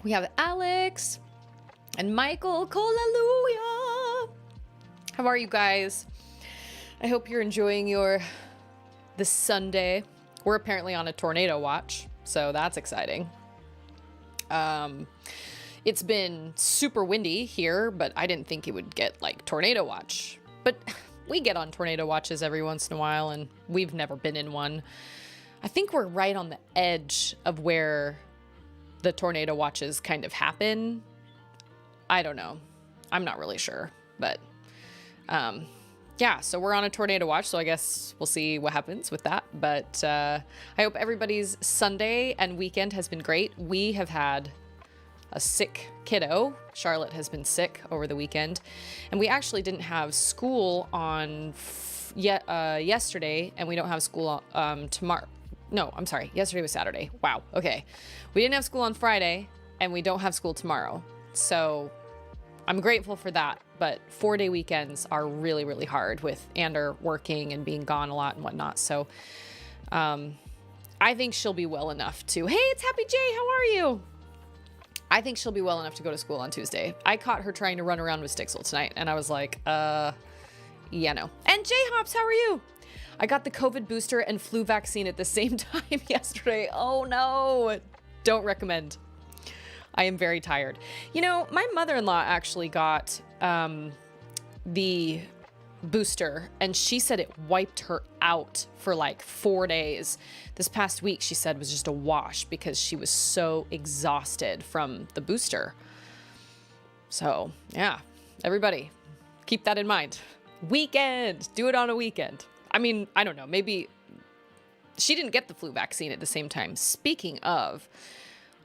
We have Alex and Michael. Hallelujah. How are you guys? I hope you're enjoying this Sunday. We're apparently on a tornado watch, so that's exciting. It's been super windy here, but I didn't think it would get like tornado watch. But we get on tornado watches every once in a while, and we've never been in one. I think we're right on the edge of where the tornado watches kind of happen. I don't know. I'm not really sure, but yeah, so we're on a tornado watch, so I guess we'll see what happens with that. But I hope everybody's Sunday and weekend has been great. We have had a sick kiddo. Charlotte has been sick over the weekend, and we actually didn't have school on yesterday, and we don't have school tomorrow. No, I'm sorry. Yesterday was Saturday. Wow. Okay. We didn't have school on Friday, and we don't have school tomorrow. So I'm grateful for that. But 4-day weekends are really, really hard with Ander working and being gone a lot and whatnot. So I think she'll be well enough to... Hey, it's Happy Jay. How are you? I think she'll be well enough to go to school on Tuesday. I caught her trying to run around with Stixel tonight, and I was like, yeah, no. And Jay Hops, how are you? I got the COVID booster and flu vaccine at the same time yesterday. Oh, no. Don't recommend. I am very tired. You know, my mother-in-law actually got the booster, and she said it wiped her out for like 4 days. This past week, she said, was just a wash because she was so exhausted from the booster. So, yeah, everybody, keep that in mind. Weekend. Do it on a weekend. I mean, I don't know. Maybe she didn't get the flu vaccine at the same time. Speaking of,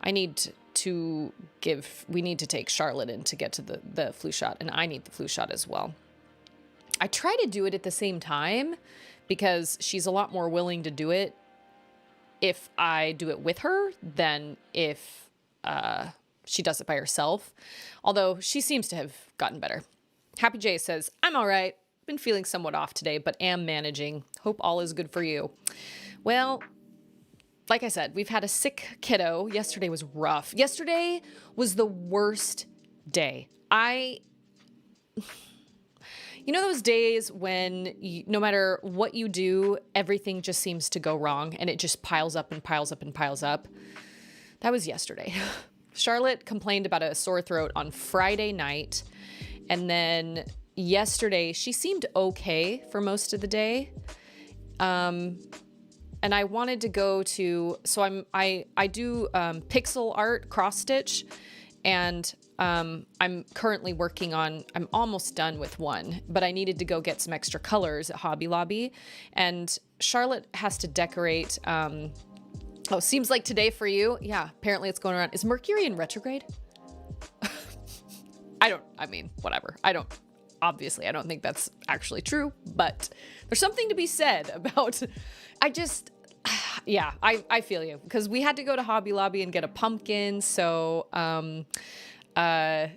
we need to take Charlotte in to get to the flu shot, and I need the flu shot as well. I try to do it at the same time because she's a lot more willing to do it if I do it with her than if she does it by herself. Although she seems to have gotten better. Happy Jay says, I'm all right. Been feeling somewhat off today, but am managing. Hope all is good for you. Well, like I said, we've had a sick kiddo. Yesterday was rough. Yesterday was the worst day. You know those days when no matter what you do, everything just seems to go wrong and it just piles up and piles up and piles up? That was yesterday. Charlotte complained about a sore throat on Friday night, and then yesterday she seemed okay for most of the day. And I wanted to go to, so I do pixel art cross stitch, and I'm currently working on, I'm almost done with one, but I needed to go get some extra colors at Hobby Lobby, and Charlotte has to decorate, seems like today for you. Yeah, apparently it's going around. Is Mercury in retrograde? Whatever. Obviously, I don't think that's actually true, but there's something to be said about, I feel you, because we had to go to Hobby Lobby and get a pumpkin. So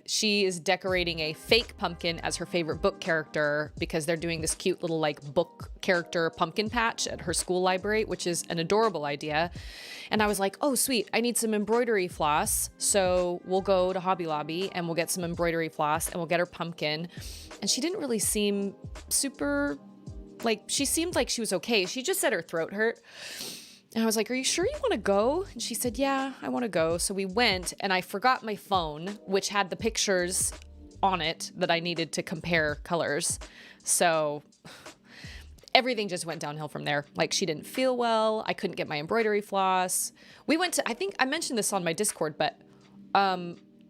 she is decorating a fake pumpkin as her favorite book character because they're doing this cute little like book character pumpkin patch at her school library, which is an adorable idea. And I was like, oh, sweet. I need some embroidery floss. So we'll go to Hobby Lobby and we'll get some embroidery floss and we'll get her pumpkin. And she didn't really seem super, she seemed like she was okay. She just said her throat hurt. And I was like, are you sure you want to go? And she said, yeah, I want to go. So we went, and I forgot my phone, which had the pictures on it that I needed to compare colors. So everything just went downhill from there. She didn't feel well. I couldn't get my embroidery floss. We went to, I think I mentioned this on my Discord, but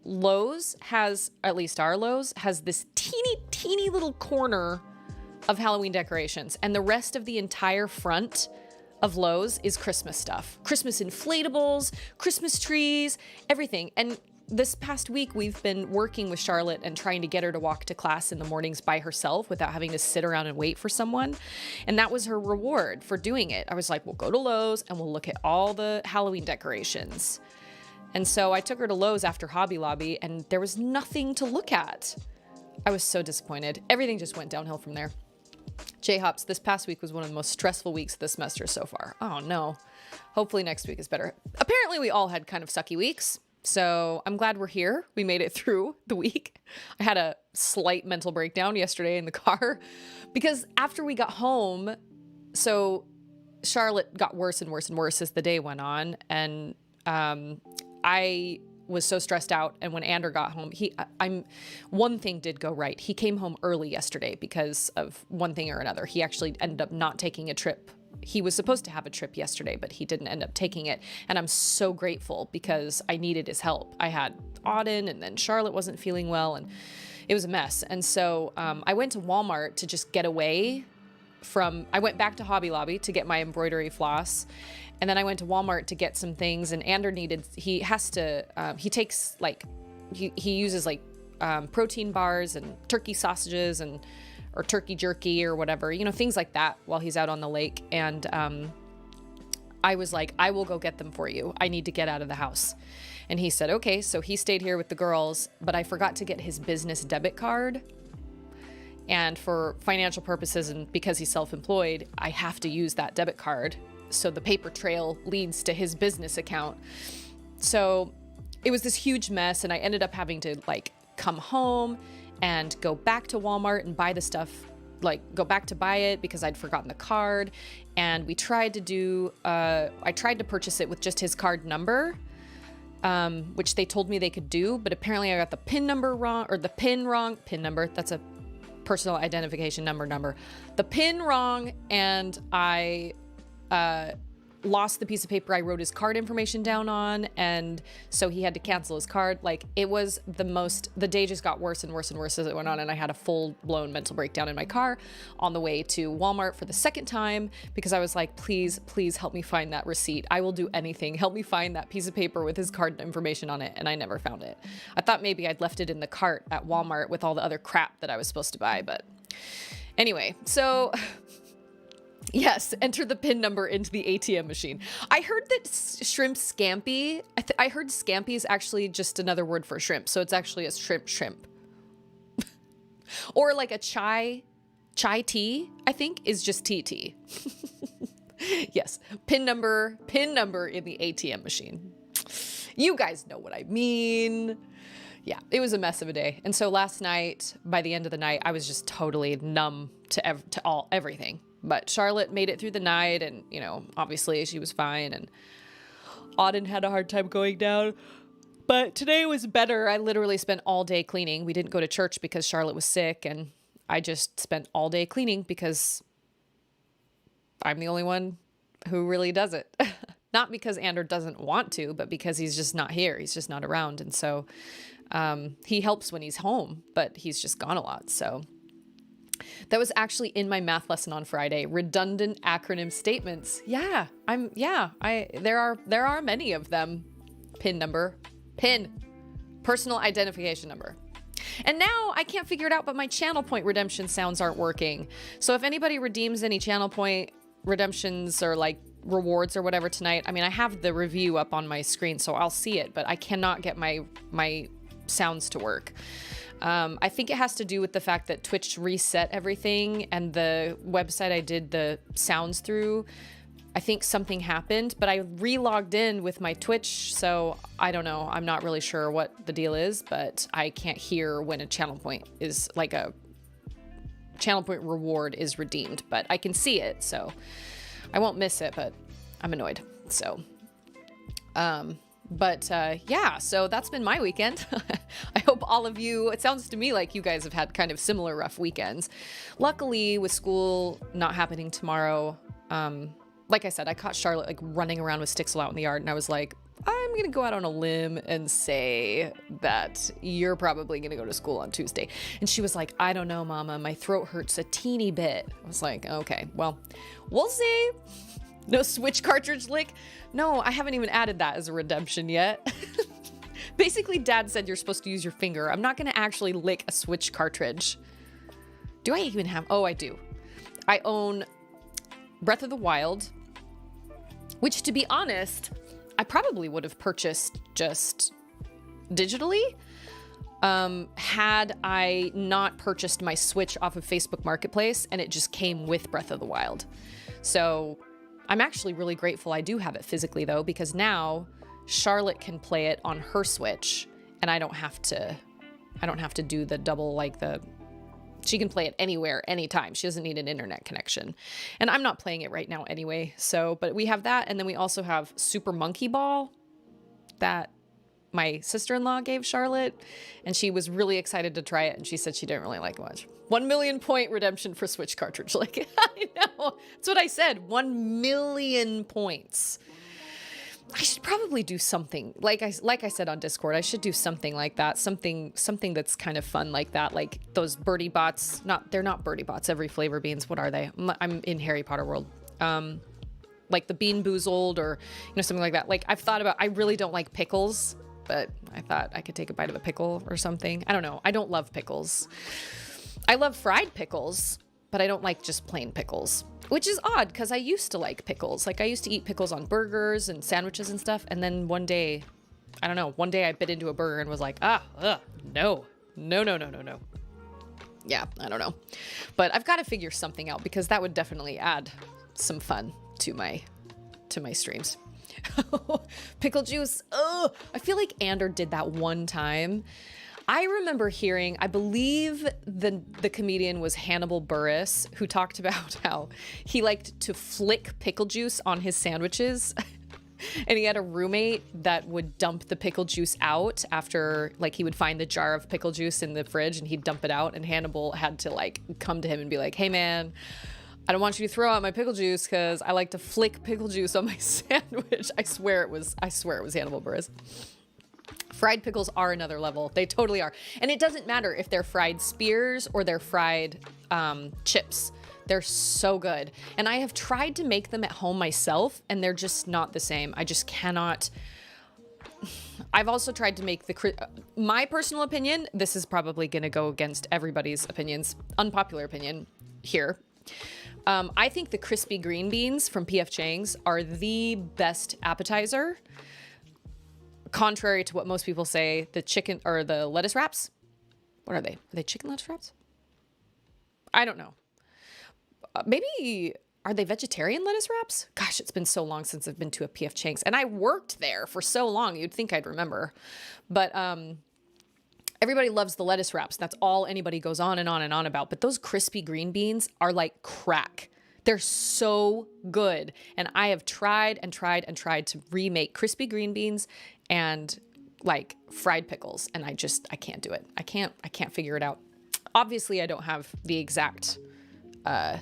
Lowe's has, at least our Lowe's, has this teeny little corner of Halloween decorations. And the rest of the entire front of Lowe's is Christmas stuff. Christmas inflatables, Christmas trees, everything. And this past week, we've been working with Charlotte and trying to get her to walk to class in the mornings by herself without having to sit around and wait for someone. And that was her reward for doing it. I was like, we'll go to Lowe's and we'll look at all the Halloween decorations. And so I took her to Lowe's after Hobby Lobby, and there was nothing to look at. I was so disappointed. Everything just went downhill from there. J-Hops, this past week was one of the most stressful weeks of the semester so far. Oh no. Hopefully next week is better. Apparently we all had kind of sucky weeks. So I'm glad we're here. We made it through the week. I had a slight mental breakdown yesterday in the car because after we got home, so Charlotte got worse and worse and worse as the day went on. And I was so stressed out. And when Ander got home, one thing did go right. He came home early yesterday because of one thing or another. He actually ended up not taking a trip. He was supposed to have a trip yesterday, but he didn't end up taking it. And I'm so grateful because I needed his help. I had Auden and then Charlotte wasn't feeling well and it was a mess. And so I went to Walmart to just get away I went back to Hobby Lobby to get my embroidery floss. And then I went to Walmart to get some things, and Ander he uses like protein bars and turkey sausages or turkey jerky or whatever, things like that while he's out on the lake. And I was like, I will go get them for you. I need to get out of the house. And he said, okay. So he stayed here with the girls, but I forgot to get his business debit card. And for financial purposes and because he's self-employed, I have to use that debit card. So the paper trail leads to his business account. So it was this huge mess. And I ended up having to come home and go back to Walmart and buy the stuff, go back to buy it because I'd forgotten the card. And we tried to I tried to purchase it with just his card number, which they told me they could do. But apparently I got the PIN number wrong, or the PIN wrong. PIN number, that's a personal identification number. The PIN wrong, and I lost the piece of paper I wrote his card information down on, and so he had to cancel his card. It was the day just got worse and worse and worse as it went on, and I had a full-blown mental breakdown in my car on the way to Walmart for the second time because I was like, please help me find that receipt. I will do anything. Help me find that piece of paper with his card information on it, and I never found it. I thought maybe I'd left it in the cart at Walmart with all the other crap that I was supposed to buy, but anyway, so yes, enter the PIN number into the ATM machine. I heard that shrimp scampi, I heard scampi is actually just another word for shrimp. So it's actually a shrimp. Or like a chai tea, I think, is just TT. Yes, PIN number in the ATM machine. You guys know what I mean. Yeah, it was a mess of a day. And so last night, by the end of the night, I was just totally numb to everything. But Charlotte made it through the night, and, obviously she was fine, and Auden had a hard time going down. But today was better. I literally spent all day cleaning. We didn't go to church because Charlotte was sick, and I just spent all day cleaning because I'm the only one who really does it. Not because Ander doesn't want to, but because he's just not here. He's just not around. And so he helps when he's home, but he's just gone a lot, so... That was actually in my math lesson on Friday. Redundant acronym statements. Yeah, there are many of them. PIN number. PIN. Personal identification number. And now I can't figure it out, but my channel point redemption sounds aren't working. So if anybody redeems any channel point redemptions or rewards or whatever tonight, I have the review up on my screen, so I'll see it, but I cannot get my sounds to work. I think it has to do with the fact that Twitch reset everything, and the website I did the sounds through, I think something happened, but I re-logged in with my Twitch, so I don't know. I'm not really sure what the deal is, but I can't hear when a channel point is a channel point reward is redeemed, but I can see it, so I won't miss it, but I'm annoyed. So, yeah, so that's been my weekend. I hope all of you, it sounds to me like you guys have had kind of similar rough weekends. Luckily, with school not happening tomorrow, like I said, I caught Charlotte running around with Stixel out in the yard, and I was like, I'm going to go out on a limb and say that you're probably going to go to school on Tuesday. And she was like, I don't know, Mama, my throat hurts a teeny bit. I was like, okay, well, we'll see. No Switch cartridge lick? No, I haven't even added that as a redemption yet. Basically, Dad said you're supposed to use your finger. I'm not going to actually lick a Switch cartridge. Do I even have... Oh, I do. I own Breath of the Wild, which, to be honest, I probably would have purchased just digitally had I not purchased my Switch off of Facebook Marketplace, and it just came with Breath of the Wild. So... I'm actually really grateful I do have it physically, though, because now Charlotte can play it on her Switch, and I don't have to do the double, like she can play it anywhere, anytime. She doesn't need an internet connection. And I'm not playing it right now anyway. So, but we have that. And then we also have Super Monkey Ball that my sister-in-law gave Charlotte, and she was really excited to try it. And she said she didn't really like it much. 1 million point redemption for Switch cartridge. Like, I know. That's what I said. 1 million points. I should probably do something like I said on Discord. I should do something like that. Something that's kind of fun like that. Like those birdie bots. They're not birdie bots. Every flavor beans. What are they? I'm in Harry Potter world. Like the Bean Boozled, or something like that. Like I've thought about. I really don't like pickles, but I thought I could take a bite of a pickle or something. I don't know. I don't love pickles. I love fried pickles, but I don't like just plain pickles. Which is odd, because I used to like pickles. Like, I used to eat pickles on burgers and sandwiches and stuff. And then one day I bit into a burger and was like, no. Yeah, I don't know. But I've got to figure something out, because that would definitely add some fun to my streams. Pickle juice. Oh, I feel like Ander did that one time. I remember hearing, I believe the comedian was Hannibal Buress, who talked about how he liked to flick pickle juice on his sandwiches. And he had a roommate that would dump the pickle juice out after, like, he would find the jar of pickle juice in the fridge and he'd dump it out. And Hannibal had to, like, come to him and be like, hey, man, I don't want you to throw out my pickle juice because I like to flick pickle juice on my sandwich. I swear it was Hannibal Buress. Fried pickles are another level. They totally are. And it doesn't matter if they're fried spears or they're fried chips. They're so good. And I have tried to make them at home myself, and they're just not the same. I just cannot. I've also tried to make my personal opinion. This is probably going to go against everybody's opinions. Unpopular opinion here. I think the crispy green beans from P.F. Chang's are the best appetizer. Contrary to what most people say, the chicken or the lettuce wraps. What are they? Are they chicken lettuce wraps? I don't know. Maybe, are they vegetarian lettuce wraps? Gosh, it's been so long since I've been to a P.F. Chang's, and I worked there for so long. You'd think I'd remember, but everybody loves the lettuce wraps. That's all anybody goes on and on and on about. But those crispy green beans are like crack. They're so good. And I have tried to remake crispy green beans and like fried pickles. And I can't do it. I can't figure it out. Obviously I don't have the exact, the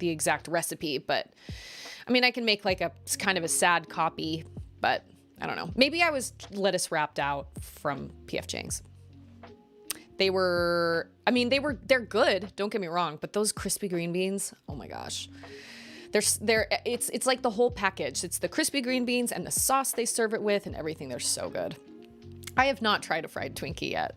exact recipe, but I mean, I can make like it's kind of a sad copy, but I don't know. Maybe I was lettuce wrapped out from P.F. Chang's. They're good. Don't get me wrong, but those crispy green beans, oh my gosh. It's like the whole package. It's the crispy green beans and the sauce they serve it with and everything. They're so good. I have not tried a fried Twinkie yet.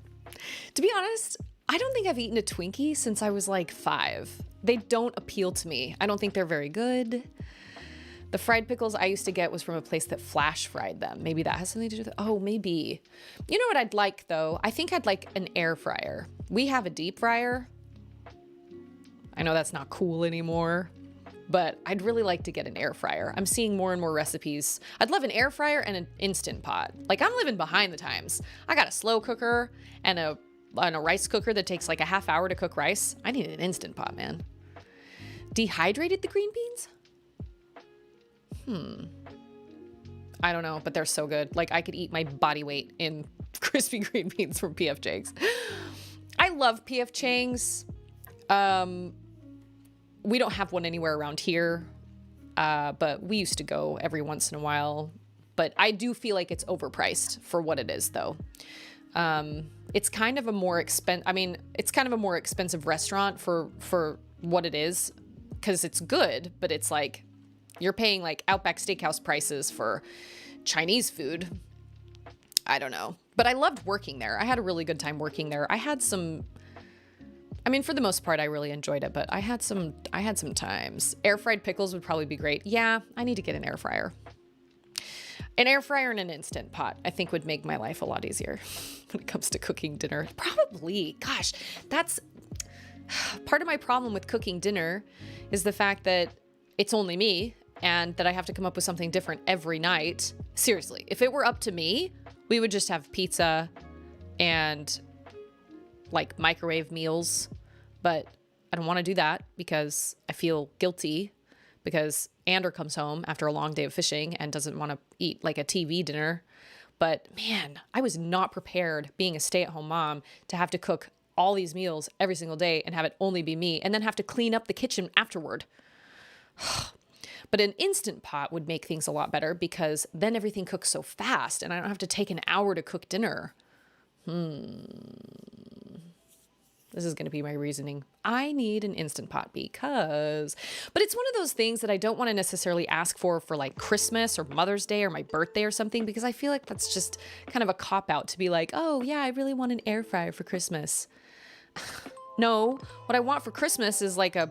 To be honest, I don't think I've eaten a Twinkie since I was like 5. They don't appeal to me. I don't think they're very good. The fried pickles I used to get was from a place that flash fried them. Maybe that has something to do with it. Oh, maybe. You know what I'd like, though? I think I'd like an air fryer. We have a deep fryer. I know that's not cool anymore, but I'd really like to get an air fryer. I'm seeing more and more recipes. I'd love an air fryer and an Instant Pot. Like, I'm living behind the times. I got a slow cooker and a rice cooker that takes like a half hour to cook rice. I need an Instant Pot, man. Dehydrated the green beans? I don't know, but they're so good. Like, I could eat my body weight in crispy green beans from P.F. Chang's. I love P.F. Chang's. We don't have one anywhere around here, but we used to go every once in a while. But I do feel like it's overpriced for what it is, though. It's kind of a more expensive restaurant for what it is, because it's good, but it's like, you're paying like Outback Steakhouse prices for Chinese food. I don't know. But I loved working there. I had a really good time working there. For the most part, I really enjoyed it, but I had some times. Air fried pickles would probably be great. Yeah, I need to get an air fryer. An air fryer and an Instant Pot, I think, would make my life a lot easier when it comes to cooking dinner. Probably. Gosh, that's part of my problem with cooking dinner is the fact that it's only me and that I have to come up with something different every night. Seriously, if it were up to me, we would just have pizza and like microwave meals, but I don't want to do that because I feel guilty because Ander comes home after a long day of fishing and doesn't want to eat like a TV dinner. But man, I was not prepared being a stay-at-home mom to have to cook all these meals every single day and have it only be me and then have to clean up the kitchen afterward. But an Instant Pot would make things a lot better because then everything cooks so fast and I don't have to take an hour to cook dinner. This is going to be my reasoning. I need an Instant Pot because, but it's one of those things that I don't want to necessarily ask for like Christmas or Mother's Day or my birthday or something, because I feel like that's just kind of a cop out to be like, oh yeah, I really want an air fryer for Christmas. No, what I want for Christmas is like a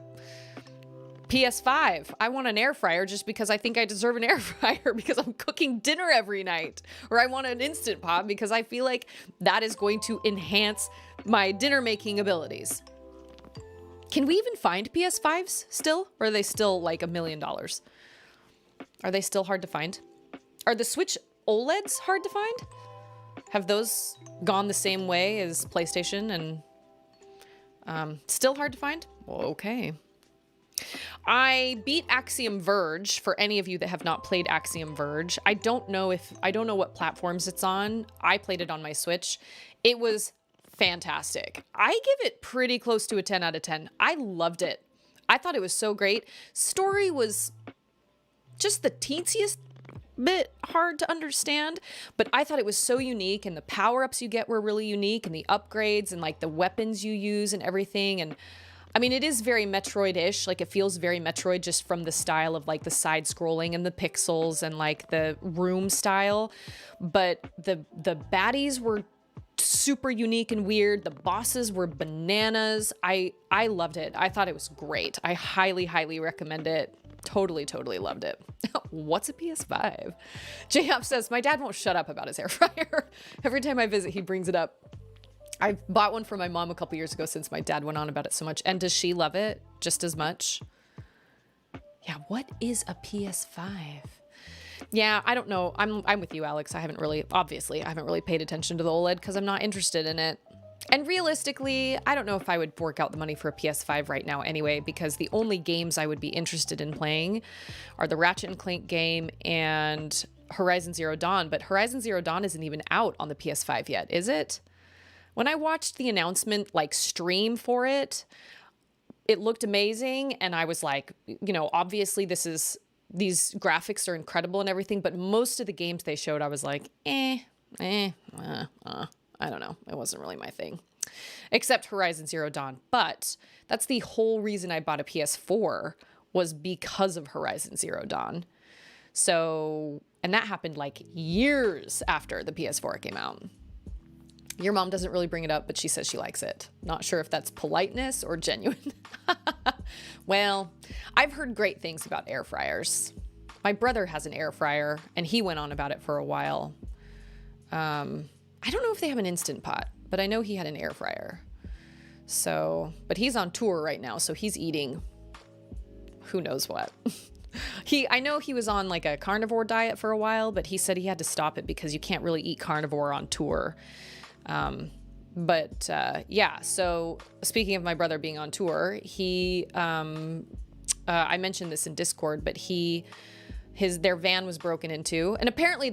PS5. I want an air fryer just because I think I deserve an air fryer because I'm cooking dinner every night. Or I want an Instant Pot because I feel like that is going to enhance my dinner making abilities. Can we even find PS5s still? Or are they still like $1 million? Are they still hard to find? Are the Switch OLEDs hard to find? Have those gone the same way as PlayStation and still hard to find? Okay. I beat Axiom Verge. For any of you that have not played Axiom Verge, I don't know what platforms it's on. I played it on my Switch. It was fantastic. I give it pretty close to a 10 out of 10. I loved it. I thought it was so great. Story was just the teensiest bit hard to understand, but I thought it was so unique, and the power-ups you get were really unique, and the upgrades and like the weapons you use and everything. And I mean, it is very Metroid-ish. Like, it feels very Metroid just from the style of, like, the side-scrolling and the pixels and, like, the room style. But the baddies were super unique and weird. The bosses were bananas. I loved it. I thought it was great. I highly, highly recommend it. Totally, totally loved it. What's a PS5? J-Hop says, my dad won't shut up about his air fryer. Every time I visit, he brings it up. I bought one for my mom a couple years ago since my dad went on about it so much. And does she love it just as much? Yeah, what is a PS5? Yeah, I don't know. I'm with you, Alex. I haven't really paid attention to the OLED because I'm not interested in it. And realistically, I don't know if I would fork out the money for a PS5 right now anyway, because the only games I would be interested in playing are the Ratchet & Clank game and Horizon Zero Dawn. But Horizon Zero Dawn isn't even out on the PS5 yet, is it? When I watched the announcement, like, stream for it, it looked amazing. And I was like, you know, obviously these graphics are incredible and everything, but most of the games they showed, I was like, I don't know. It wasn't really my thing, except Horizon Zero Dawn. But that's the whole reason I bought a PS4, was because of Horizon Zero Dawn. So, and that happened like years after the PS4 came out. Your mom doesn't really bring it up, but she says she likes it. Not sure if that's politeness or genuine. Well, I've heard great things about air fryers. My brother has an air fryer, and he went on about it for a while. I don't know if they have an Instant Pot, but I know he had an air fryer. So, but he's on tour right now, so he's eating who knows what. I know he was on like a carnivore diet for a while, but he said he had to stop it because you can't really eat carnivore on tour. Yeah, so speaking of my brother being on tour, I mentioned this in Discord, but their van was broken into, and apparently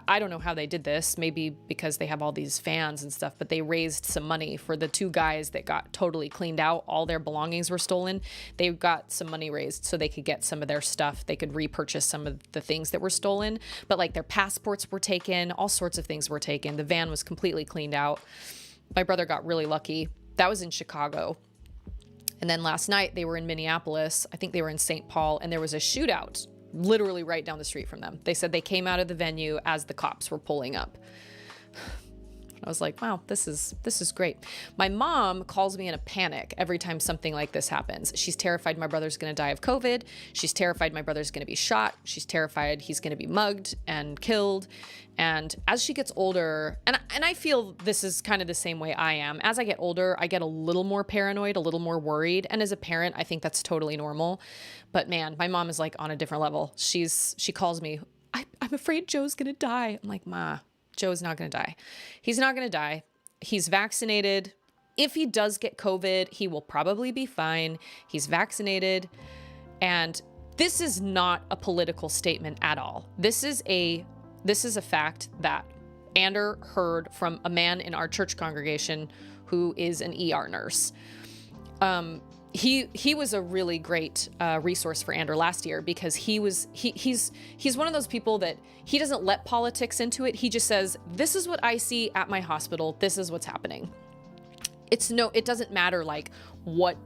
I don't know how they did this, maybe because they have all these fans and stuff, but they raised some money for the two guys that got totally cleaned out. All their belongings were stolen. They got some money raised so they could get some of their stuff. They could repurchase some of the things that were stolen, but like their passports were taken, all sorts of things were taken. The van was completely cleaned out. My brother got really lucky. That was in Chicago. And then last night they were in Minneapolis. I think they were in St. Paul, and there was a shootout literally right down the street from them. They said they came out of the venue as the cops were pulling up. I was like, wow, this is great. My mom calls me in a panic every time something like this happens. She's terrified my brother's going to die of COVID. She's terrified my brother's going to be shot. She's terrified he's going to be mugged and killed. And as she gets older, and I feel this is kind of the same way I am. As I get older, I get a little more paranoid, a little more worried. And as a parent, I think that's totally normal. But man, my mom is like on a different level. She calls me, I'm afraid Joe's going to die. I'm like, Ma, Joe's not going to die. He's not going to die. He's vaccinated. If he does get COVID, he will probably be fine. He's vaccinated. And this is not a political statement at all. This is a fact that Ander heard from a man in our church congregation who is an ER nurse. He was a really great resource for Ander last year because he's one of those people that he doesn't let politics into it. He just says, this is what I see at my hospital. This is what's happening. It doesn't matter like what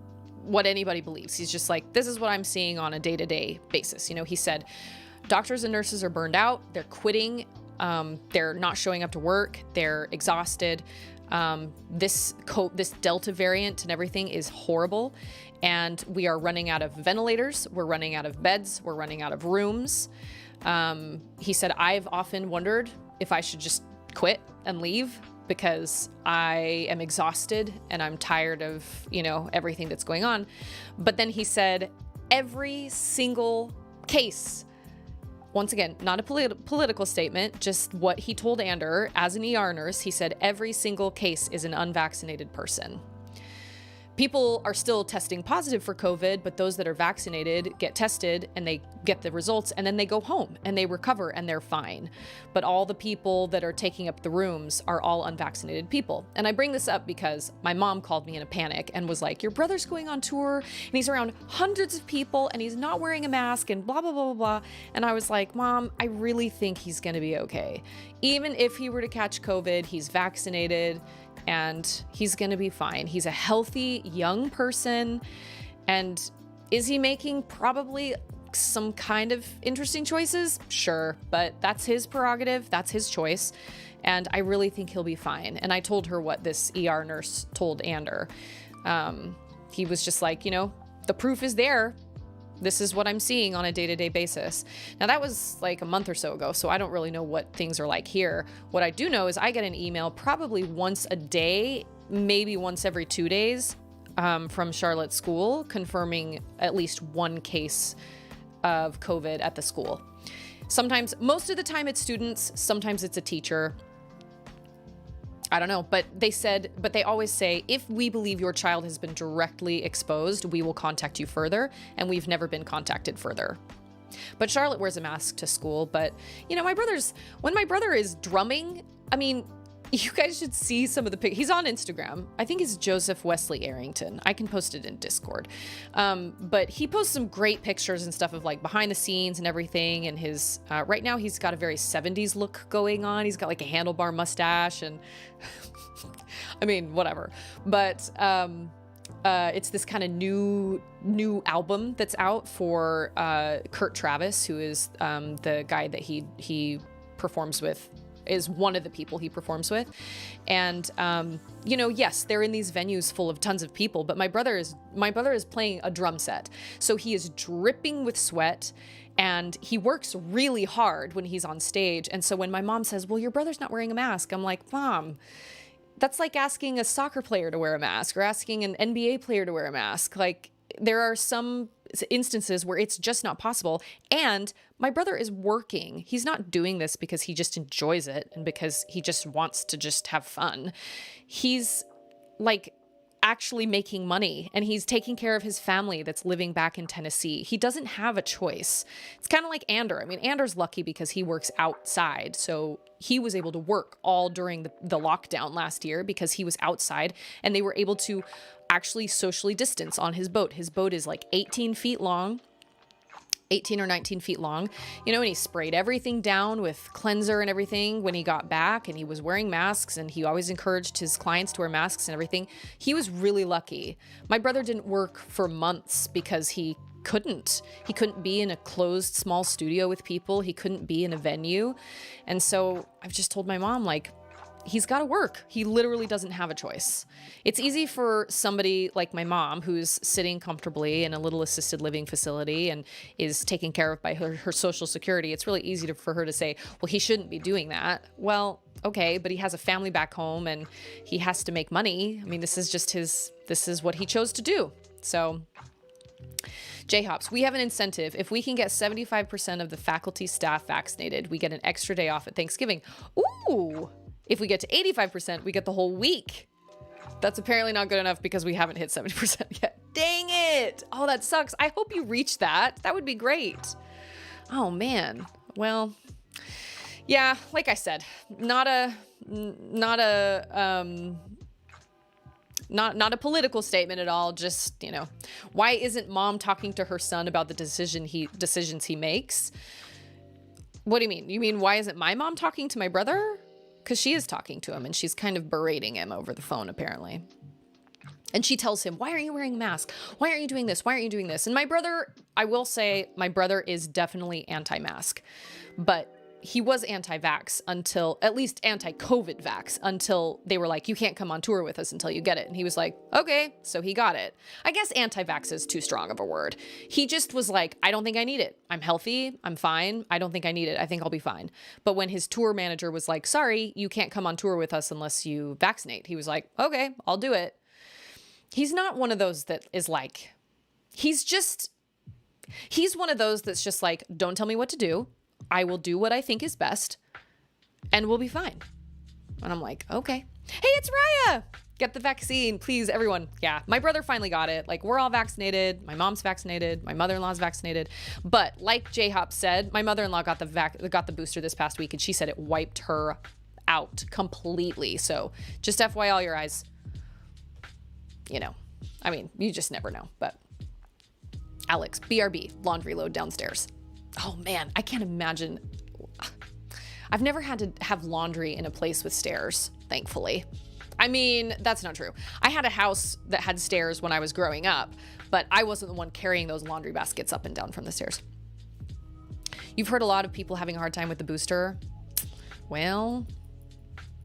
anybody believes. He's just like, this is what I'm seeing on a day-to-day basis. You know, he said, doctors and nurses are burned out. They're quitting. They're not showing up to work. They're exhausted. This Delta variant and everything is horrible. And we are running out of ventilators. We're running out of beds. We're running out of rooms. He said, I've often wondered if I should just quit and leave because I am exhausted and I'm tired of, everything that's going on. But then he said, every single case, once again, not a political statement, just what he told Ander as an ER nurse. He said every single case is an unvaccinated person. People are still testing positive for COVID, but those that are vaccinated get tested and they get the results and then they go home and they recover and they're fine. But all the people that are taking up the rooms are all unvaccinated people. And I bring this up because my mom called me in a panic and was like, your brother's going on tour and he's around hundreds of people and he's not wearing a mask and blah, blah, blah, blah, blah. And I was like, Mom, I really think he's going to be okay. Even if he were to catch COVID, he's vaccinated and he's going to be fine. He's a healthy young person. And is he making probably some kind of interesting choices? Sure, but that's his prerogative. That's his choice. And I really think he'll be fine. And I told her what this ER nurse told Ander. He was just like, the proof is there. This is what I'm seeing on a day-to-day basis. Now that was like a month or so ago, so I don't really know what things are like here. What I do know is I get an email probably once a day, maybe once every 2 days, from Charlotte's school confirming at least one case of COVID at the school. Sometimes, most of the time it's students, sometimes it's a teacher. I don't know, but they always say, if we believe your child has been directly exposed, we will contact you further, and we've never been contacted further. But Charlotte wears a mask to school, but when my brother is drumming, I mean, you guys should see some of the pictures. He's on Instagram. I think it's Joseph Wesley Arrington. I can post it in Discord. But he posts some great pictures and stuff of like behind the scenes and everything. And his, right now he's got a very 70s look going on. He's got like a handlebar mustache and I mean, whatever. But, it's this kind of new album that's out for, Kurt Travis, who is, the guy that he performs with, is one of the people he performs with. And, yes, they're in these venues full of tons of people, but my brother is playing a drum set. So he is dripping with sweat and he works really hard when he's on stage. And so when my mom says, well, your brother's not wearing a mask, I'm like, Mom, that's like asking a soccer player to wear a mask or asking an NBA player to wear a mask. Like, there are some instances where it's just not possible. And my brother is working. He's not doing this because he just enjoys it and because he just wants to just have fun. He's like actually making money and he's taking care of his family that's living back in Tennessee. He doesn't have a choice. It's kind of like Ander. I mean, Ander's lucky because he works outside. So he was able to work all during the lockdown last year because he was outside and they were able to actually socially distance on his boat. His boat is like 18 feet long, 18 or 19 feet long, and he sprayed everything down with cleanser and everything when he got back, and he was wearing masks, and he always encouraged his clients to wear masks and everything. He was really lucky. My brother didn't work for months because he couldn't be in a closed small studio with people. He couldn't be in a venue. And so I've just told my mom, like, he's got to work. He literally doesn't have a choice. It's easy for somebody like my mom, who's sitting comfortably in a little assisted living facility and is taken care of by her Social Security. It's really easy for her to say, well, he shouldn't be doing that. Well, okay, but he has a family back home and he has to make money. I mean, this is what he chose to do. So J-Hops, we have an incentive. If we can get 75% of the faculty staff vaccinated, we get an extra day off at Thanksgiving. Ooh. If we get to 85%, we get the whole week. That's apparently not good enough because we haven't hit 70% yet. Dang it. Oh, that sucks. I hope you reach that. That would be great. Oh, man. Well, yeah, like I said, not a political statement at all. Just, why isn't mom talking to her son about the decisions he makes? What do you mean? You mean, why isn't my mom talking to my brother? Because she is talking to him and she's kind of berating him over the phone, apparently. And she tells him, why aren't you wearing a mask? Why aren't you doing this? Why aren't you doing this? And my brother, I will say, my brother is definitely anti-mask. But he was anti-vax until, at least anti-COVID vax, until they were like, you can't come on tour with us until you get it. And he was like, okay, so he got it. I guess anti-vax is too strong of a word. He just was like, I don't think I need it. I'm healthy. I'm fine. I don't think I need it. I think I'll be fine. But when his tour manager was like, sorry, you can't come on tour with us unless you vaccinate, he was like, okay, I'll do it. He's not one of those that is like, he's one of those that's just like, don't tell me what to do. I will do what I think is best and we'll be fine. And I'm like, okay. Hey, it's Raya. Get the vaccine, please, everyone. Yeah, my brother finally got it. Like, we're all vaccinated. My mom's vaccinated. My mother-in-law's vaccinated. But like J-Hop said, my mother-in-law got the booster this past week and she said it wiped her out completely. So just FYI, all your eyes, I mean, you just never know. But Alex, BRB, laundry load downstairs. Oh man, I can't imagine. I've never had to have laundry in a place with stairs, thankfully. I mean, that's not true. I had a house that had stairs when I was growing up, but I wasn't the one carrying those laundry baskets up and down from the stairs. You've heard a lot of people having a hard time with the booster. Well,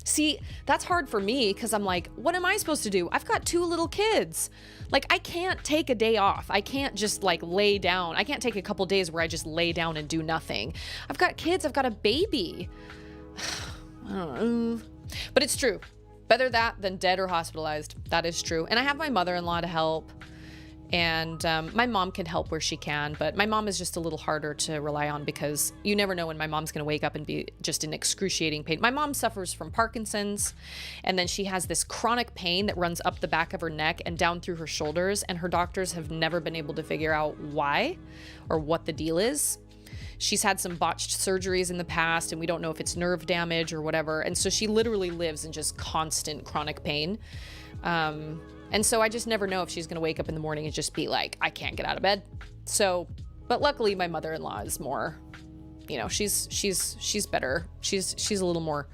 see, that's hard for me because I'm like, what am I supposed to do? I've got 2 little kids. Like, I can't take a day off. I can't just like lay down. I can't take a couple days where I just lay down and do nothing. I've got kids. I've got a baby. I don't know. But it's true. Better that than dead or hospitalized. That is true. And I have my mother-in-law to help. And my mom can help where she can, but my mom is just a little harder to rely on because you never know when my mom's going to wake up and be just in excruciating pain. My mom suffers from Parkinson's, and then she has this chronic pain that runs up the back of her neck and down through her shoulders, and her doctors have never been able to figure out why or what the deal is. She's had some botched surgeries in the past, and we don't know if it's nerve damage or whatever, and so she literally lives in just constant chronic pain. And so I just never know if she's going to wake up in the morning and just be like, I can't get out of bed. So, but luckily my mother-in-law is more, she's better. She's a little more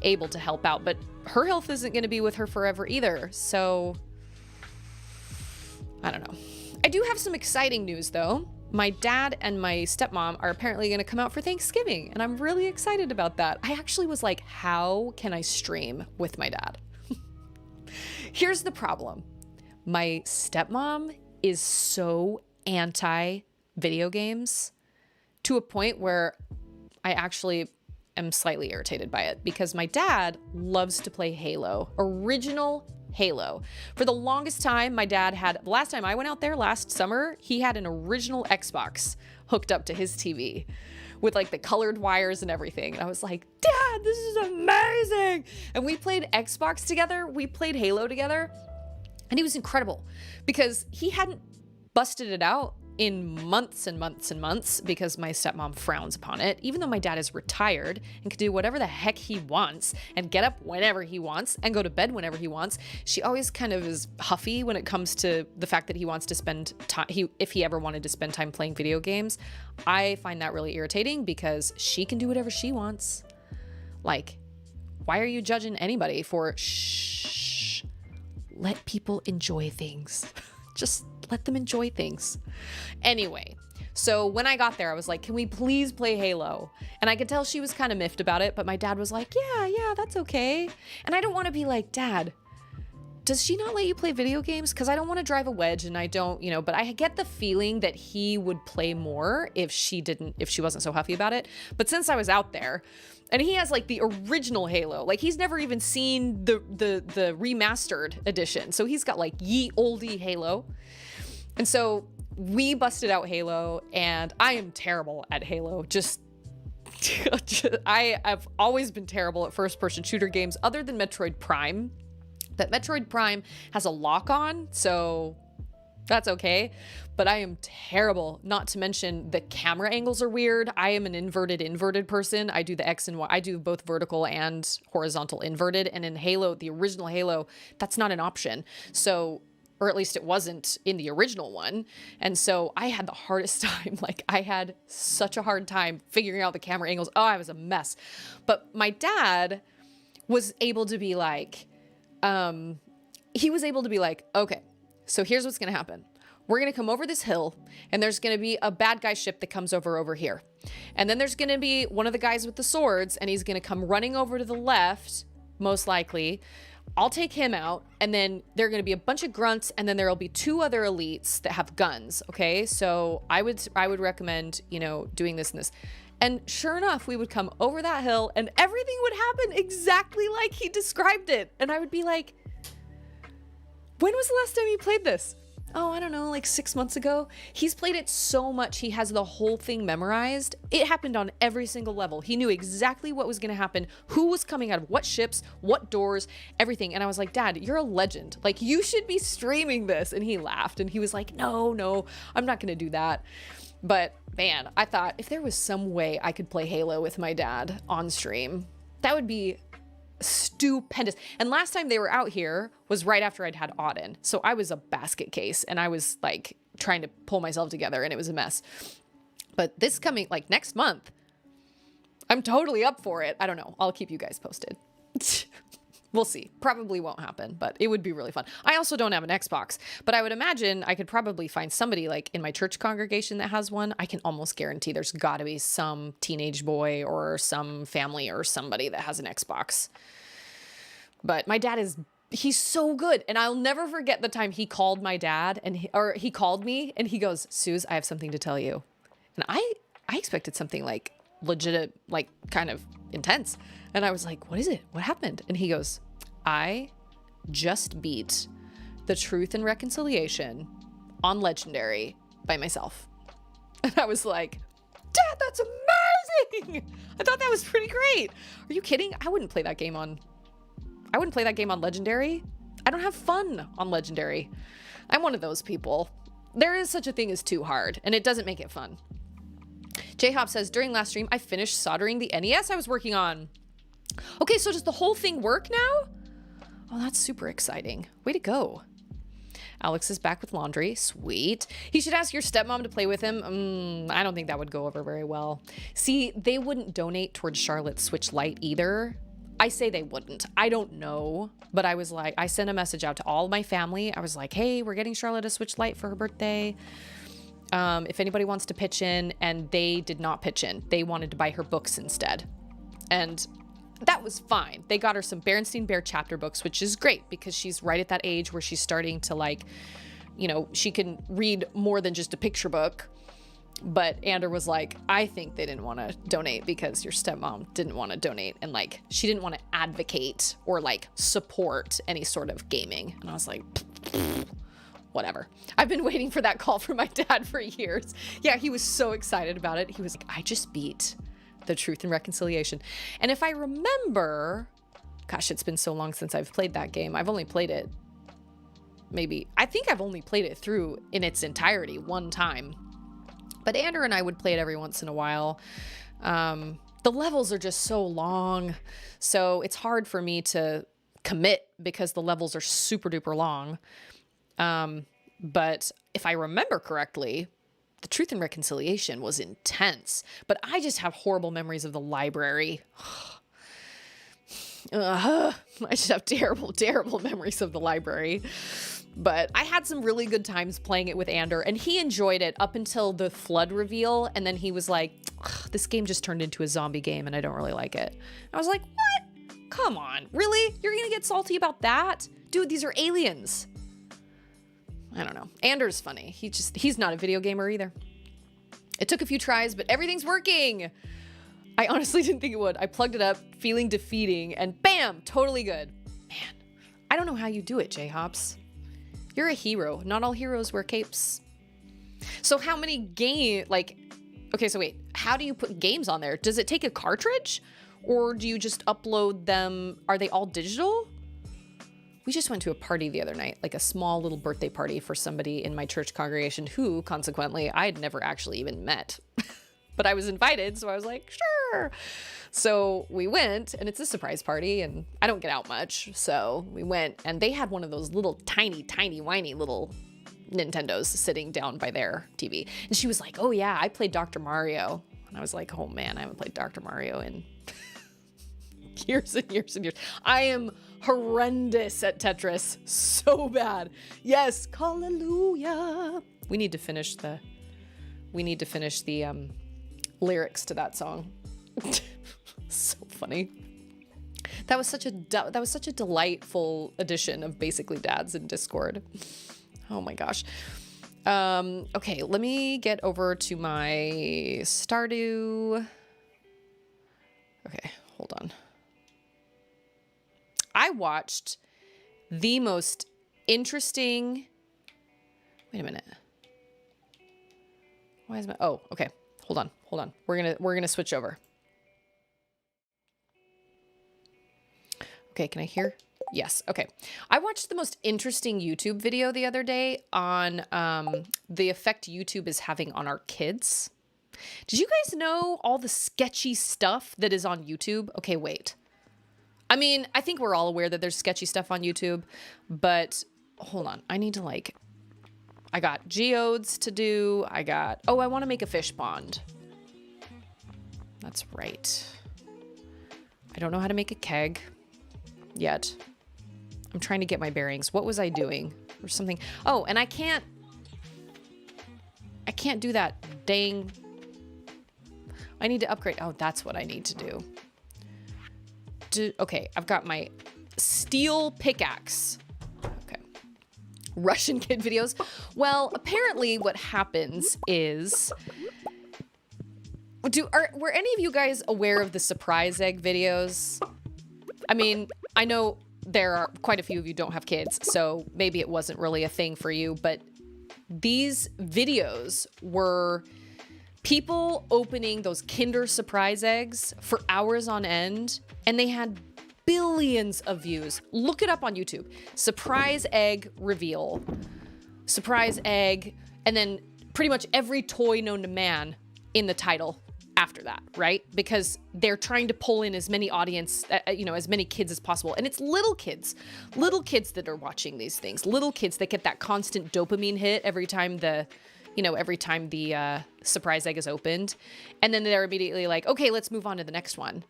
able to help out, but her health isn't going to be with her forever either. So I don't know. I do have some exciting news though. My dad and my stepmom are apparently going to come out for Thanksgiving, and I'm really excited about that. I actually was like, how can I stream with my dad? Here's the problem. My stepmom is so anti video games to a point where I actually am slightly irritated by it because my dad loves to play Halo, original Halo. For the longest time, my dad had, the last time I went out there last summer, he had an original Xbox hooked up to his TV with like the colored wires and everything. And I was like, Dad, this is amazing. And we played Xbox together. We played Halo together. And it was incredible because he hadn't busted it out in months and months and months because my stepmom frowns upon it. Even though my dad is retired and can do whatever the heck he wants and get up whenever he wants and go to bed whenever he wants, she always kind of is huffy when it comes to the fact that he wants to spend time, if he ever wanted to spend time playing video games. I find that really irritating because she can do whatever she wants. Like, why are you judging anybody for shh? Let people enjoy things. Just let them enjoy things. Anyway, So when I got there, I was like, can we please play Halo? And I could tell she was kind of miffed about it, but my dad was like, yeah, that's okay. And I don't want to be like, Dad, does she not let you play video games? Because I don't want to drive a wedge and I don't, but I get the feeling that he would play more if she wasn't so huffy about it. But since I was out there, and he has like the original Halo, like he's never even seen the remastered edition. So he's got like ye olde Halo. And so we busted out Halo, and I am terrible at Halo. I have always been terrible at first-person shooter games other than Metroid Prime. But Metroid Prime has a lock-on, so that's okay. But I am terrible, not to mention the camera angles are weird. I am an inverted person. I do the X and Y. I do both vertical and horizontal inverted. And in Halo, the original Halo, that's not an option. So, or at least it wasn't in the original one. And so I had the hardest time. Like I had such a hard time figuring out the camera angles. Oh, I was a mess. But my dad was able to be like, okay, so here's what's going to happen. We're going to come over this hill and there's going to be a bad guy ship that comes over here. And then there's going to be one of the guys with the swords and he's going to come running over to the left, most likely. I'll take him out, and then there are going to be a bunch of grunts, and then there will be 2 other elites that have guns, okay? So I would recommend, doing this and this. And sure enough, we would come over that hill, and everything would happen exactly like he described it. And I would be like, when was the last time you played this? Oh, I don't know, like 6 months ago. He's played it so much, he has the whole thing memorized. It happened on every single level. He knew exactly what was going to happen, who was coming out of what ships, what doors, everything. And I was like, Dad, you're a legend. Like, you should be streaming this. And he laughed and he was like, no, I'm not going to do that. But man, I thought if there was some way I could play Halo with my dad on stream, that would be stupendous. And last time they were out here was right after I'd had Auden. So I was a basket case and I was like trying to pull myself together and it was a mess. But this coming like next month, I'm totally up for it. I don't know. I'll keep you guys posted. We'll see. Probably won't happen, but it would be really fun. I also don't have an Xbox, but I would imagine I could probably find somebody like in my church congregation that has one. I can almost guarantee there's got to be some teenage boy or some family or somebody that has an Xbox. But my dad he's so good. And I'll never forget the time he called my dad he called me and he goes, Suze, I have something to tell you. And I expected something like legit, like kind of intense. And I was like, what is it? What happened? And he goes, I just beat the Truth and Reconciliation on Legendary by myself. And I was like, Dad, that's amazing. I thought that was pretty great. Are you kidding? I wouldn't play that game on Legendary. I don't have fun on Legendary. I'm one of those people. There is such a thing as too hard, and it doesn't make it fun. J-Hop says, during last stream, I finished soldering the NES I was working on. Okay, so does the whole thing work now? Oh, that's super exciting. Way to go. Alex is back with laundry. Sweet. He should ask your stepmom to play with him. I don't think that would go over very well. See, they wouldn't donate towards Charlotte's Switch Lite either. I say they wouldn't. I don't know. But I was like, I sent a message out to all my family. I was like, hey, we're getting Charlotte a Switch Lite for her birthday. If anybody wants to pitch in, and they did not pitch in. They wanted to buy her books instead. And that was fine. They got her some Berenstain Bear chapter books, which is great because she's right at that age where she's starting to like, she can read more than just a picture book. But Ander was like, I think they didn't want to donate because your stepmom didn't want to donate. And like, she didn't want to advocate or like support any sort of gaming. And I was like, whatever. I've been waiting for that call from my dad for years. Yeah, he was so excited about it. He was like, I just beat the Truth and Reconciliation. And if I remember, gosh, it's been so long since I've played that game. I've only played it I think I've only played it through in its entirety one time. But Andrew and I would play it every once in a while. The levels are just so long. So it's hard for me to commit because the levels are super duper long. But if I remember correctly, the Truth and Reconciliation was intense, but I just have horrible memories of the library. I just have terrible, terrible memories of the library. But I had some really good times playing it with Ander, and he enjoyed it up until the flood reveal. And then he was like, this game just turned into a zombie game and I don't really like it. I was like, what? Come on, really? You're gonna get salty about that? Dude, these are aliens. I don't know. Ander's funny. He's not a video gamer either. It took a few tries, but everything's working. I honestly didn't think it would. I plugged it up, feeling defeating, and bam, totally good. Man, I don't know how you do it, J-Hops. You're a hero. Not all heroes wear capes. So how many okay, so wait, how do you put games on there? Does it take a cartridge? Or do you just upload them? Are they all digital? We just went to a party the other night, like a small little birthday party for somebody in my church congregation who, consequently, I had never actually even met. But I was invited, so I was like, sure. So we went, and it's a surprise party, and I don't get out much. So we went, and they had one of those little tiny, whiny little Nintendos sitting down by their TV. And she was like, oh yeah, I played Dr. Mario. And I was like, oh man, I haven't played Dr. Mario in years and years and years. I am horrendous at Tetris. So bad. Yes, hallelujah. We need to finish the lyrics to that song. So funny. That was such a delightful addition of basically dads in Discord. Oh my gosh. Okay, let me get over to my Stardew. Okay, hold on. I watched the most interesting. Wait a minute. Why is my? Oh, okay. Hold on. We're gonna switch over. Okay, can I hear? Yes. Okay. I watched the most interesting YouTube video the other day on the effect YouTube is having on our kids. Did you guys know all the sketchy stuff that is on YouTube? Okay, wait. I mean, I think we're all aware that there's sketchy stuff on YouTube, but hold on. I need to I got geodes to do. I want to make a fish pond. That's right. I don't know how to make a keg yet. I'm trying to get my bearings. What was I doing? Or something. Oh, and I can't do that. Dang. I need to upgrade. Oh, that's what I need to do. Okay, I've got my steel pickaxe. Okay. Russian kid videos. Well, apparently what happens is... Were any of you guys aware of the surprise egg videos? I mean, I know there are quite a few of you don't have kids, so maybe it wasn't really a thing for you, but these videos were people opening those Kinder surprise eggs for hours on end, and they had billions of views. Look it up on YouTube. Surprise egg reveal. Surprise egg, and then pretty much every toy known to man in the title after that, right? Because they're trying to pull in as many audience, as many kids as possible. And it's little kids that are watching these things, little kids that get that constant dopamine hit every time the surprise egg is opened. And then they're immediately like, okay, let's move on to the next one.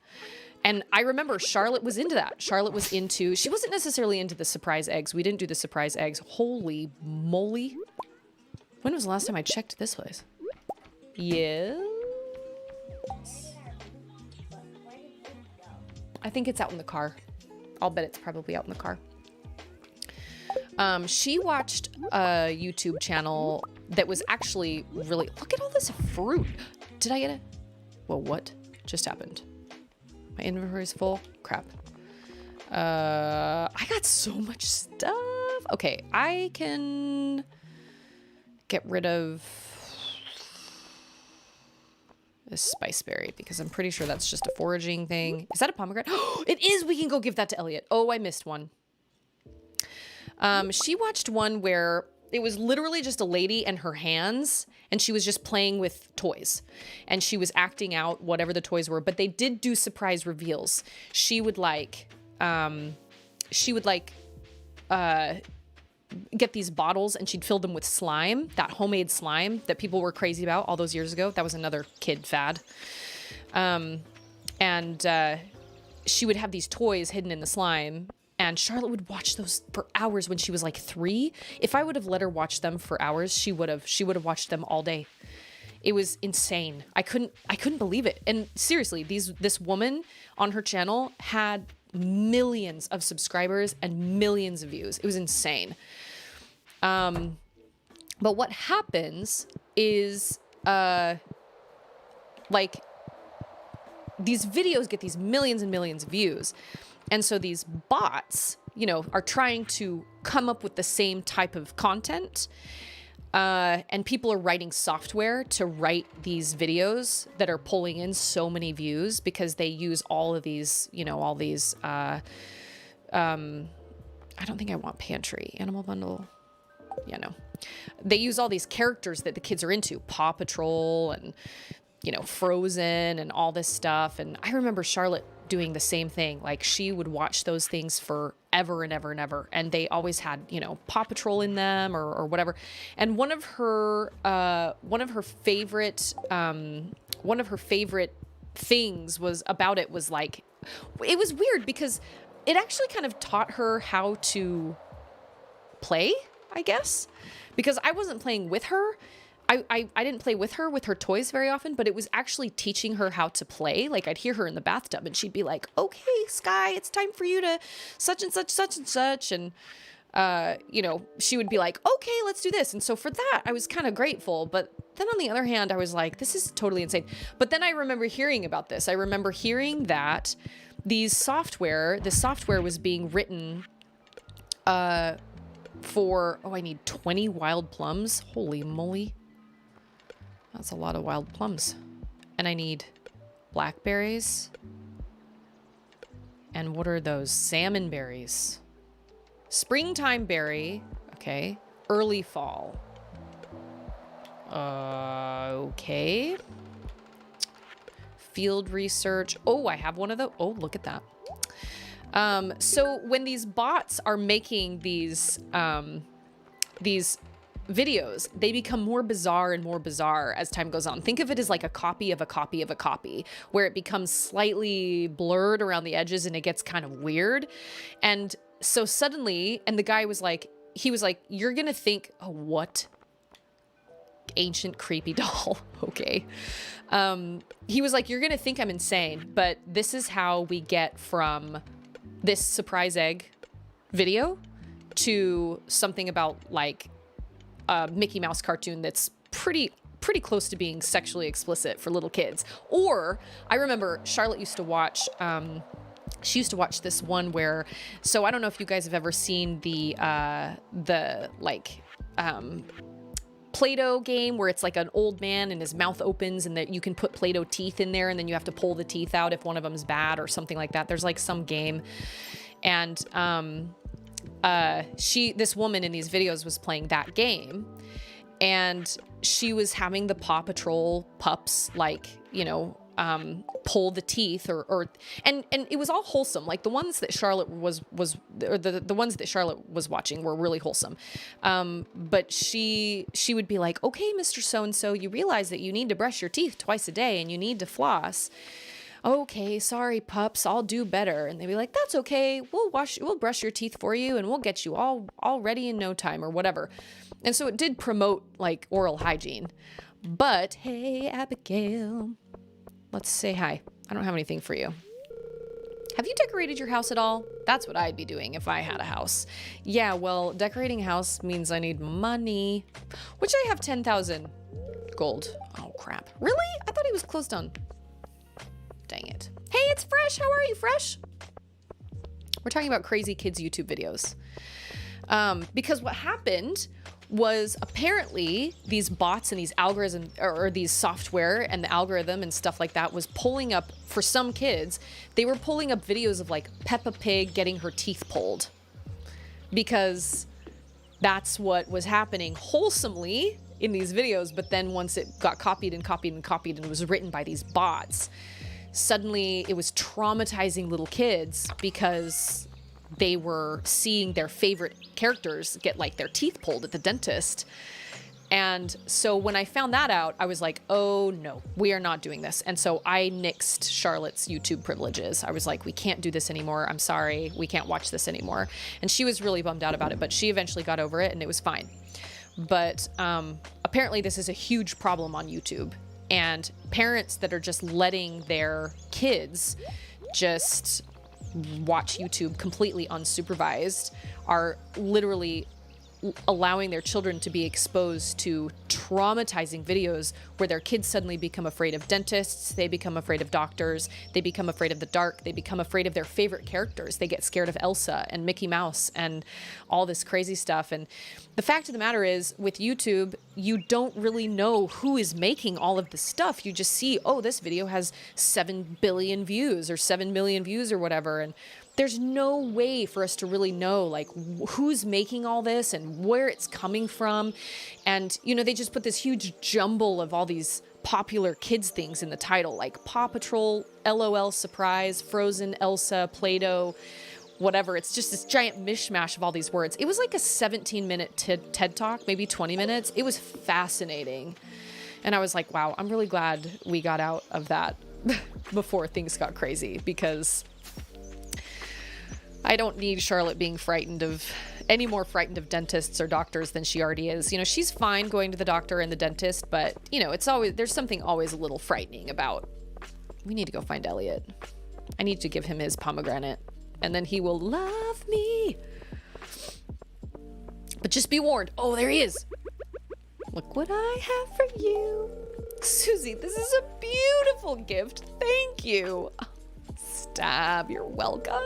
And I remember Charlotte was into that. She wasn't necessarily into the surprise eggs. We didn't do the surprise eggs. Holy moly. When was the last time I checked this place? Yeah. I think it's out in the car. I'll bet it's probably out in the car. She watched a YouTube channel that was actually really... Look at all this fruit. Did I get it? Well, what just happened? My inventory is full. Crap. I got so much stuff. Okay, I can get rid of this spice berry because I'm pretty sure that's just a foraging thing. Is that a pomegranate? It is! We can go give that to Elliot. Oh, I missed one. She watched one where it was literally just a lady and her hands, and she was just playing with toys. And she was acting out whatever the toys were, but they did do surprise reveals. She would get these bottles and she'd fill them with slime, that homemade slime that people were crazy about all those years ago. That was another kid fad. And she would have these toys hidden in the slime, And Charlotte would watch those for hours when she was like 3. If I would have let her watch them for hours, she would have watched them all day. It was insane. I couldn't believe it. And seriously, this woman on her channel had millions of subscribers and millions of views. It was insane. But what happens is, like, these videos get these millions and millions of views. And so these bots, are trying to come up with the same type of content. And people are writing software to write these videos that are pulling in so many views because they use all of these, I don't think I want pantry, animal bundle. Yeah, no. They use all these characters that the kids are into, Paw Patrol and, Frozen and all this stuff. And I remember Charlotte doing the same thing. Like, she would watch those things forever and ever and ever. And they always had, Paw Patrol in them or whatever. And one of her favorite things was like, it was weird because it actually kind of taught her how to play, I guess, because I wasn't playing with her. I didn't play with her toys very often, but it was actually teaching her how to play. Like, I'd hear her in the bathtub and she'd be like, okay, Sky, it's time for you to such and such, such and such. And, she would be like, okay, let's do this. And so for that, I was kind of grateful. But then on the other hand, I was like, this is totally insane. But then I remember hearing about this. I remember hearing that this software was being written, for, I need 20 wild plums. Holy moly. That's a lot of wild plums. And I need blackberries. And what are those? Salmon berries. Springtime berry. Okay. Early fall. Okay. Field research. Oh, I have one of those. Oh, look at that. So when these bots are making these videos, they become more bizarre and more bizarre as time goes on. Think of it as like a copy of a copy of a copy, where it becomes slightly blurred around the edges and it gets kind of weird. And so suddenly, and the guy was like, you're going to think, oh, what? Ancient creepy doll. Okay. He was like, you're going to think I'm insane, but this is how we get from this surprise egg video to something about like a Mickey Mouse cartoon that's pretty close to being sexually explicit for little kids. Or I remember Charlotte used to watch, she used to watch this one where, so I don't know if you guys have ever seen the Play-Doh game where it's like an old man and his mouth opens and that you can put Play-Doh teeth in there and then you have to pull the teeth out if one of them's bad or something like that. There's like some game. And this woman in these videos was playing that game, and she was having the Paw Patrol pups, like, pull the teeth and it was all wholesome. Like the ones that Charlotte the ones that Charlotte was watching were really wholesome. But she would be like, okay, Mr. So-and-so, you realize that you need to brush your teeth twice a day and you need to floss. Okay, sorry, pups, I'll do better. And they'd be like, that's okay. We'll brush your teeth for you and we'll get you all ready in no time or whatever. And so it did promote like oral hygiene. But hey, Abigail, let's say hi. I don't have anything for you. Have you decorated your house at all? That's what I'd be doing if I had a house. Yeah, well, decorating a house means I need money, which I have 10,000 gold. Oh, crap. Really? I thought he was closed on. Dang it. Hey, it's Fresh. How are you, Fresh? We're talking about crazy kids YouTube videos. Because what happened was apparently these bots and these algorithms or these software and the algorithm and stuff like that was pulling up, for some kids, they were pulling up videos of like Peppa Pig getting her teeth pulled, because that's what was happening wholesomely in these videos. But then once it got copied and copied and copied and was written by these bots, suddenly it was traumatizing little kids because they were seeing their favorite characters get like their teeth pulled at the dentist. And so when I found that out, I was like, oh no, we are not doing this. And so I nixed Charlotte's YouTube privileges. I was like, we can't do this anymore. I'm sorry. We can't watch this anymore. And she was really bummed out about it, but she eventually got over it and it was fine. But apparently this is a huge problem on YouTube. And parents that are just letting their kids just watch YouTube completely unsupervised are literally allowing their children to be exposed to traumatizing videos where their kids suddenly become afraid of dentists, they become afraid of doctors, they become afraid of the dark, they become afraid of their favorite characters. They get scared of Elsa and Mickey Mouse and all this crazy stuff. And the fact of the matter is, with YouTube, you don't really know who is making all of this stuff. You just see, oh, this video has 7 billion views or 7 million views or whatever. And there's no way for us to really know like who's making all this and where it's coming from. And, you know, they just put this huge jumble of all these popular kids things in the title, like Paw Patrol, LOL Surprise, Frozen, Elsa, Play-Doh, whatever. It's just this giant mishmash of all these words. It was like a 17-minute TED Talk, maybe 20 minutes. It was fascinating. And I was like, wow, I'm really glad we got out of that before things got crazy, because I don't need Charlotte being any more frightened of dentists or doctors than she already is. You know, she's fine going to the doctor and the dentist, but, you know, there's something always a little frightening about. We need to go find Elliot. I need to give him his pomegranate, and then he will love me. But just be warned. Oh, there he is. Look what I have for you. Susie, this is a beautiful gift. Thank you. Stab, you're welcome.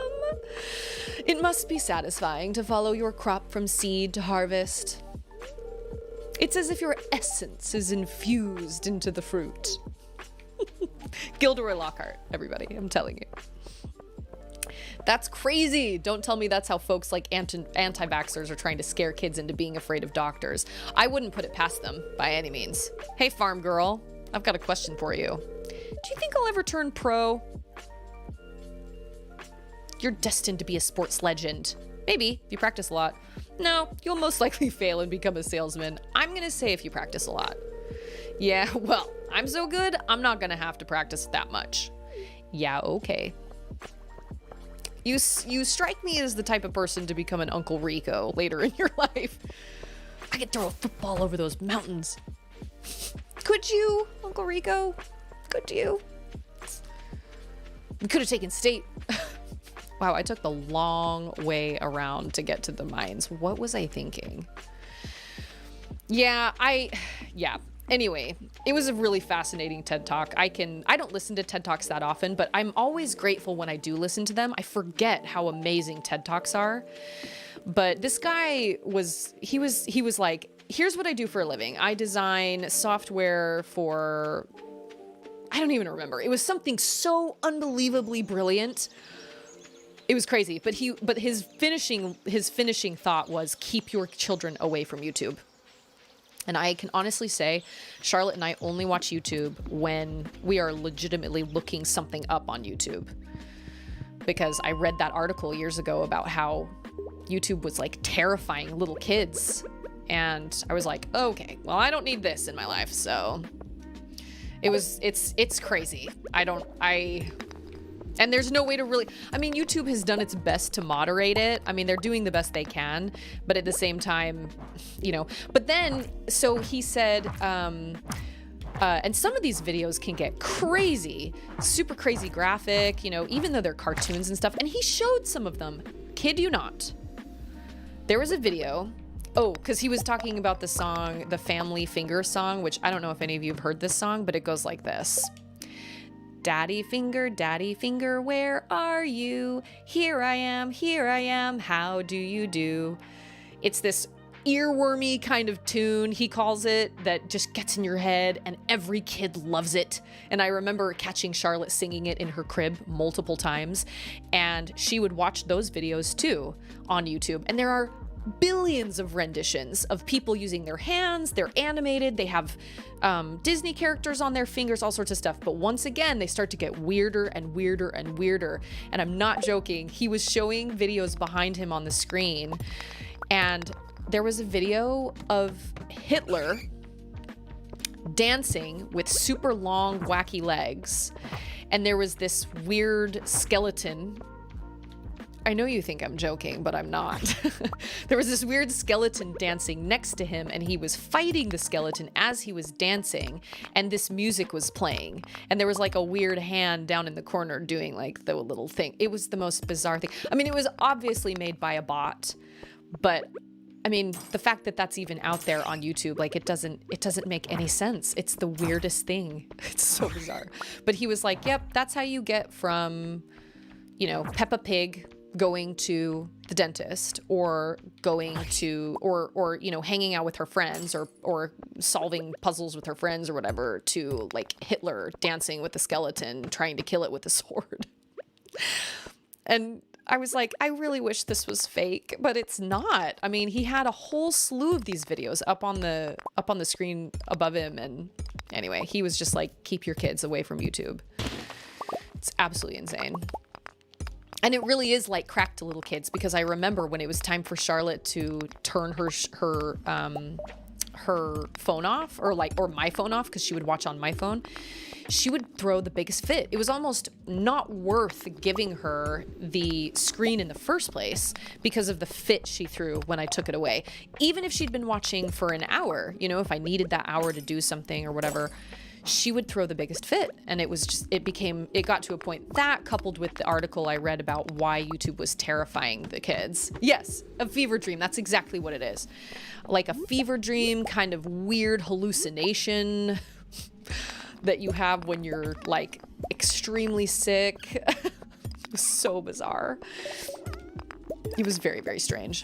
It must be satisfying to follow your crop from seed to harvest. It's as if your essence is infused into the fruit. Gilderoy Lockhart, everybody, I'm telling you. That's crazy. Don't tell me that's how folks like anti-vaxxers are trying to scare kids into being afraid of doctors. I wouldn't put it past them by any means. Hey, farm girl, I've got a question for you. Do you think I'll ever turn pro? You're destined to be a sports legend. Maybe, if you practice a lot. No, you'll most likely fail and become a salesman. I'm gonna say if you practice a lot. Yeah, well, I'm so good, I'm not gonna have to practice that much. Yeah, okay. You strike me as the type of person to become an Uncle Rico later in your life. I could throw a football over those mountains. Could you, Uncle Rico? Could you? We could have taken state. Wow, I took the long way around to get to the mines. What was I thinking? Yeah. Anyway, it was a really fascinating TED Talk. I don't listen to TED Talks that often, but I'm always grateful when I do listen to them. I forget how amazing TED Talks are. But this guy was like, here's what I do for a living. I design software for, I don't even remember. It was something so unbelievably brilliant. It was crazy, but his finishing thought was, keep your children away from YouTube. And I can honestly say, Charlotte and I only watch YouTube when we are legitimately looking something up on YouTube. Because I read that article years ago about how YouTube was like terrifying little kids. And I was like, okay, well, I don't need this in my life. So it's crazy. And there's no way to really, I mean, YouTube has done its best to moderate it. I mean, they're doing the best they can, but at the same time, you know, but then, so he said, and some of these videos can get crazy, super crazy graphic, you know, even though they're cartoons and stuff. And he showed some of them, kid you not. There was a video, because he was talking about the song, the Family Finger song, which I don't know if any of you have heard this song, but it goes like this. Daddy finger, where are you? Here I am, how do you do? It's this earwormy kind of tune, he calls it, that just gets in your head, and every kid loves it. And I remember catching Charlotte singing it in her crib multiple times, and she would watch those videos too on YouTube. And there are billions of renditions of people using their hands. They're animated, they have Disney characters on their fingers, all sorts of stuff. But once again, they start to get weirder and weirder and weirder. And I'm not joking, he was showing videos behind him on the screen, and there was a video of Hitler dancing with super long, wacky legs. And there was this weird skeleton. I know you think I'm joking, but I'm not. There was this weird skeleton dancing next to him, and he was fighting the skeleton as he was dancing, and this music was playing. And there was like a weird hand down in the corner doing like the little thing. It was the most bizarre thing. I mean, it was obviously made by a bot, but I mean, the fact that that's even out there on YouTube, like it doesn't make any sense. It's the weirdest thing. It's so bizarre. But he was like, yep, that's how you get from, you know, Peppa Pig going to the dentist, or going to, or you know, hanging out with her friends, or solving puzzles with her friends or whatever, to like Hitler dancing with the skeleton, trying to kill it with a sword. And I was like, I really wish this was fake, but it's not. I mean, he had a whole slew of these videos up on the screen above him, and anyway, he was just like, keep your kids away from YouTube. It's absolutely insane. And it really is like crack to little kids, because I remember when it was time for Charlotte to turn her phone off, or my phone off, because she would watch on my phone, she would throw the biggest fit. It was almost not worth giving her the screen in the first place because of the fit she threw when I took it away. Even if she'd been watching for an hour, you know, if I needed that hour to do something or whatever, she would throw the biggest fit. And it was just, it got to a point, that coupled with the article I read about why YouTube was terrifying the kids. Yes, a fever dream. That's exactly what it is. Like a fever dream, kind of weird hallucination that you have when you're like extremely sick. It was so bizarre. It was very, very strange.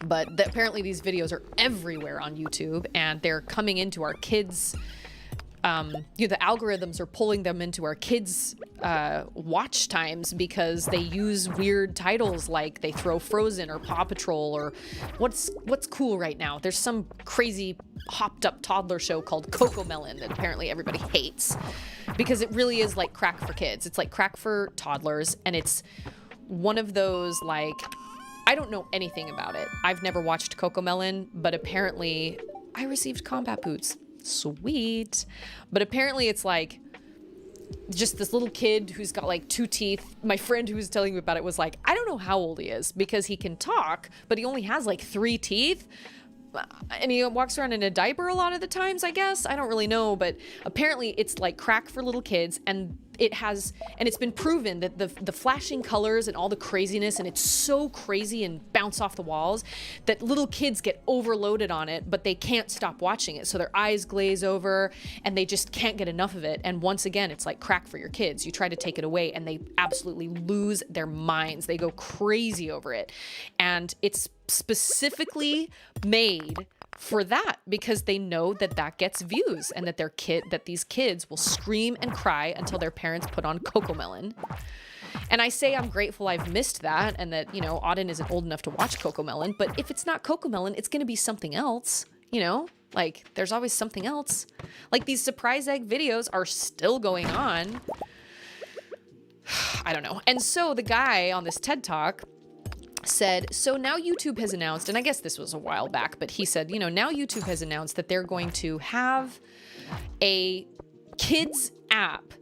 But apparently these videos are everywhere on YouTube, and they're coming into our kids. You know, the algorithms are pulling them into our kids' watch times because they use weird titles, like they throw Frozen or Paw Patrol, or what's cool right now. There's some crazy hopped up toddler show called Cocomelon that apparently everybody hates, because it really is like crack for kids. It's like crack for toddlers, and it's one of those, like, I don't know anything about it. I've never watched Cocomelon, but apparently I received combat boots. Sweet. But apparently it's like just this little kid who's got like 2 teeth. My friend who was telling me about it was like, I don't know how old he is, because he can talk, but he only has like 3 teeth. And he walks around in a diaper a lot of the times, I guess. I don't really know, but apparently it's like crack for little kids, and it's been proven that the flashing colors and all the craziness, and it's so crazy and bounce off the walls, that little kids get overloaded on it, but they can't stop watching it. So their eyes glaze over and they just can't get enough of it. And once again, it's like crack for your kids. You try to take it away and they absolutely lose their minds. They go crazy over it. And it's specifically made for that, because they know that gets views, and that these kids will scream and cry until their parents put on Cocomelon. And I say I'm grateful I've missed that, and that, you know, Auden isn't old enough to watch Cocomelon, but if it's not Cocomelon, it's going to be something else, you know? Like, there's always something else. Like, these surprise egg videos are still going on. I don't know. And so the guy on this TED Talk said, so now YouTube has announced, and I guess this was a while back, but he said, you know, now YouTube has announced that they're going to have a kids app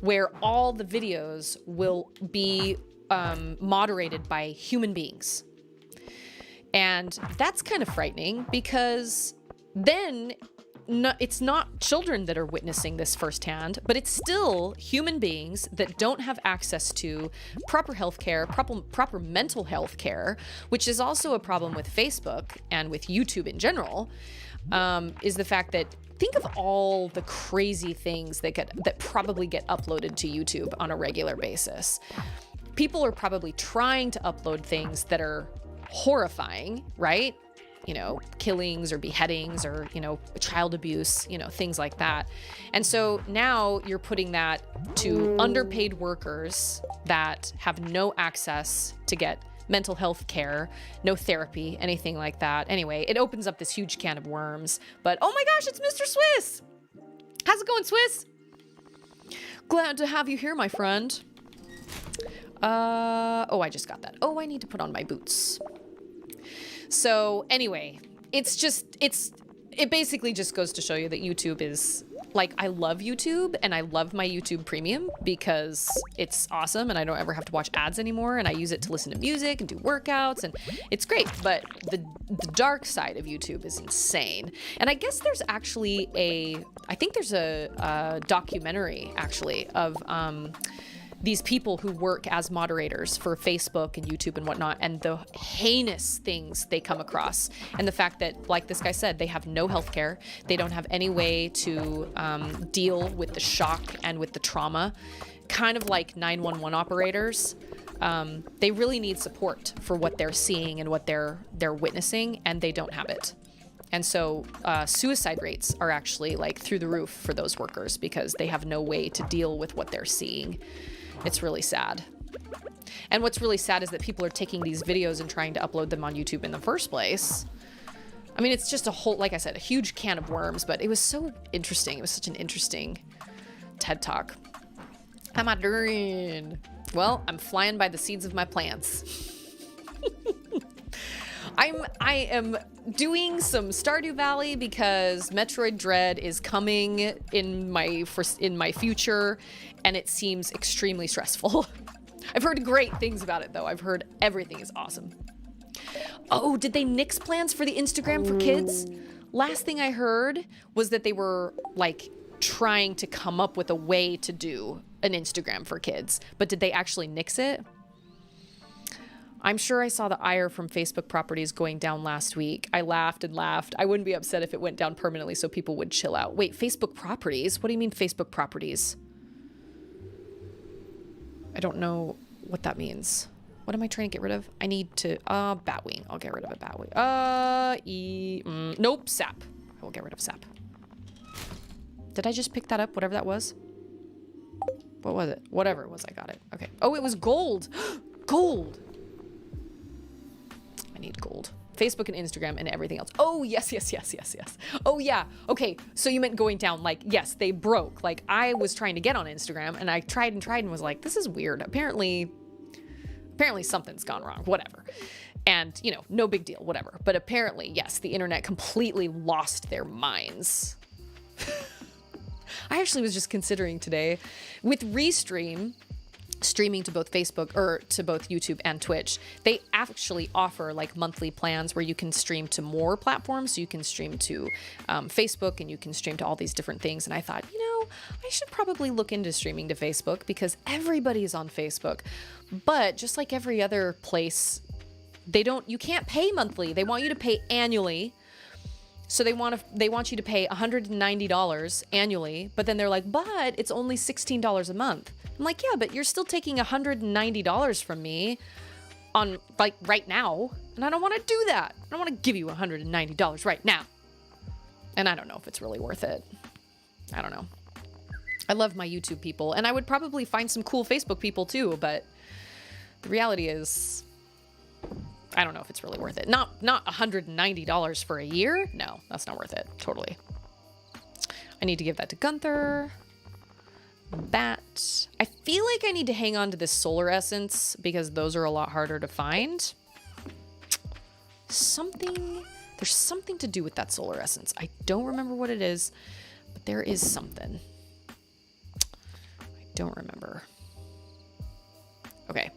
where all the videos will be moderated by human beings. And that's kind of frightening, because then it's not children that are witnessing this firsthand, but it's still human beings that don't have access to proper health care, proper mental health care, which is also a problem with Facebook and with YouTube in general, is the fact that, think of all the crazy things that probably get uploaded to YouTube on a regular basis. People are probably trying to upload things that are horrifying, right? You know, killings or beheadings or, you know, child abuse, you know, things like that. And so now you're putting that to underpaid workers that have no access to get mental health care, no therapy, anything like that. Anyway, it opens up this huge can of worms. But oh my gosh, it's Mr. Swiss. How's it going, Swiss? Glad to have you here, my friend. Oh, I just got that. Oh, I need to put on my boots. So anyway, it basically just goes to show you that YouTube is like, I love YouTube and I love my YouTube Premium because it's awesome and I don't ever have to watch ads anymore, and I use it to listen to music and do workouts, and it's great. But the dark side of YouTube is insane. And I guess there's actually I think there's a documentary actually of these people who work as moderators for Facebook and YouTube and whatnot, and the heinous things they come across. And the fact that, like this guy said, they have no health care. They don't have any way to deal with the shock and with the trauma, kind of like 911 operators. They really need support for what they're seeing and what they're witnessing, and they don't have it. And so suicide rates are actually like through the roof for those workers because they have no way to deal with what they're seeing. It's really sad. And what's really sad is that people are taking these videos and trying to upload them on YouTube in the first place. I mean, it's just a whole, like I said, a huge can of worms, but it was so interesting. It was such an interesting TED Talk. How am I doing? Well, I'm flying by the seeds of my plants. I am doing some Stardew Valley because Metroid Dread is coming in my future, and it seems extremely stressful. I've heard great things about it though. I've heard everything is awesome. Oh, did they nix plans for the Instagram for kids? Last thing I heard was that they were like trying to come up with a way to do an Instagram for kids, but did they actually nix it? I'm sure I saw the ire from Facebook properties going down last week. I laughed and laughed. I wouldn't be upset if it went down permanently so people would chill out. Wait, Facebook properties? What do you mean Facebook properties? I don't know what that means. What am I trying to get rid of? I need to, Batwing. I'll get rid of a Batwing. Nope, Sap. I will get rid of Sap. Did I just pick that up? Whatever that was? What was it? Whatever it was, I got it. Okay. Oh, it was gold. Gold. I need gold. Facebook and Instagram and everything else. Oh, yes. Oh, yeah. Okay, so you meant going down. Like, yes, they broke. Like, I was trying to get on Instagram, and I tried and was like, this is weird. Apparently something's gone wrong. Whatever. And, you know, no big deal. Whatever. But apparently, yes, the internet completely lost their minds. I actually was just considering today, with Restream, streaming to both Facebook or to both YouTube and Twitch, they actually offer like monthly plans where you can stream to more platforms. So you can stream to Facebook, and you can stream to all these different things. And I thought, you know, I should probably look into streaming to Facebook because everybody's on Facebook. But just like every other place, you can't pay monthly. They want you to pay annually. So they want you to pay $190 annually, but then they're like, but it's only $16 a month. I'm like, yeah, but you're still taking $190 from me on like right now, and I don't want to do that. I don't want to give you $190 right now. And I don't know if it's really worth it. I don't know. I love my YouTube people, and I would probably find some cool Facebook people too, but the reality is, I don't know if it's really worth it. Not $190 for a year. No, that's not worth it. Totally. I need to give that to Gunther. Bat. I feel like I need to hang on to this solar essence because those are a lot harder to find. There's something to do with that solar essence. I don't remember what it is, but there is something. I don't remember. Okay.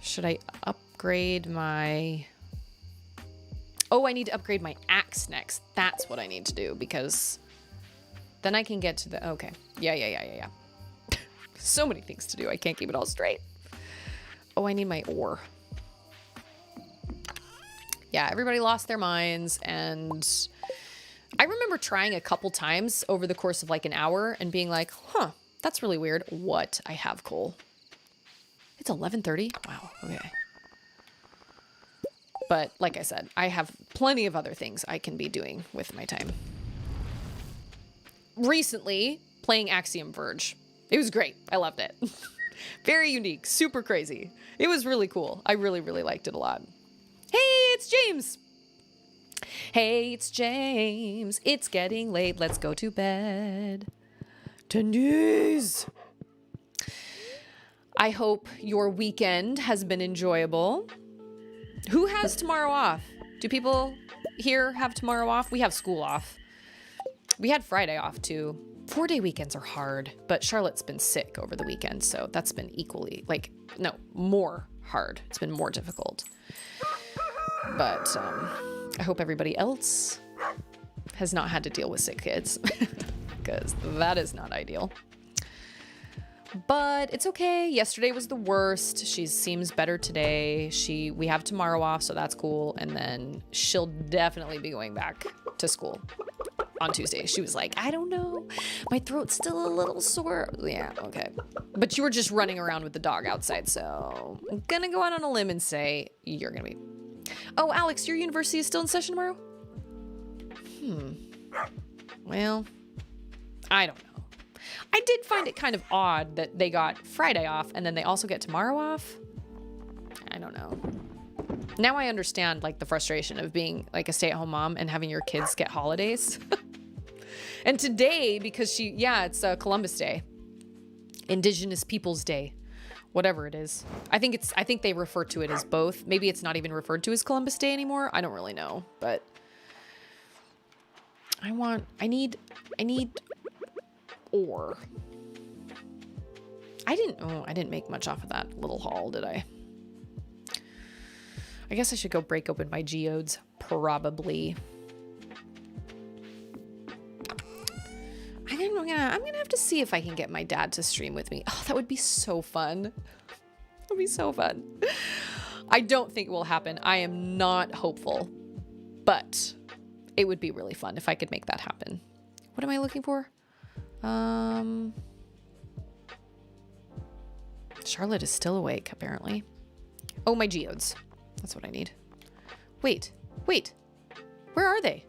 Should I upgrade my... Oh, I need to upgrade my axe next. That's what I need to do, because then I can get to the... Okay. Yeah. So many things to do. I can't keep it all straight. Oh, I need my ore. Yeah, everybody lost their minds, and I remember trying a couple times over the course of like an hour and being like, huh, that's really weird. What? I have coal. It's 11:30? Wow, okay. But like I said, I have plenty of other things I can be doing with my time. Recently, playing Axiom Verge. It was great. I loved it. Very unique, super crazy. It was really cool. I really, really liked it a lot. Hey, it's James. Hey, it's James. It's getting late. Let's go to bed. Tennis. I hope your weekend has been enjoyable. Who has tomorrow off? Do people here have tomorrow off? We have school off. We had Friday off too. 4-day weekends are hard, but Charlotte's been sick over the weekend, so that's been equally, more hard. It's been more difficult. But I hope everybody else has not had to deal with sick kids, because that is not ideal. But it's okay. Yesterday was the worst. She seems better today. We have tomorrow off, so that's cool. And then she'll definitely be going back to school on Tuesday. She was like, I don't know. My throat's still a little sore. Yeah, okay. But you were just running around with the dog outside, so I'm gonna go out on a limb and say you're gonna be. Oh, Alex, your university is still in session tomorrow? Well, I don't know. I did find it kind of odd that they got Friday off and then they also get tomorrow off. I don't know. Now I understand the frustration of being a stay-at-home mom and having your kids get holidays. And today, because it's Columbus Day, Indigenous Peoples Day, whatever it is. I think they refer to it as both. Maybe it's not even referred to as Columbus Day anymore. I don't really know, but I need ore. I didn't make much off of that little haul, did I? I guess I should go break open my geodes, probably. I'm gonna have to see if I can get my dad to stream with me. Oh, that would be so fun. That would be so fun. I don't think it will happen. I am not hopeful, but it would be really fun if I could make that happen. What am I looking for? Charlotte is still awake, apparently. Oh, my geodes. That's what I need. Wait. Where are they?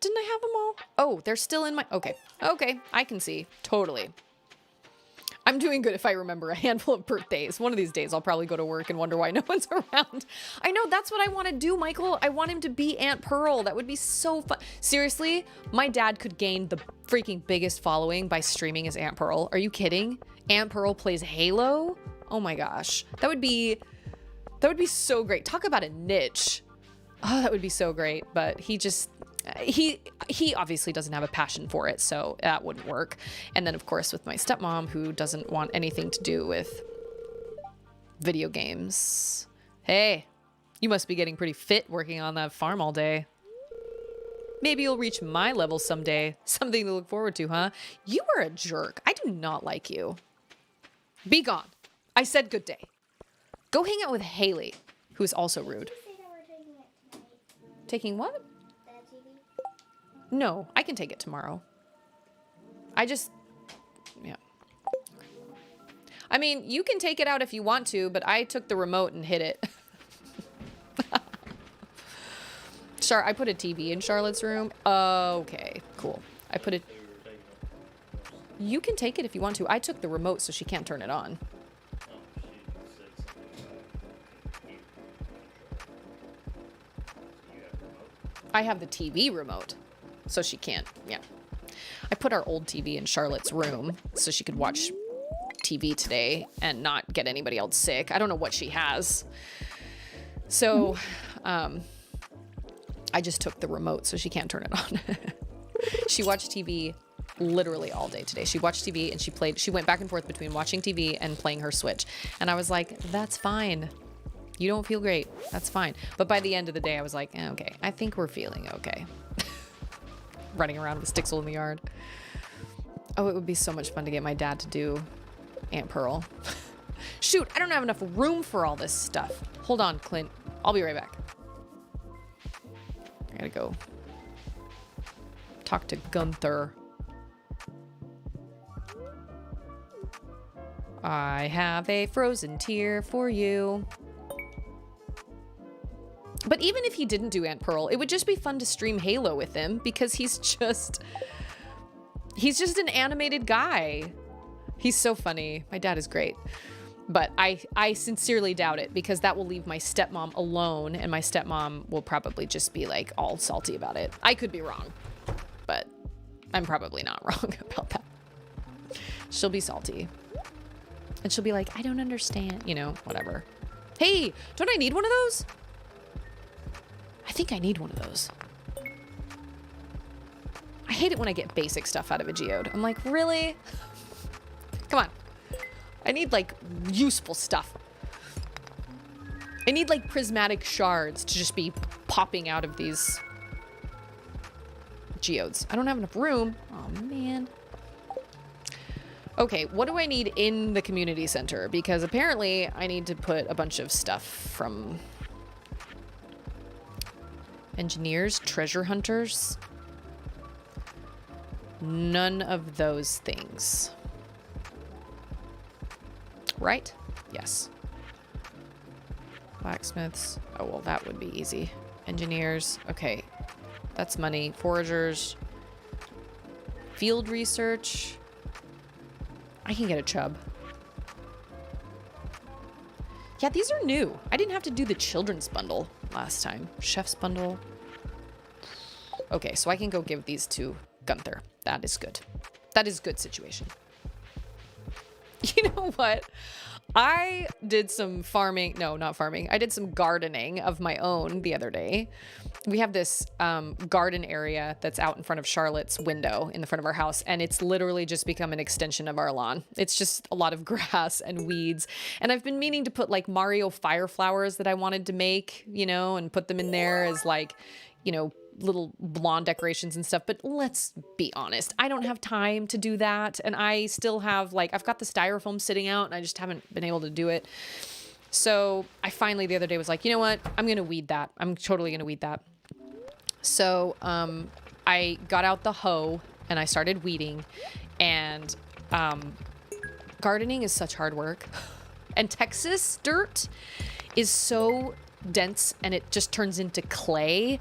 Didn't I have them all? Oh, they're still in my, okay, I can see, totally. I'm doing good if I remember a handful of birthdays. One of these days I'll probably go to work and wonder why no one's around. I know, that's what I want to do, Michael. I want him to be Aunt Pearl. That would be so fun. Seriously, my dad could gain the freaking biggest following by streaming as Aunt Pearl. Are you kidding? Aunt Pearl plays Halo? Oh my gosh. That would be so great. Talk about a niche. Oh, that would be so great. But he obviously doesn't have a passion for it, so that wouldn't work. And then, of course, with my stepmom, who doesn't want anything to do with video games. Hey, you must be getting pretty fit working on that farm all day. Maybe you'll reach my level someday. Something to look forward to, huh? You are a jerk. I do not like you. Be gone. I said good day. Go hang out with Haley, who is also rude. Taking what? No, I can take it tomorrow. Yeah. I mean, you can take it out if you want to, but I took the remote and hit it. I put a TV in Charlotte's room. Okay, cool. You can take it if you want to. I took the remote so she can't turn it on. I have the TV remote. So she can't, yeah. I put our old TV in Charlotte's room so she could watch TV today and not get anybody else sick. I don't know what she has. So, I just took the remote so she can't turn it on. She watched TV literally all day today. She watched TV and she went back and forth between watching TV and playing her Switch. And I was like, that's fine. You don't feel great. That's fine. But by the end of the day, I was like, okay, I think we're feeling okay. Running around with Stixel in the yard. Oh, it would be so much fun to get my dad to do Aunt Pearl. Shoot, I don't have enough room for all this stuff. Hold on, Clint. I'll be right back. I gotta go talk to Gunther. I have a frozen tear for you. But even if he didn't do Aunt Pearl, it would just be fun to stream Halo with him because he's just an animated guy. He's so funny. My dad is great. But I sincerely doubt it because that will leave my stepmom alone and my stepmom will probably just be like all salty about it. I could be wrong, but I'm probably not wrong about that. She'll be salty. And she'll be like, I don't understand, you know, whatever. Hey, don't I need one of those? I think I need one of those. I hate it when I get basic stuff out of a geode. I'm like, really? Come on. I need like useful stuff. I need like prismatic shards to just be popping out of these geodes. I don't have enough room. Oh, man. Okay, what do I need in the community center? Because apparently I need to put a bunch of stuff from engineers, treasure hunters. None of those things. Right? Yes. Blacksmiths. Oh, well, that would be easy. Engineers. Okay. That's money. Foragers. Field research. I can get a chub. Yeah, these are new. I didn't have to do the children's bundle last time. Chef's bundle. Okay, so I can go give these to Gunther. That is good. That is good situation. You know what? I did some farming. No, not farming. I did some gardening of my own the other day. We have this garden area that's out in front of Charlotte's window in the front of our house. And it's literally just become an extension of our lawn. It's just a lot of grass and weeds. And I've been meaning to put like Mario fire flowers that I wanted to make, you know, and put them in there as like, you know, little lawn decorations and stuff. But let's be honest, I don't have time to do that. And I still have like, I've got the styrofoam sitting out and I just haven't been able to do it. So I finally the other day was like, you know what? I'm going to weed that. I'm totally going to weed that. So I got out the hoe and I started weeding, and gardening is such hard work. And Texas dirt is so dense and it just turns into clay.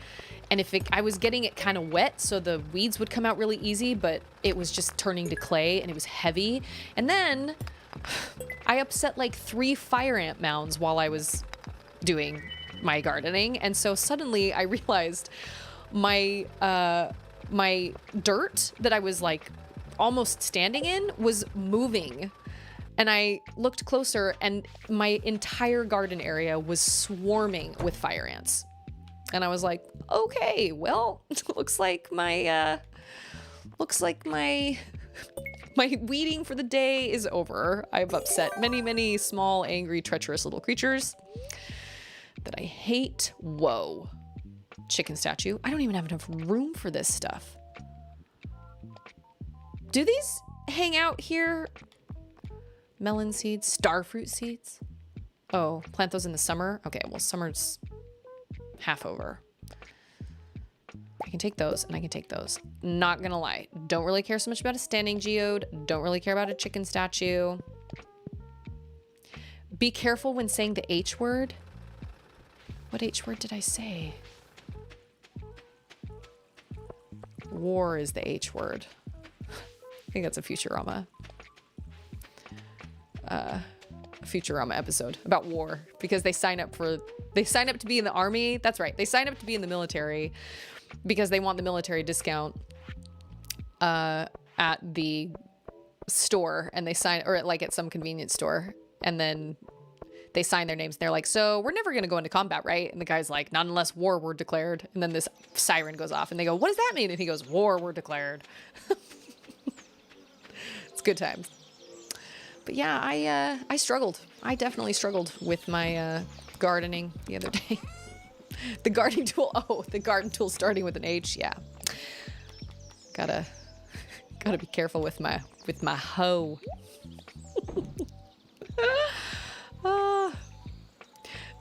And I was getting it kind of wet, so the weeds would come out really easy, but it was just turning to clay and it was heavy. And then I upset like 3 fire ant mounds while I was doing my gardening. And so suddenly I realized my dirt that I was like almost standing in was moving. And I looked closer and my entire garden area was swarming with fire ants. And I was like, okay, well, looks like my weeding for the day is over. I've upset many, many small, angry, treacherous little creatures that I hate. Whoa. Chicken statue. I don't even have enough room for this stuff. Do these hang out here? Melon seeds, starfruit seeds. Oh, plant those in the summer? Okay, well, summer's half over. I can take those and I can take those. Not gonna lie. Don't really care so much about a standing geode. Don't really care about a chicken statue. Be careful when saying the H word. What H word did I say? War is the H word. I think that's a Futurama. Futurama episode about war, because they sign up to be in the army. That's right. They sign up to be in the military because they want the military discount at the store, and they sign, or like at some convenience store, and then they sign their names. And they're like, so we're never going to go into combat, right? And the guy's like, not unless war were declared. And then this siren goes off and they go, what does that mean? And he goes, war were declared. It's good times. But yeah, I struggled. I definitely struggled with my gardening the other day. The gardening tool. Oh, the garden tool starting with an H. Yeah. Gotta be careful with my hoe.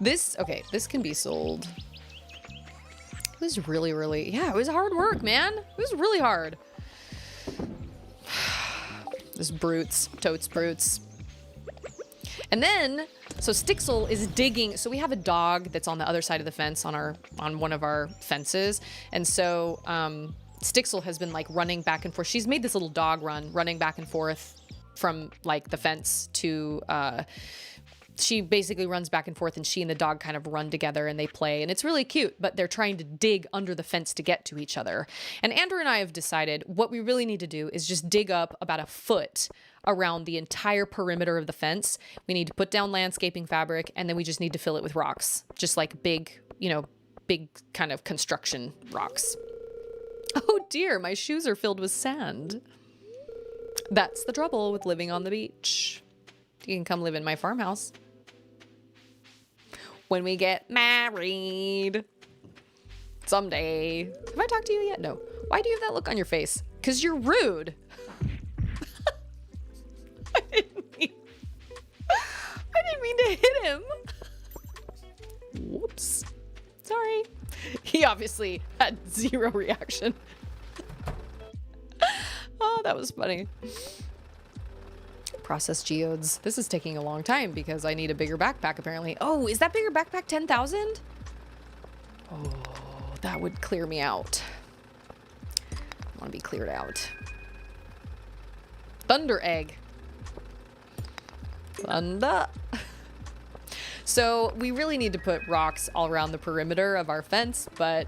This can be sold. It was really, yeah, it was hard work, man. It was really hard. This totes brutes. And then, so Stixel is digging. So we have a dog that's on the other side of the fence on one of our fences. And so, Stixel has been like running back and forth. She's made this little dog running back and forth from like the fence to, she basically runs back and forth, and she and the dog kind of run together and they play, and it's really cute, but they're trying to dig under the fence to get to each other. And Andrew and I have decided what we really need to do is just dig up about a foot around the entire perimeter of the fence. We need to put down landscaping fabric, and then we just need to fill it with rocks. Just like big, big kind of construction rocks. Oh dear, my shoes are filled with sand. That's the trouble with living on the beach. You can come live in my farmhouse. When we get married. Someday. Have I talked to you yet? No. Why do you have that look on your face? Because you're rude. I didn't mean to hit him. Whoops. Sorry. He obviously had zero reaction. Oh, that was funny. Processed geodes. This is taking a long time because I need a bigger backpack apparently. Oh, is that bigger backpack 10,000? Oh, that would clear me out. I want to be cleared out. Thunder egg. Thunder. So we really need to put rocks all around the perimeter of our fence, but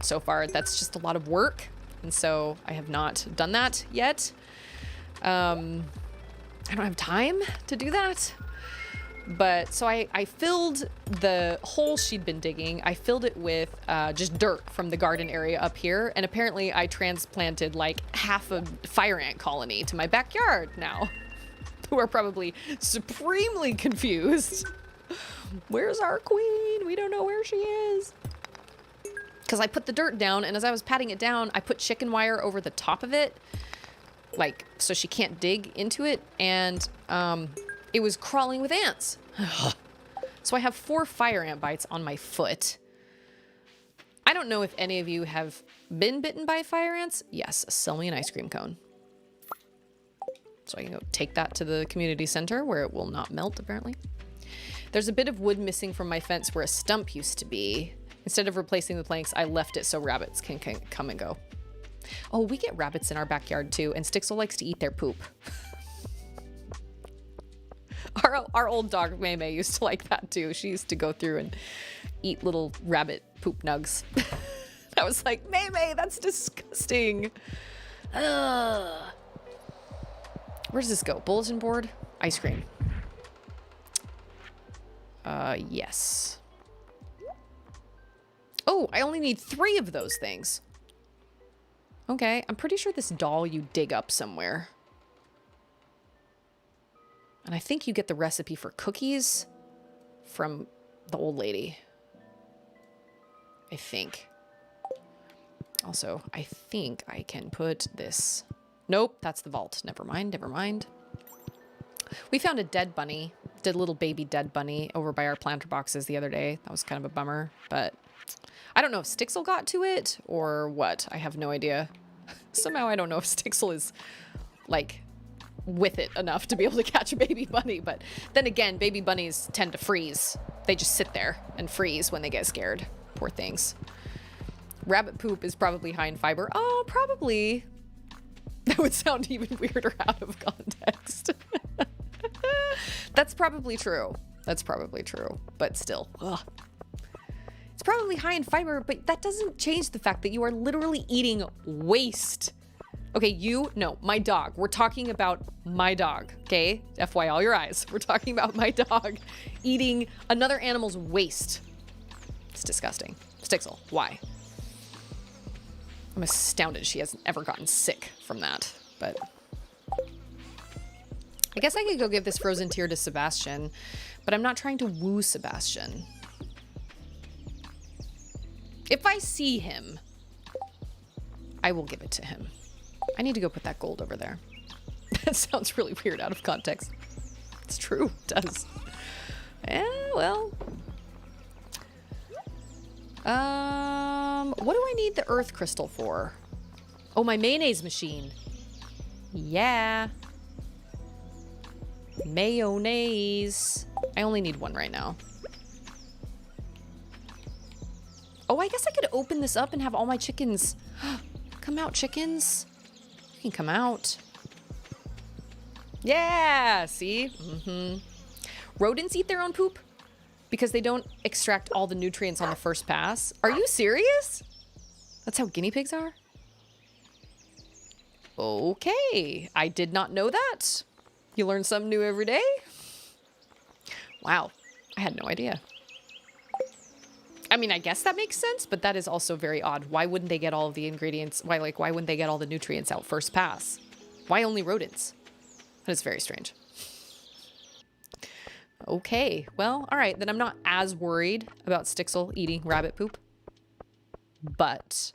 so far that's just a lot of work. And so I have not done that yet. I don't have time to do that. But so I filled the hole she'd been digging. I filled it with just dirt from the garden area up here. And apparently I transplanted like half a fire ant colony to my backyard now, who are probably supremely confused. Where's our queen? We don't know where she is. Because I put the dirt down, and as I was patting it down, I put chicken wire over the top of it, like, so she can't dig into it, and it was crawling with ants. So I have 4 fire ant bites on my foot. I don't know if any of you have been bitten by fire ants. Yes, sell me an ice cream cone. So I can go take that to the community center where it will not melt, apparently. There's a bit of wood missing from my fence where a stump used to be. Instead of replacing the planks, I left it so rabbits can come and go. Oh, we get rabbits in our backyard too, and Stixel likes to eat their poop. Our old dog, Mayo, used to like that too. She used to go through and eat little rabbit poop nugs. I was like, Mayo, that's disgusting. Ugh. Where does this go? Bulletin board? Ice cream. Yes. Oh, I only need 3 of those things. Okay, I'm pretty sure this doll you dig up somewhere. And I think you get the recipe for cookies from the old lady. I think. Also, I think I can put this... Nope, that's the vault. Never mind, never mind. We found a dead bunny. Did a little baby dead bunny over by our planter boxes the other day. That was kind of a bummer, but I don't know if Stixel got to it or what. I have no idea. Somehow I don't know if Stixel is like with it enough to be able to catch a baby bunny, but then again, baby bunnies tend to freeze. They just sit there and freeze when they get scared. Poor things. Rabbit poop is probably high in fiber. Oh, probably. That would sound even weirder out of context. That's probably true. That's probably true. But still, ugh. It's probably high in fiber, but that doesn't change the fact that you are literally eating waste. Okay, no, my dog. We're talking about my dog, okay? FYI, all your eyes. We're talking about my dog eating another animal's waste. It's disgusting. Stixel, why? I'm astounded she hasn't ever gotten sick from that, but... I guess I could go give this frozen tear to Sebastian, but I'm not trying to woo Sebastian. If I see him, I will give it to him. I need to go put that gold over there. That sounds really weird out of context. It's true, it does. Yeah, well. What do I need the earth crystal for? Oh, my mayonnaise machine. Yeah. Mayonnaise. I only need 1 right now. Oh, I guess I could open this up and have all my chickens. Come out, chickens. You can come out. Yeah, see? Mm-hmm. Rodents eat their own poop because they don't extract all the nutrients on the first pass. Are you serious? That's how guinea pigs are? Okay, I did not know that. You learn something new every day? Wow. I had no idea. I mean, I guess that makes sense, but that is also very odd. Why wouldn't they get all of the ingredients? Why wouldn't they get all the nutrients out first pass? Why only rodents? That is very strange. Okay, well, all right, then I'm not as worried about Stixel eating rabbit poop, but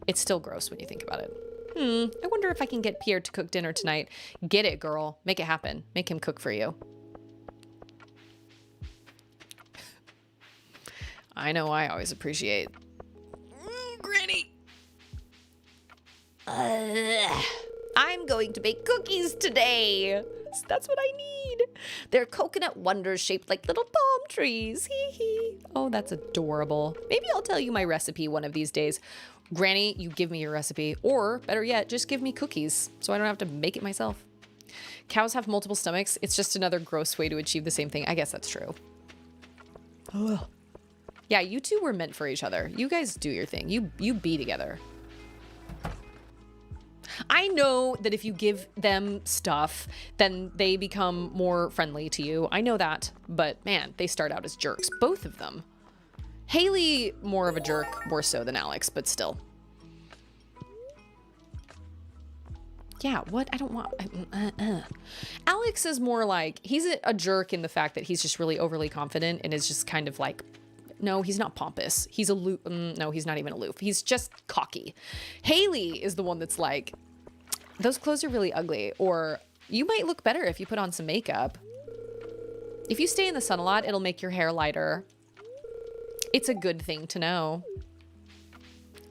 it's still gross when you think about it. I wonder if I can get Pierre to cook dinner tonight. Get it, girl. Make it happen. Make him cook for you. I know I always appreciate. Granny. I'm going to bake cookies today. That's what I need. They're coconut wonders shaped like little palm trees. Hee hee. Oh, that's adorable. Maybe I'll tell you my recipe one of these days. Granny, you give me your recipe. Or, better yet, just give me cookies so I don't have to make it myself. Cows have multiple stomachs. It's just another gross way to achieve the same thing. I guess that's true. Ugh. Yeah, you two were meant for each other. You guys do your thing. You be together. I know that if you give them stuff, then they become more friendly to you. I know that, but man, they start out as jerks. Both of them. Haley, more of a jerk, more so than Alex, but still. Yeah, what? I don't want... Alex is more like... He's a jerk in the fact that he's just really overly confident and is just kind of like... No, he's not pompous. He's aloof. No, he's not even aloof. He's just cocky. Haley is the one that's like, those clothes are really ugly. Or you might look better if you put on some makeup. If you stay in the sun a lot, it'll make your hair lighter. It's a good thing to know.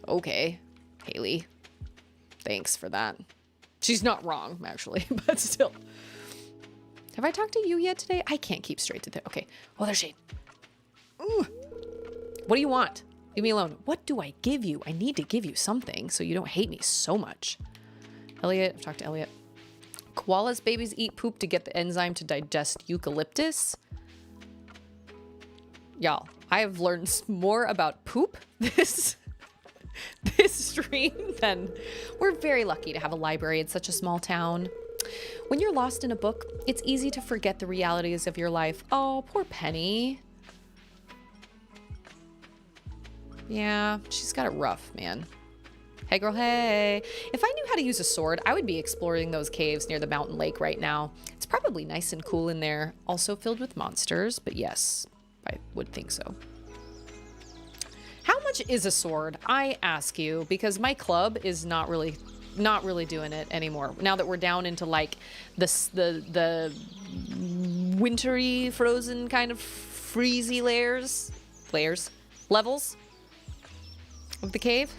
Okay, Haley. Thanks for that. She's not wrong, actually, but still. Have I talked to you yet today? I can't keep straight to that. Okay. Oh, there's Shane. Ooh. What do you want? Leave me alone. What do I give you? I need to give you something so you don't hate me so much. Elliot, I've talked to Elliot. Koalas babies eat poop to get the enzyme to digest eucalyptus. Y'all, I have learned more about poop this stream than... We're very lucky to have a library in such a small town. When you're lost in a book, it's easy to forget the realities of your life. Oh, poor Penny. Yeah, she's got it rough, man. Hey, girl, hey. If I knew how to use a sword, I would be exploring those caves near the mountain lake right now. It's probably nice and cool in there. Also filled with monsters, but yes, I would think so. How much is a sword? I ask you, because my club is not really doing it anymore. Now that we're down into like the wintry, frozen kind of freezy levels of the cave.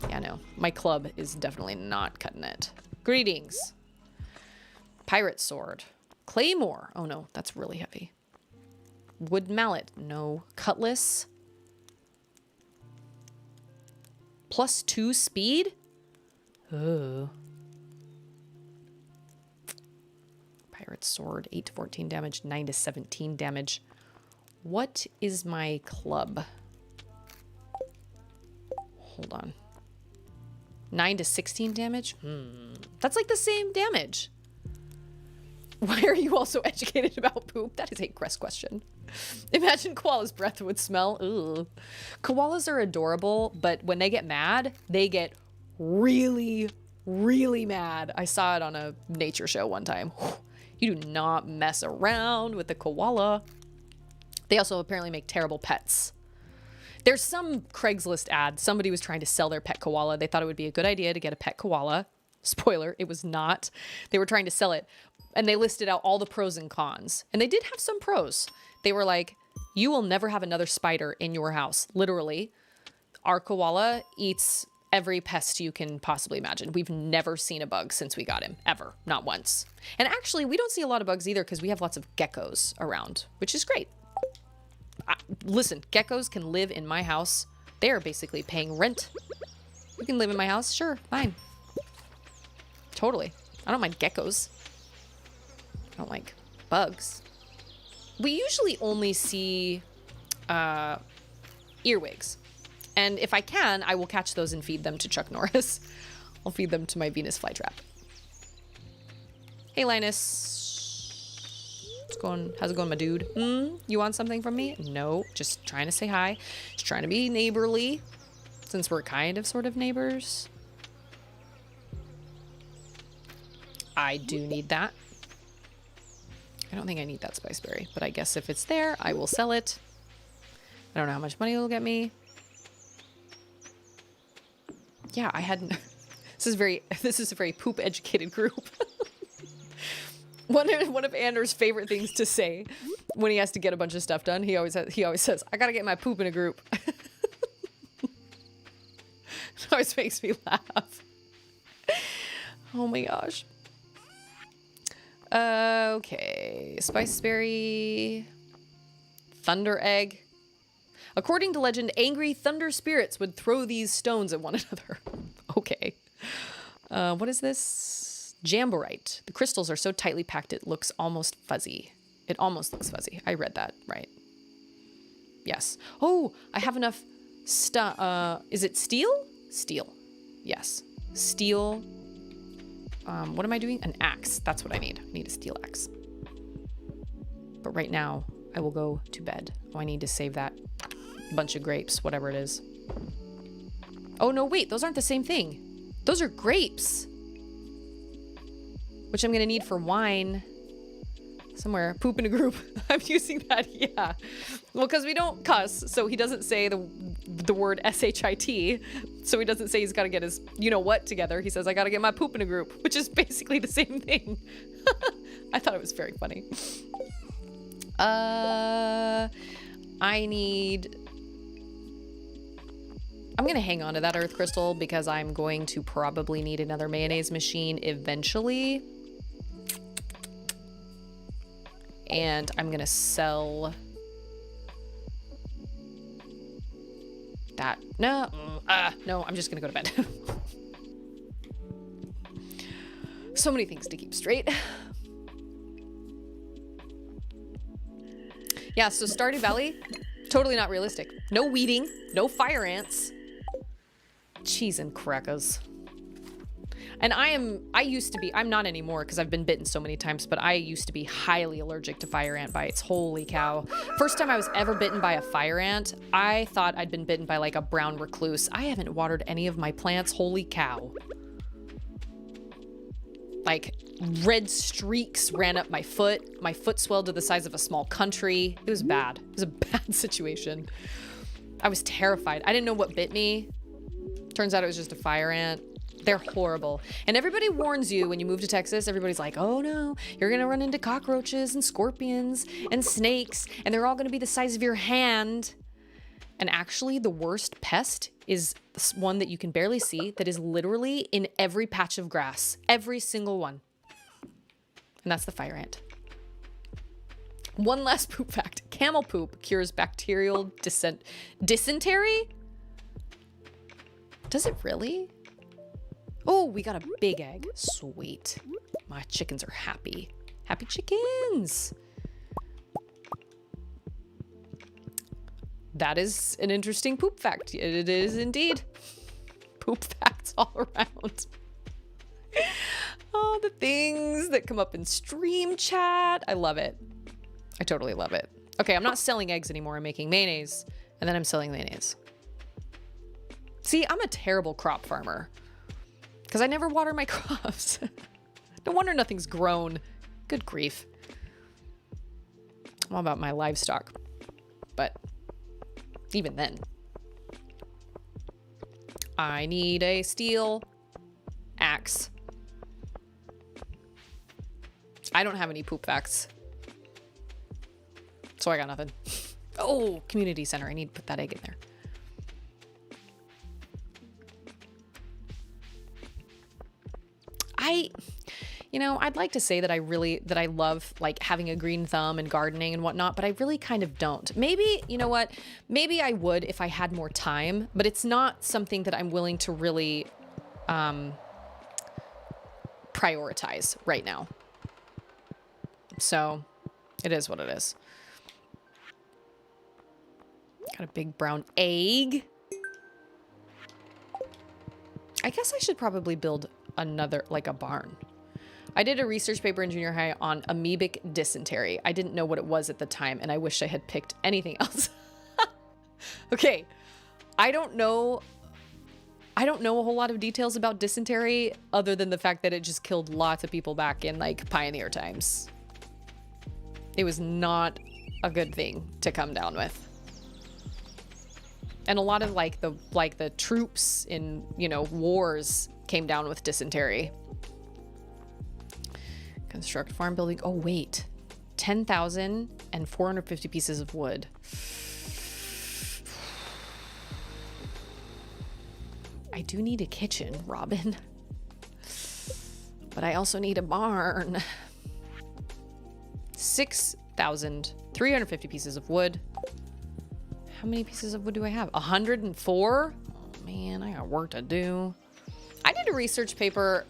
Yeah, no, my club is definitely not cutting it. Greetings. Pirate sword. Claymore. Oh no, that's really heavy. Wood mallet. No. Cutlass. +2 speed? Oh. Pirate sword. 8 to 14 damage. 9 to 17 damage. What is my club? Hold on. 9 to 16 damage? That's like the same damage. Why are you all so educated about poop? That is a Crest question. Imagine koala's breath would smell. Ugh. Koalas are adorable, but when they get mad, they get really, really mad. I saw it on a nature show one time. You do not mess around with the koala. They also apparently make terrible pets. There's some Craigslist ad. Somebody was trying to sell their pet koala. They thought it would be a good idea to get a pet koala. Spoiler, it was not. They were trying to sell it. And they listed out all the pros and cons. And they did have some pros. They were like, you will never have another spider in your house. Literally. Our koala eats every pest you can possibly imagine. We've never seen a bug since we got him. Ever. Not once. And actually, we don't see a lot of bugs either because we have lots of geckos around, which is great. Listen, geckos can live in my house. They are basically paying rent. You can live in my house? Sure, fine. Totally. I don't mind geckos. I don't like bugs. We usually only see earwigs. And if I can, I will catch those and feed them to Chuck Norris. I'll feed them to my Venus flytrap. Hey, Linus. What's going? How's it going, my dude? You want something from me? No, just trying to say hi. Just trying to be neighborly, since we're kind of sort of neighbors. I do need that. I don't think I need that spice berry, but I guess if it's there, I will sell it. I don't know how much money it'll get me. Yeah, I hadn't. This is a very poop educated group. One of Anders' favorite things to say when he has to get a bunch of stuff done, he always says, "I gotta get my poop in a group." It always makes me laugh. Oh my gosh. Okay, spiceberry, thunder egg. According to legend, angry thunder spirits would throw these stones at one another. Okay. What is this? Jamborite. The crystals are so tightly packed it looks almost fuzzy. It almost looks fuzzy. I read that right. Yes. Oh, I have enough stuff. Is it steel? Steel. Yes. Steel. What am I doing? An axe. That's what I need. I need a steel axe. But right now, I will go to bed. Oh, I need to save that bunch of grapes, whatever it is. Oh, no, wait. Those aren't the same thing. Those are grapes. Which I'm going to need for wine. Somewhere. Poop in a group. I'm using that, yeah. Well, because we don't cuss, so he doesn't say the word S-H-I-T. So he doesn't say he's got to get his you-know-what together. He says, I got to get my poop in a group, which is basically the same thing. I thought it was very funny. I'm going to hang on to that earth crystal because I'm going to probably need another mayonnaise machine eventually. And I'm going to sell that. No, no, I'm just going to go to bed. So many things to keep straight. Yeah, so Stardew Valley, totally not realistic. No weeding, no fire ants. Cheese and crackers. And I used to be, I'm not anymore because I've been bitten so many times, but I used to be highly allergic to fire ant bites. Holy cow. First time I was ever bitten by a fire ant, I thought I'd been bitten by like a brown recluse. I haven't watered any of my plants. Holy cow. Like red streaks ran up my foot. My foot swelled to the size of a small country. It was bad. It was a bad situation. I was terrified. I didn't know what bit me. Turns out it was just a fire ant. They're horrible. And everybody warns you when you move to Texas, everybody's like, oh no, you're gonna run into cockroaches and scorpions and snakes, and they're all gonna be the size of your hand. And actually the worst pest is one that you can barely see that is literally in every patch of grass. Every single one. And that's the fire ant. One last poop fact. Camel poop cures bacterial dysentery? Does it really? Oh, we got a big egg. Sweet. My chickens are happy. Happy chickens. That is an interesting poop fact. It is indeed. Poop facts all around. Oh, the things that come up in stream chat. I love it. I totally love it. Okay, I'm not selling eggs anymore. I'm making mayonnaise, and then I'm selling mayonnaise. See, I'm a terrible crop farmer because I never water my crops. No wonder nothing's grown. Good grief. I'm all about my livestock, but even then, I need a steel axe. I don't have any poop facts, so I got nothing. Oh, community center. I need to put that egg in there. I'd like to say that I love like having a green thumb and gardening and whatnot, but I really kind of don't. Maybe, you know what? Maybe I would if I had more time, but it's not something that I'm willing to really prioritize right now. So it is what it is. Got a big brown egg. I guess I should probably build another, like a barn. I did a research paper in junior high on amoebic dysentery. I didn't know what it was at the time, and I wish I had picked anything else. Okay. I don't know a whole lot of details about dysentery other than the fact that it just killed lots of people back in like pioneer times. It was not a good thing to come down with. And a lot of like the troops in, you know, wars came down with dysentery. Construct farm building. Oh, wait. 10,000 and 450 pieces of wood. I do need a kitchen, Robin. But I also need a barn. 6,350 pieces of wood. How many pieces of wood do I have? 104? Oh, man, I got work to do. I did a research paper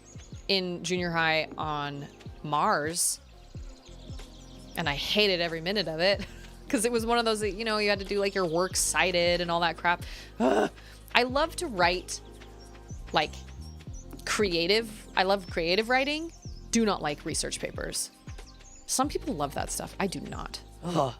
in junior high on Mars. And I hated every minute of it. Because it was one of those that, you know, you had to do like your works cited and all that crap. Ugh. I love to write like I love creative writing. Do not like research papers. Some people love that stuff. I do not. Ugh.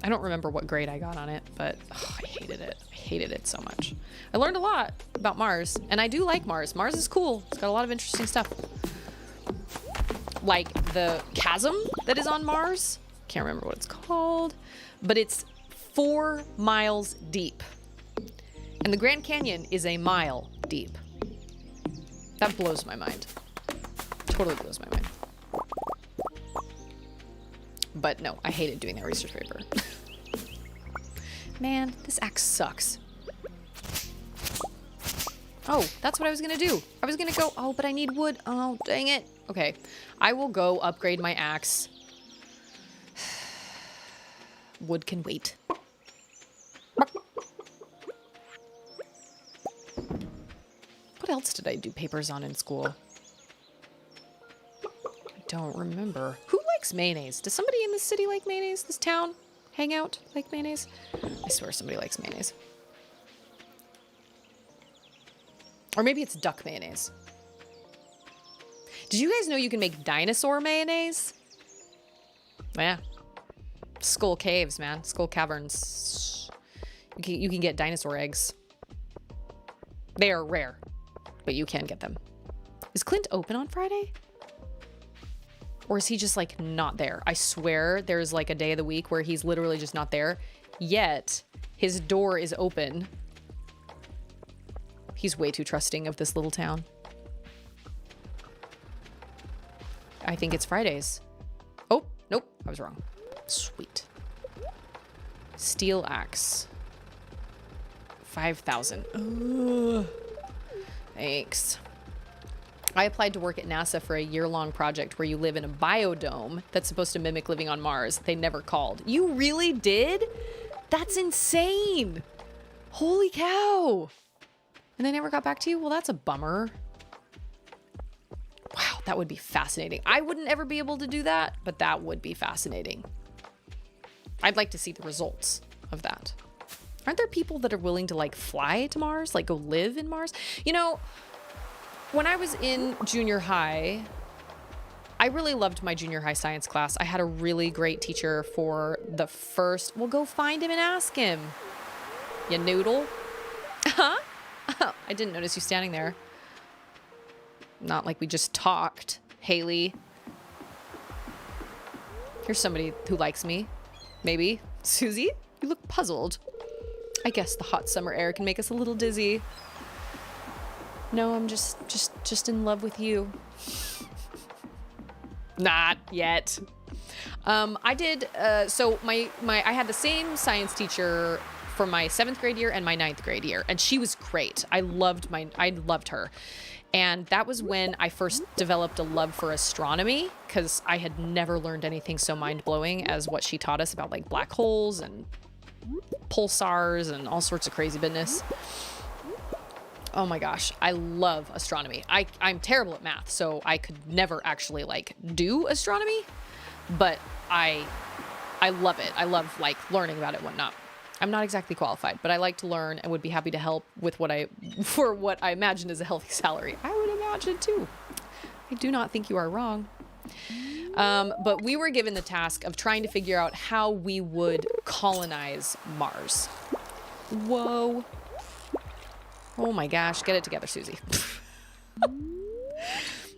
I don't remember what grade I got on it, but I hated it. I hated it so much. I learned a lot about Mars, and I do like Mars. Mars is cool. It's got a lot of interesting stuff. Like the chasm that is on Mars. Can't remember what it's called, but it's 4 miles deep. And the Grand Canyon is a mile deep. That blows my mind. Totally blows my mind. But no, I hated doing that research paper. Man, this axe sucks. Oh, that's what I was gonna do. I was gonna go, oh, but I need wood. Oh, dang it. Okay, I will go upgrade my axe. Wood can wait. What else did I do papers on in school? I don't remember. Who likes mayonnaise? Does somebody in this city like mayonnaise? This town? Hang out? Like mayonnaise? I swear somebody likes mayonnaise. Or maybe it's duck mayonnaise. Did you guys know you can make dinosaur mayonnaise? Yeah. Skull caves, man. Skull caverns. You can get dinosaur eggs. They are rare, but you can get them. Is Clint open on Friday? Or is he just like not there? I swear there's like a day of the week where he's literally just not there. Yet his door is open. He's way too trusting of this little town. I think it's Fridays. Oh, nope. I was wrong. Sweet. Steel axe. 5,000. Thanks. I applied to work at NASA for a year-long project where you live in a biodome that's supposed to mimic living on Mars. They never called. You really did? That's insane. Holy cow. And they never got back to you? Well, that's a bummer. Wow, that would be fascinating. I wouldn't ever be able to do that, but that would be fascinating. I'd like to see the results of that. Aren't there people that are willing to like fly to Mars, like go live in Mars? You know, when I was in junior high, I really loved my junior high science class. I had a really great teacher for the first, well, go find him and ask him. You noodle. Huh? Oh, I didn't notice you standing there. Not like we just talked, Haley. Here's somebody who likes me. Maybe. Susie, you look puzzled. I guess the hot summer air can make us a little dizzy. No, I'm just in love with you. Not yet. I did, so I had the same science teacher for my 7th grade year and my 9th grade year, and she was great. I loved her. And that was when I first developed a love for astronomy, because I had never learned anything so mind-blowing as what she taught us about like black holes and pulsars and all sorts of crazy business. Oh my gosh, I love astronomy. I'm terrible at math, so I could never actually like do astronomy, but I love it. I love like learning about it and whatnot. I'm not exactly qualified, but I like to learn and would be happy to help with what I imagine is a healthy salary. I would imagine too. I do not think you are wrong. But we were given the task of trying to figure out how we would colonize Mars. Whoa. Oh my gosh, get it together, Susie.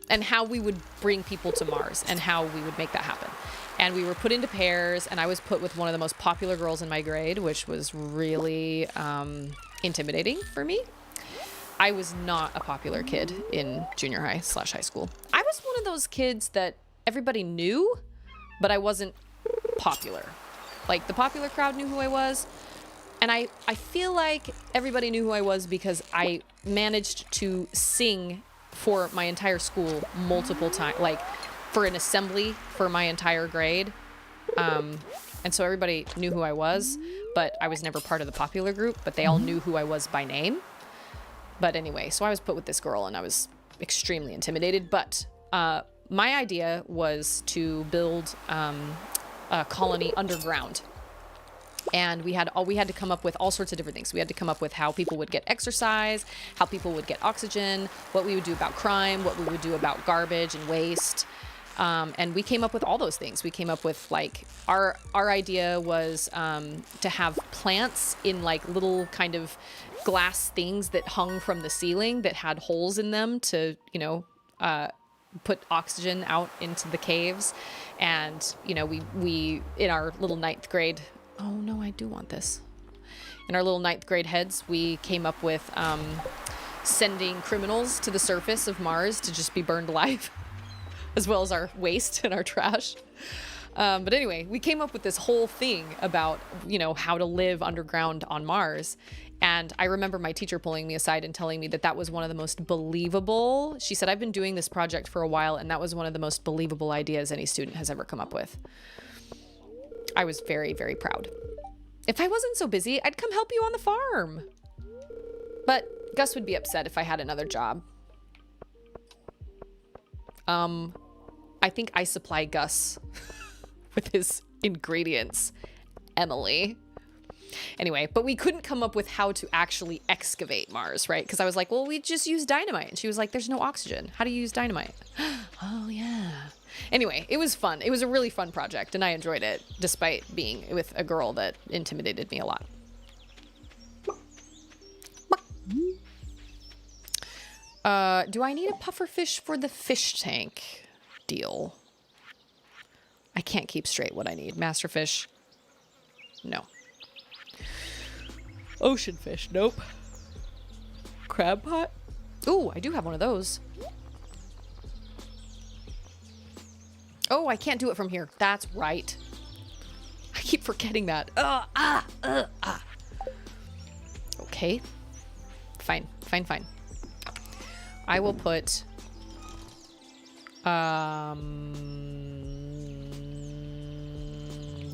And how we would bring people to Mars and how we would make that happen. And we were put into pairs, and I was put with one of the most popular girls in my grade, which was really intimidating for me. I was not a popular kid in junior high / high school. I was one of those kids that everybody knew, but I wasn't popular. Like, the popular crowd knew who I was. And I feel like everybody knew who I was because I managed to sing for my entire school multiple times, like for an assembly for my entire grade. And so everybody knew who I was, but I was never part of the popular group, but they all knew who I was by name. But anyway, so I was put with this girl and I was extremely intimidated. But my idea was to build a colony underground. And we had to come up with all sorts of different things. We had to come up with how people would get exercise, how people would get oxygen, what we would do about crime, what we would do about garbage and waste. And we came up with all those things. We came up with, like, our idea was to have plants in like little kind of glass things that hung from the ceiling that had holes in them to, you know, put oxygen out into the caves. And, you know, we in our little 9th grade, oh no, I do want this. In our little 9th grade heads, we came up with sending criminals to the surface of Mars to just be burned alive, as well as our waste and our trash. But anyway, we came up with this whole thing about, you know, how to live underground on Mars. And I remember my teacher pulling me aside and telling me that that was one of the most believable. She said, I've been doing this project for a while, and that was one of the most believable ideas any student has ever come up with. I was very, very proud. If I wasn't so busy, I'd come help you on the farm. But Gus would be upset if I had another job. I think I supply Gus with his ingredients, Emily. Anyway, but we couldn't come up with how to actually excavate Mars, right? Because I was like, well, we just use dynamite. And she was like, there's no oxygen. How do you use dynamite? Oh, yeah. Anyway, it was fun. It was a really fun project, and I enjoyed it, despite being with a girl that intimidated me a lot. Do I need a pufferfish for the fish tank deal? I can't keep straight what I need. Masterfish? No. Ocean fish? Nope. Crab pot? Ooh, I do have one of those. Oh, I can't do it from here. That's right. I keep forgetting that. Okay. Fine. I will put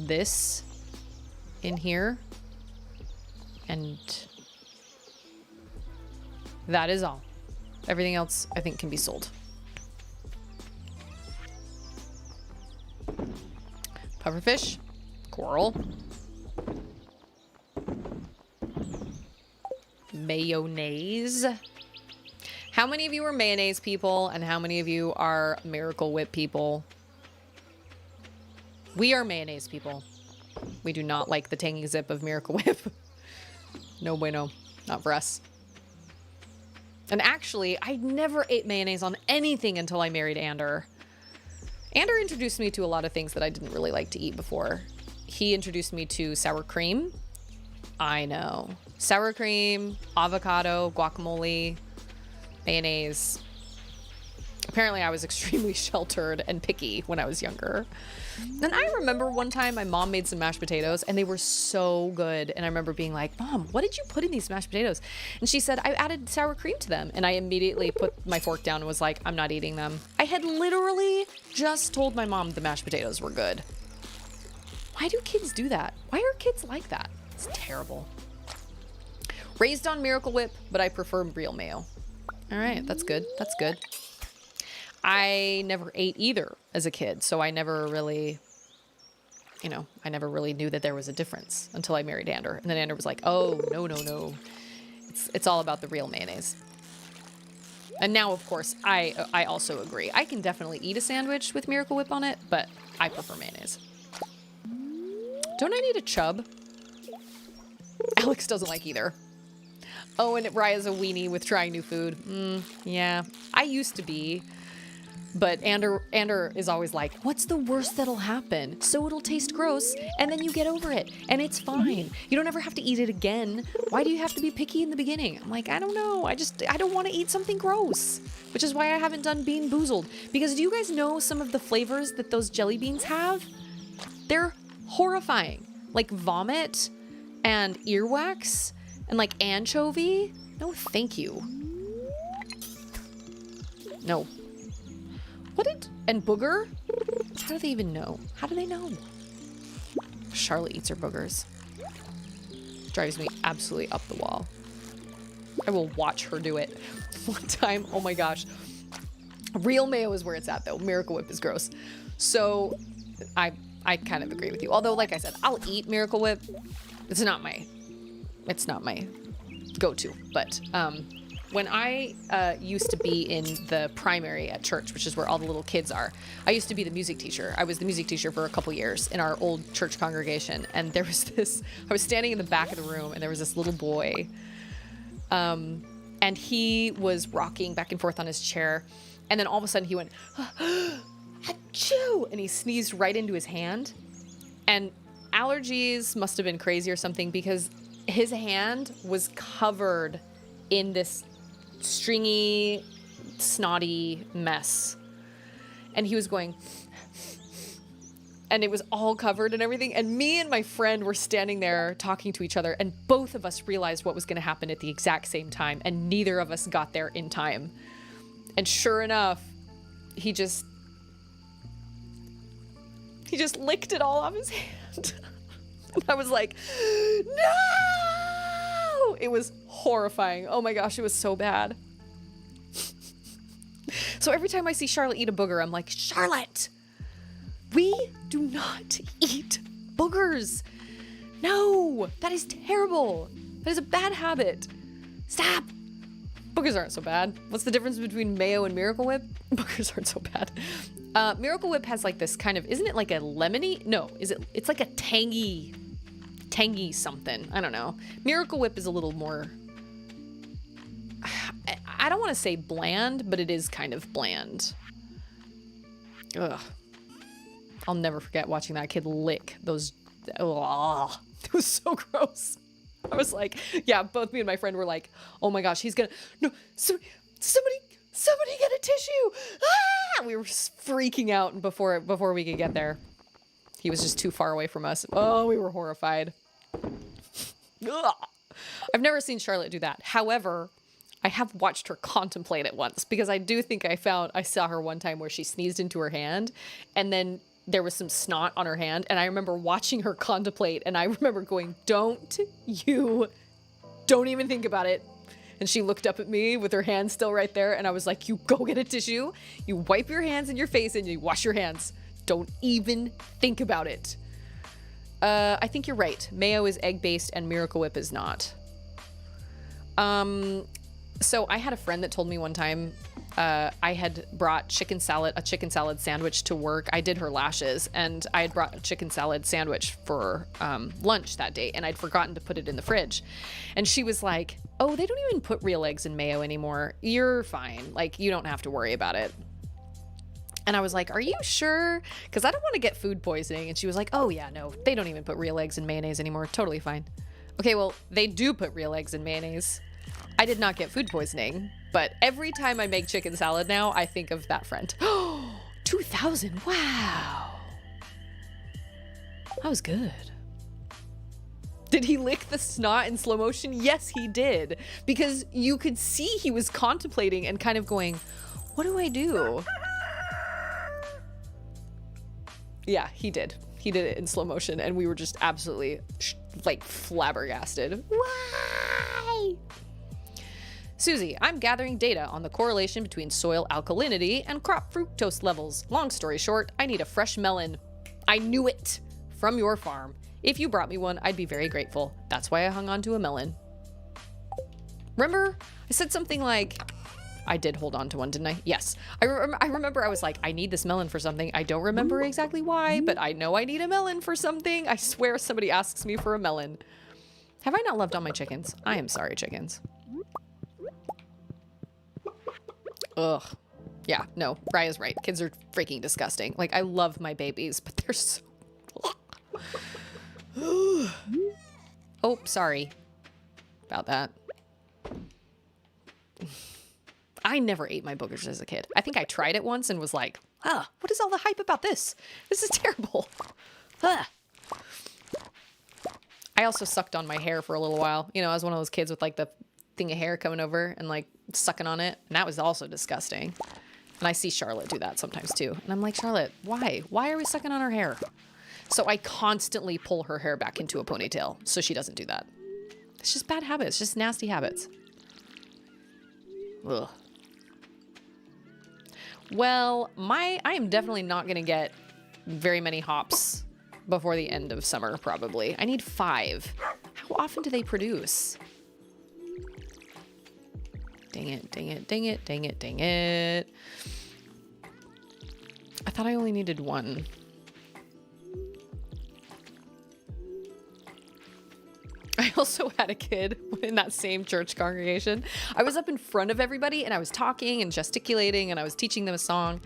this in here, and that is all. Everything else I think can be sold. Pufferfish, coral, mayonnaise. How many of you are mayonnaise people, and how many of you are Miracle Whip people? We are mayonnaise people. We do not like the tangy zip of Miracle Whip. No bueno, not for us. And actually, I never ate mayonnaise on anything until I married Ander. Ander introduced me to a lot of things that I didn't really like to eat before. He introduced me to sour cream. I know. Sour cream, avocado, guacamole, mayonnaise. Apparently I was extremely sheltered and picky when I was younger. And I remember one time my mom made some mashed potatoes and they were so good. And I remember being like, Mom, what did you put in these mashed potatoes? And she said, I added sour cream to them. And I immediately put my fork down and was like, I'm not eating them. I had literally just told my mom the mashed potatoes were good. Why do kids do that? Why are kids like that? It's terrible. Raised on Miracle Whip, but I prefer real mayo. All right, that's good. That's good. I never ate either as a kid, so I never really, I never really knew that there was a difference until I married Ander. And then Ander was like, oh, no. It's all about the real mayonnaise. And now, of course, I also agree. I can definitely eat a sandwich with Miracle Whip on it, but I prefer mayonnaise. Don't I need a chub? Alex doesn't like either. Oh, and Raya's a weenie with trying new food. Yeah, I used to be. But Ander is always like, what's the worst that'll happen? So it'll taste gross, and then you get over it, and it's fine. You don't ever have to eat it again. Why do you have to be picky in the beginning? I'm like, I don't know. I don't want to eat something gross. Which is why I haven't done Bean Boozled. Because do you guys know some of the flavors that those jelly beans have? They're horrifying. Like vomit and earwax and like anchovy. No, thank you. No. And booger? How do they even know? How do they know? Charlotte eats her boogers. Drives me absolutely up the wall. I will watch her do it. One time, oh my gosh. Real mayo is where it's at though. Miracle Whip is gross. So I kind of agree with you. Although, like I said, I'll eat Miracle Whip. It's not my go-to. But when I used to be in the primary at church, which is where all the little kids are, I used to be the music teacher. I was the music teacher for a couple years in our old church congregation. And there was I was standing in the back of the room and there was this little boy. And he was rocking back and forth on his chair. And then all of a sudden he went, achoo! And he sneezed right into his hand. And allergies must have been crazy or something because his hand was covered in this stringy, snotty mess. And he was going, and it was all covered and everything. And me and my friend were standing there talking to each other, and both of us realized what was going to happen at the exact same time, and neither of us got there in time. And sure enough, he just licked it all off his hand. And I was like, no! It was horrifying. Oh my gosh, it was so bad. So every time I see Charlotte eat a booger, I'm like, Charlotte, we do not eat boogers. No, that is terrible. That is a bad habit. Stop. Boogers aren't so bad. What's the difference between Mayo and Miracle Whip? Boogers aren't so bad. Miracle Whip has like this kind of, isn't it like a lemony? No, it's like a tangy something. I don't know. Miracle Whip is a little more, I don't want to say bland, but it is kind of bland. Ugh. I'll never forget watching that kid lick those. Oh, it was so gross. I was like, yeah, both me and my friend were like, oh my gosh, he's gonna, no, somebody get a tissue. Ah! We were freaking out before we could get there. He was just too far away from us. Oh, we were horrified. Ugh. I've never seen Charlotte do that. However, I have watched her contemplate it once because I do think I saw her one time where she sneezed into her hand and then there was some snot on her hand. And I remember watching her contemplate and I remember going, don't even think about it. And she looked up at me with her hand still right there. And I was like, you go get a tissue. You wipe your hands and your face and you wash your hands. Don't even think about it. I think you're right. Mayo is egg-based and Miracle Whip is not. So I had a friend that told me one time I had brought a chicken salad sandwich to work. I did her lashes and I had brought a chicken salad sandwich for lunch that day and I'd forgotten to put it in the fridge. And she was like, oh, they don't even put real eggs in mayo anymore. You're fine. Like, you don't have to worry about it. And I was like, are you sure? Because I don't want to get food poisoning. And she was like, oh yeah, no, they don't even put real eggs in mayonnaise anymore. Totally fine. Okay, well, they do put real eggs in mayonnaise. I did not get food poisoning, but every time I make chicken salad now, I think of that friend. Oh, 2000. Wow. That was good. Did he lick the snot in slow motion? Yes, he did. Because you could see he was contemplating and kind of going, what do I do? Yeah, he did. He did it in slow motion and we were just absolutely like flabbergasted. Why? Susie, I'm gathering data on the correlation between soil alkalinity and crop fructose levels. Long story short, I need a fresh melon. I knew it. From your farm. If you brought me one, I'd be very grateful. That's why I hung on to a melon. Remember, I said something like, I did hold on to one, didn't I? Yes. I remember I was like, I need this melon for something. I don't remember exactly why, but I know I need a melon for something. I swear somebody asks me for a melon. Have I not loved all my chickens? I am sorry, chickens. Ugh. Yeah, no, Raya's right. Kids are freaking disgusting. Like, I love my babies, but they're so... Oh, sorry about that. I never ate my boogers as a kid. I think I tried it once and was like, what is all the hype about this? This is terrible. I also sucked on my hair for a little while. You know, I was one of those kids with like the thing of hair coming over and like sucking on it. And that was also disgusting. And I see Charlotte do that sometimes too. And I'm like, Charlotte, why? Why are we sucking on her hair? So I constantly pull her hair back into a ponytail so she doesn't do that. It's just bad habits, just nasty habits. Ugh. Well, I am definitely not going to get very many hops before the end of summer, probably. I need 5. How often do they produce? Dang it, dang it, dang it, dang it, dang it. I thought I only needed 1. I also had a kid in that same church congregation. I was up in front of everybody and I was talking and gesticulating and I was teaching them a song.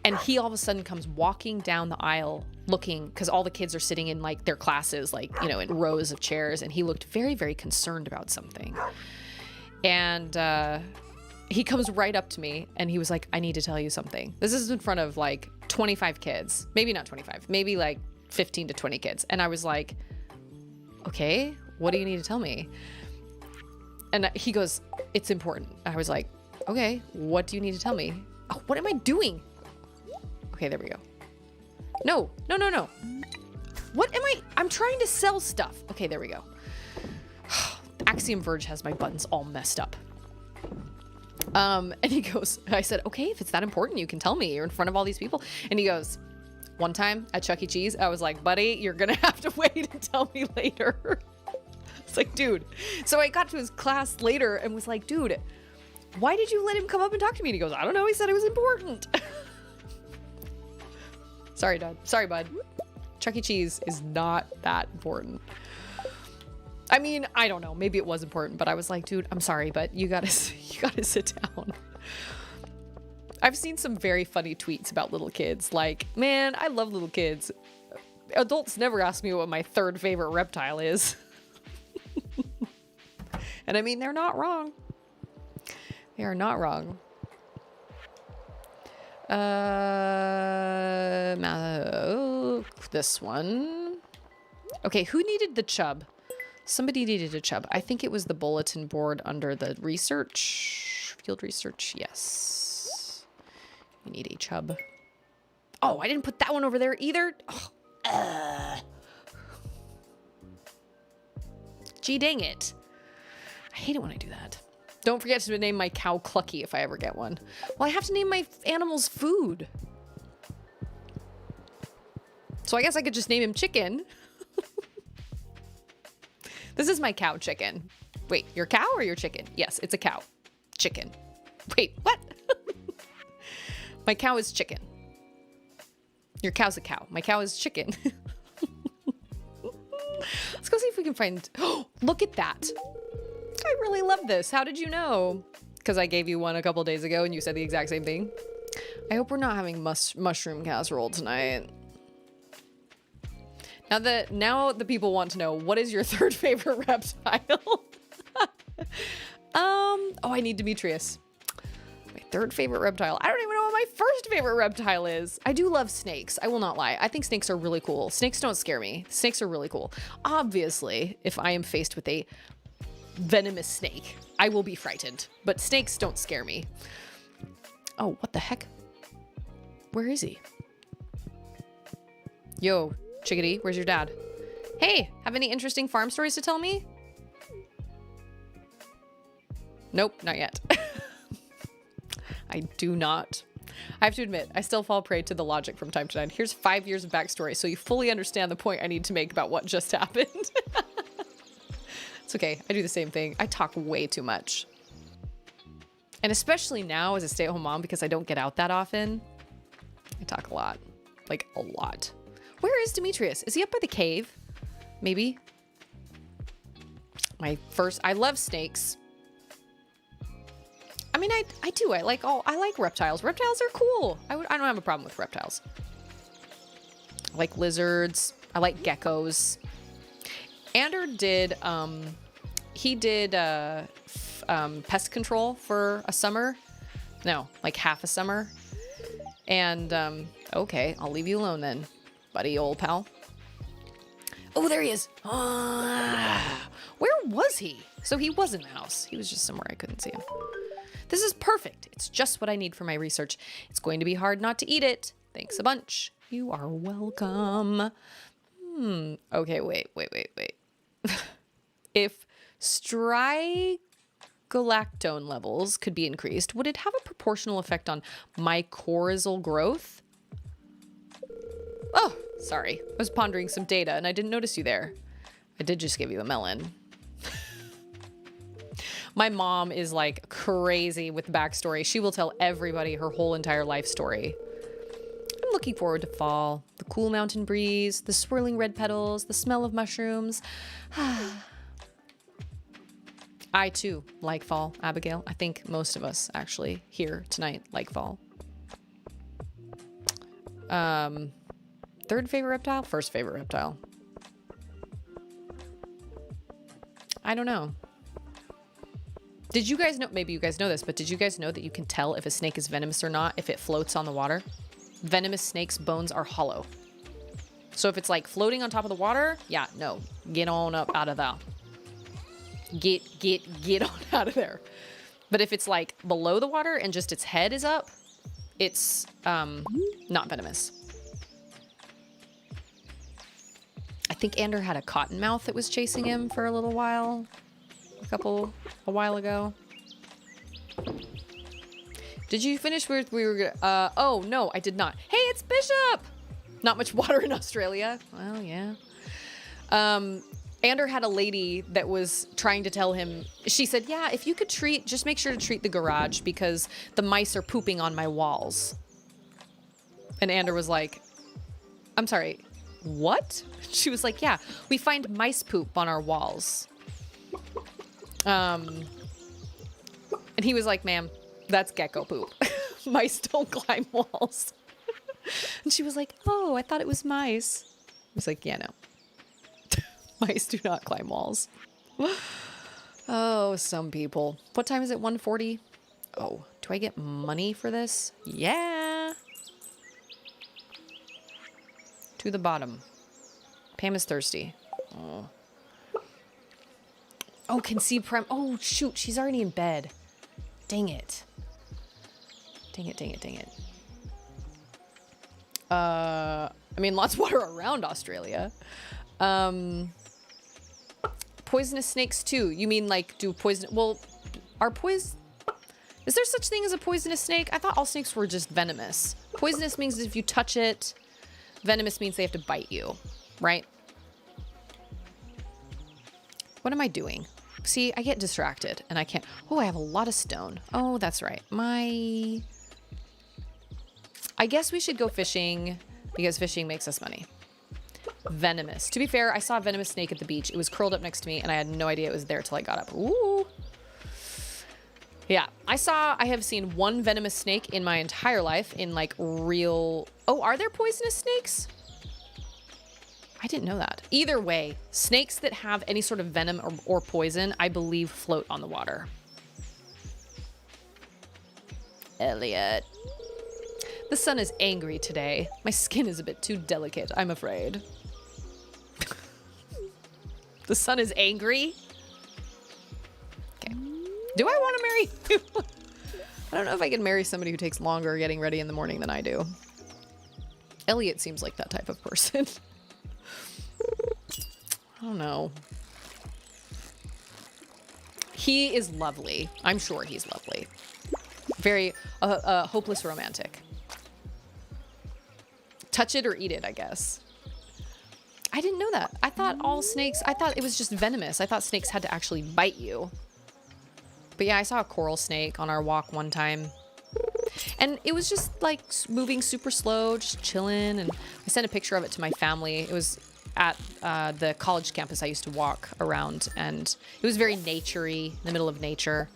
And he all of a sudden comes walking down the aisle looking, because all the kids are sitting in like their classes, like, you know, in rows of chairs. And he looked very, very concerned about something. And he comes right up to me and he was like, I need to tell you something. This is in front of like 25 kids, maybe not 25, maybe like 15 to 20 kids. And I was like, okay, what do you need to tell me? And he goes, it's important. I was like, okay, what do you need to tell me? Oh, what am I doing? Okay, there we go. No, no, no, no. What am I'm trying to sell stuff. Okay, there we go. Axiom Verge has my buttons all messed up. And he goes, I said, okay, if it's that important, you can tell me. You're in front of all these people. And he goes, one time at Chuck E. Cheese, I was like, buddy, you're going to have to wait and tell me later. It's like, dude. So I got to his class later and was like, dude, why did you let him come up and talk to me? And he goes, I don't know. He said it was important. Sorry, Dad. Sorry, bud. Chuck E. Cheese is not that important. I mean, I don't know. Maybe it was important, but I was like, dude, I'm sorry, but you gotta sit down. I've seen some very funny tweets about little kids. Like, man, I love little kids. Adults never ask me what my 3rd favorite reptile is. And I mean, they're not wrong. They are not wrong. This one. Okay, who needed the chub? Somebody needed a chub. I think it was the bulletin board under the research. Field research, yes. We need a chub. Oh, I didn't put that one over there either. Oh, gee, dang it. I hate it when I do that. Don't forget to name my cow Clucky if I ever get one. Well, I have to name my animals food. So I guess I could just name him Chicken. This is my cow Chicken. Wait, your cow or your chicken? Yes, it's a cow. Chicken. Wait, what? My cow is Chicken. Your cow's a cow. My cow is Chicken. Let's go see if we can find... Oh, look at that. I really love this. How did you know? Because I gave you one a couple days ago and you said the exact same thing. I hope we're not having mushroom casserole tonight. Now the people want to know, what is your 3rd favorite reptile? Oh, I need Demetrius. My 3rd favorite reptile. I don't even know what my 1st favorite reptile is. I do love snakes. I will not lie. I think snakes are really cool. Snakes don't scare me. Snakes are really cool. Obviously, if I am faced with a venomous snake, I will be frightened. But snakes don't scare me. Oh, what the heck? Where is he? Yo, Chickadee, where's your dad? Hey, have any interesting farm stories to tell me? Nope, not yet. I do not. I have to admit, I still fall prey to the logic from time to time. Here's 5 years of backstory, so you fully understand the point I need to make about what just happened. It's okay. I do the same thing. I talk way too much. And especially now as a stay-at-home mom, because I don't get out that often, I talk a lot. Like, a lot. Where is Demetrius? Is he up by the cave? Maybe. I love snakes. I mean, I do. I like reptiles. Reptiles are cool. I don't have a problem with reptiles. I like lizards. I like geckos. Ander did, he did pest control for a summer. No, like half a summer. And, okay, I'll leave you alone then, buddy, old pal. Oh, there he is. Where was he? So he was in the house. He was just somewhere I couldn't see him. This is perfect. It's just what I need for my research. It's going to be hard not to eat it. Thanks a bunch. You are welcome. Okay, wait. If strigalactone levels could be increased, would it have a proportional effect on mycorrhizal growth? Oh, sorry. I was pondering some data and I didn't notice you there. I did just give you a melon. My mom is like crazy with backstory. She will tell everybody her whole entire life story. I'm looking forward to fall. The cool mountain breeze, the swirling red petals, the smell of mushrooms. I too like fall, Abigail. I think most of us actually here tonight like fall. Third favorite reptile? First favorite reptile. I don't know. Did you guys know, maybe you guys know this, but did you guys know that you can tell if a snake is venomous or not if it floats on the water? Venomous snakes' bones are hollow. So if it's like floating on top of the water, yeah, no, get on up out of there. Get on out of there. But if it's like below the water and just its head is up, it's not venomous. I think Ander had a cottonmouth that was chasing him for a little while. A while ago. Did you finish where we were gonna, oh no, I did not. Hey, it's Bishop! Not much water in Australia. Well, yeah. Ander had a lady that was trying to tell him, she said, yeah, if you could just make sure to treat the garage because the mice are pooping on my walls. And Ander was like, I'm sorry, what? She was like, yeah, we find mice poop on our walls. And he was like, ma'am, that's gecko poop. Mice don't climb walls. And she was like, oh, I thought it was mice. I was like, yeah, no. Mice do not climb walls. Oh, some people. What time is it? 1:40? Oh, do I get money for this? Yeah. To the bottom. Pam is thirsty. Oh. Oh, can see Prem. Oh, shoot. She's already in bed. Dang it. Dang it. I mean, lots of water around Australia. Poisonous snakes too. You mean like do poison? Well, is there such thing as a poisonous snake? I thought all snakes were just venomous. Poisonous means if you touch it. Venomous means they have to bite you, right? What am I doing? See, I get distracted and I can't. Oh, I have a lot of stone. Oh, that's right. I guess we should go fishing because fishing makes us money. Venomous. To be fair, I saw a venomous snake at the beach. It was curled up next to me and I had no idea it was there till I got up. Ooh. Yeah, I have seen one venomous snake in my entire life in like real. Oh, are there poisonous snakes? I didn't know that. Either way, snakes that have any sort of venom or poison, I believe, float on the water. Elliot. The sun is angry today. My skin is a bit too delicate, I'm afraid. The sun is angry? Okay. Do I want to marry you? I don't know if I can marry somebody who takes longer getting ready in the morning than I do. Elliot seems like that type of person. I don't know. He is lovely. I'm sure he's lovely. Very hopeless romantic. Touch it or eat it, I guess. I didn't know that. I thought it was just venomous. I thought snakes had to actually bite you. But yeah, I saw a coral snake on our walk one time. And it was just like moving super slow, just chilling. And I sent a picture of it to my family. It was at the college campus I used to walk around. And it was very nature-y, in the middle of nature.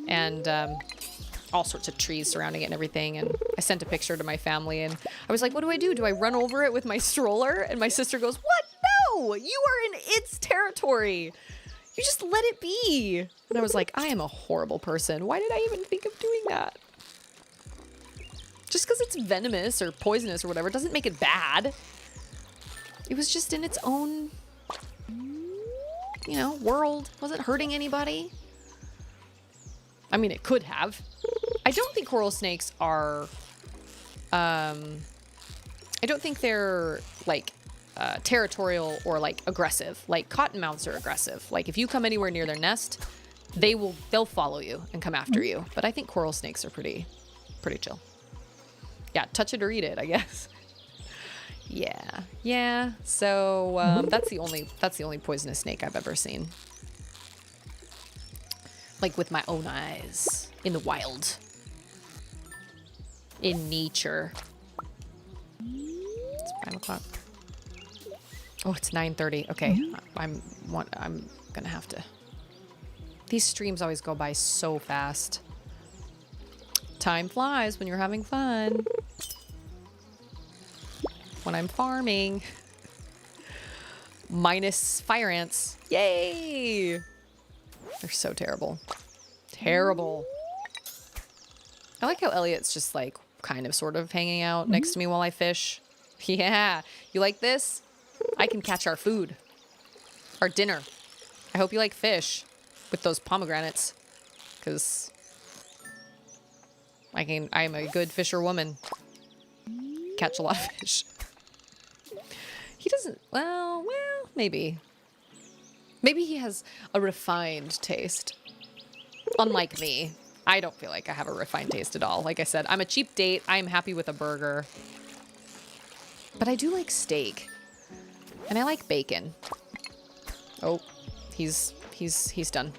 And all sorts of trees surrounding it and everything. And I sent a picture to my family. And I was like, what do I do? Do I run over it with my stroller? And my sister goes, what? No! You are in its territory. You just let it be. And I was like, I am a horrible person. Why did I even think of doing that? Just because it's venomous or poisonous or whatever doesn't make it bad. It was just in its own, you know, world. Wasn't hurting anybody. I mean, it could have. I don't think coral snakes are, I don't think they're like territorial or like aggressive. Like cottonmouths are aggressive. Like if you come anywhere near their nest, they'll follow you and come after you. But I think coral snakes are pretty chill. Yeah, touch it or eat it, I guess. Yeah. So that's the only poisonous snake I've ever seen. Like with my own eyes in the wild, in nature. It's 5 o'clock. Oh, it's 9:30. Okay, I'm gonna have to. These streams always go by so fast. Time flies when you're having fun. When I'm farming. Minus fire ants. Yay! They're so terrible. Terrible. I like how Elliot's just like kind of sort of hanging out next to me while I fish. Yeah. You like this? I can catch our food. Our dinner. I hope you like fish with those pomegranates. Because I'm a good fisherwoman. Catch a lot of fish. He doesn't, well, maybe. Maybe he has a refined taste. Unlike me. I don't feel like I have a refined taste at all. Like I said, I'm a cheap date. I'm happy with a burger. But I do like steak. And I like bacon. Oh, he's done.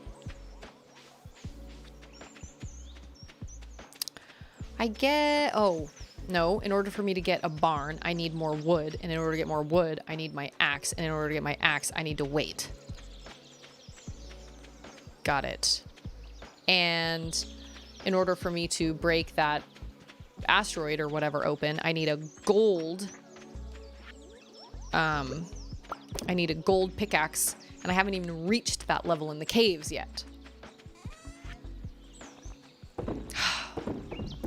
Oh, no. In order for me to get a barn, I need more wood. And in order to get more wood, I need my axe. And in order to get my axe, I need to wait. Got it. And in order for me to break that asteroid or whatever open, I need a gold. I need a gold pickaxe, and I haven't even reached that level in the caves yet.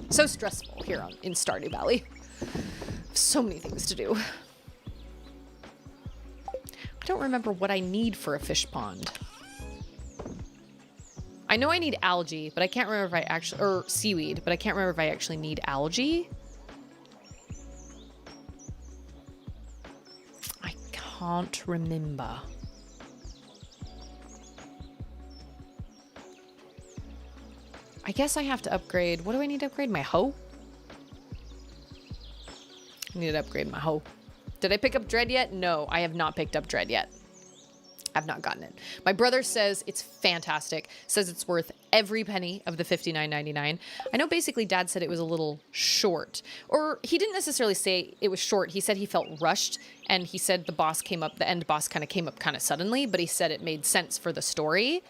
So stressful here in Stardew Valley. So many things to do. I don't remember what I need for a fish pond. I know I need algae, but I can't remember if I actually, or seaweed, but I can't remember if I actually need algae. I can't remember. I guess I have to upgrade. What do I need to upgrade? My hoe? I need to upgrade my hoe. Did I pick up Dread yet? No, I have not picked up Dread yet. I've not gotten it. My brother says it's fantastic. Says it's worth every penny of the $59.99. I know basically Dad said it was a little short. Or he didn't necessarily say it was short. He said he felt rushed. And he said the end boss kind of came up kind of suddenly. But he said it made sense for the story.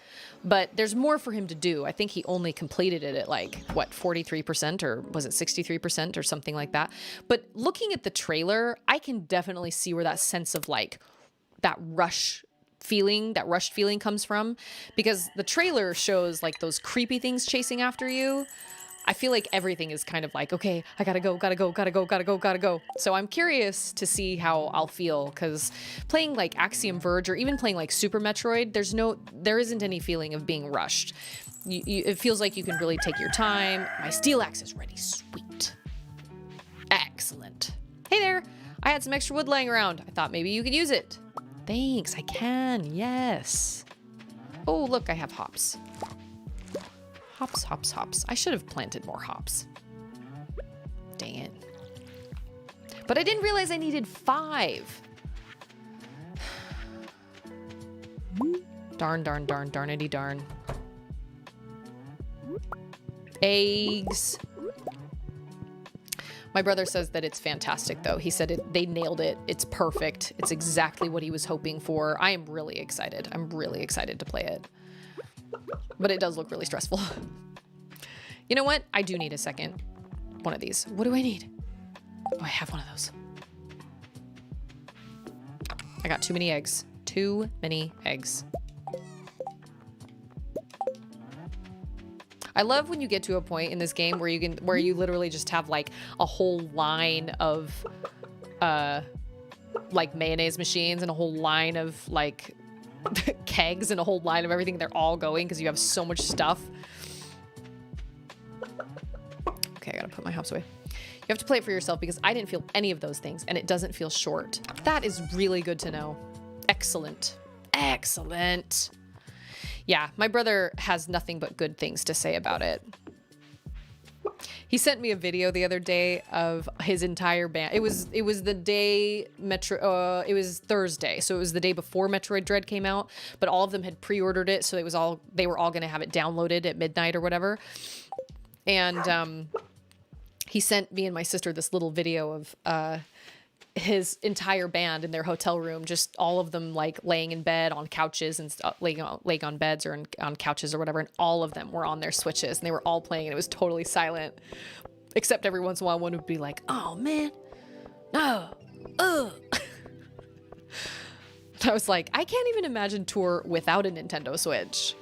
But there's more for him to do. I think he only completed it at like, what, 43%? Or was it 63% or something like that? But looking at the trailer, I can definitely see where that sense of like that rushed feeling comes from, because the trailer shows like those creepy things chasing after you. I feel like everything is kind of like, okay, I gotta go. So I'm curious to see how I'll feel, because playing like Axiom Verge or even playing like Super Metroid, there isn't any feeling of being rushed. It feels like you can really take your time. My steel axe is ready. Sweet. Excellent. Hey there. I had some extra wood laying around. I thought maybe you could use it. Thanks, I can, yes. Oh, look, I have hops. Hops. I should have planted more hops. Dang it. But I didn't realize I needed 5. Darnity darn. Eggs. My brother says that it's fantastic, though. He said they nailed it. It's perfect. It's exactly what he was hoping for. I am really excited. I'm really excited to play it. But it does look really stressful. You know what? I do need a second one of these. What do I need? Oh, I have one of those. I got too many eggs. Too many eggs. I love when you get to a point in this game where you literally just have like a whole line of like mayonnaise machines and a whole line of like kegs and a whole line of everything. They're all going because you have so much stuff. Okay, I gotta put my hops away. You have to play it for yourself because I didn't feel any of those things and it doesn't feel short. That is really good to know. Excellent. Excellent. Yeah, my brother has nothing but good things to say about it. He sent me a video the other day of his entire band. It was the day it was Thursday, so it was the day before Metroid Dread came out, but all of them had pre-ordered it, so they were all going to have it downloaded at midnight or whatever. And he sent me and my sister this little video of his entire band in their hotel room, just all of them like laying in bed on couches and laying on beds or on couches or whatever, and all of them were on their Switches and they were all playing and it was totally silent, except every once in a while one would be like, oh man, no, ugh. I was like, I can't even imagine tour without a Nintendo Switch.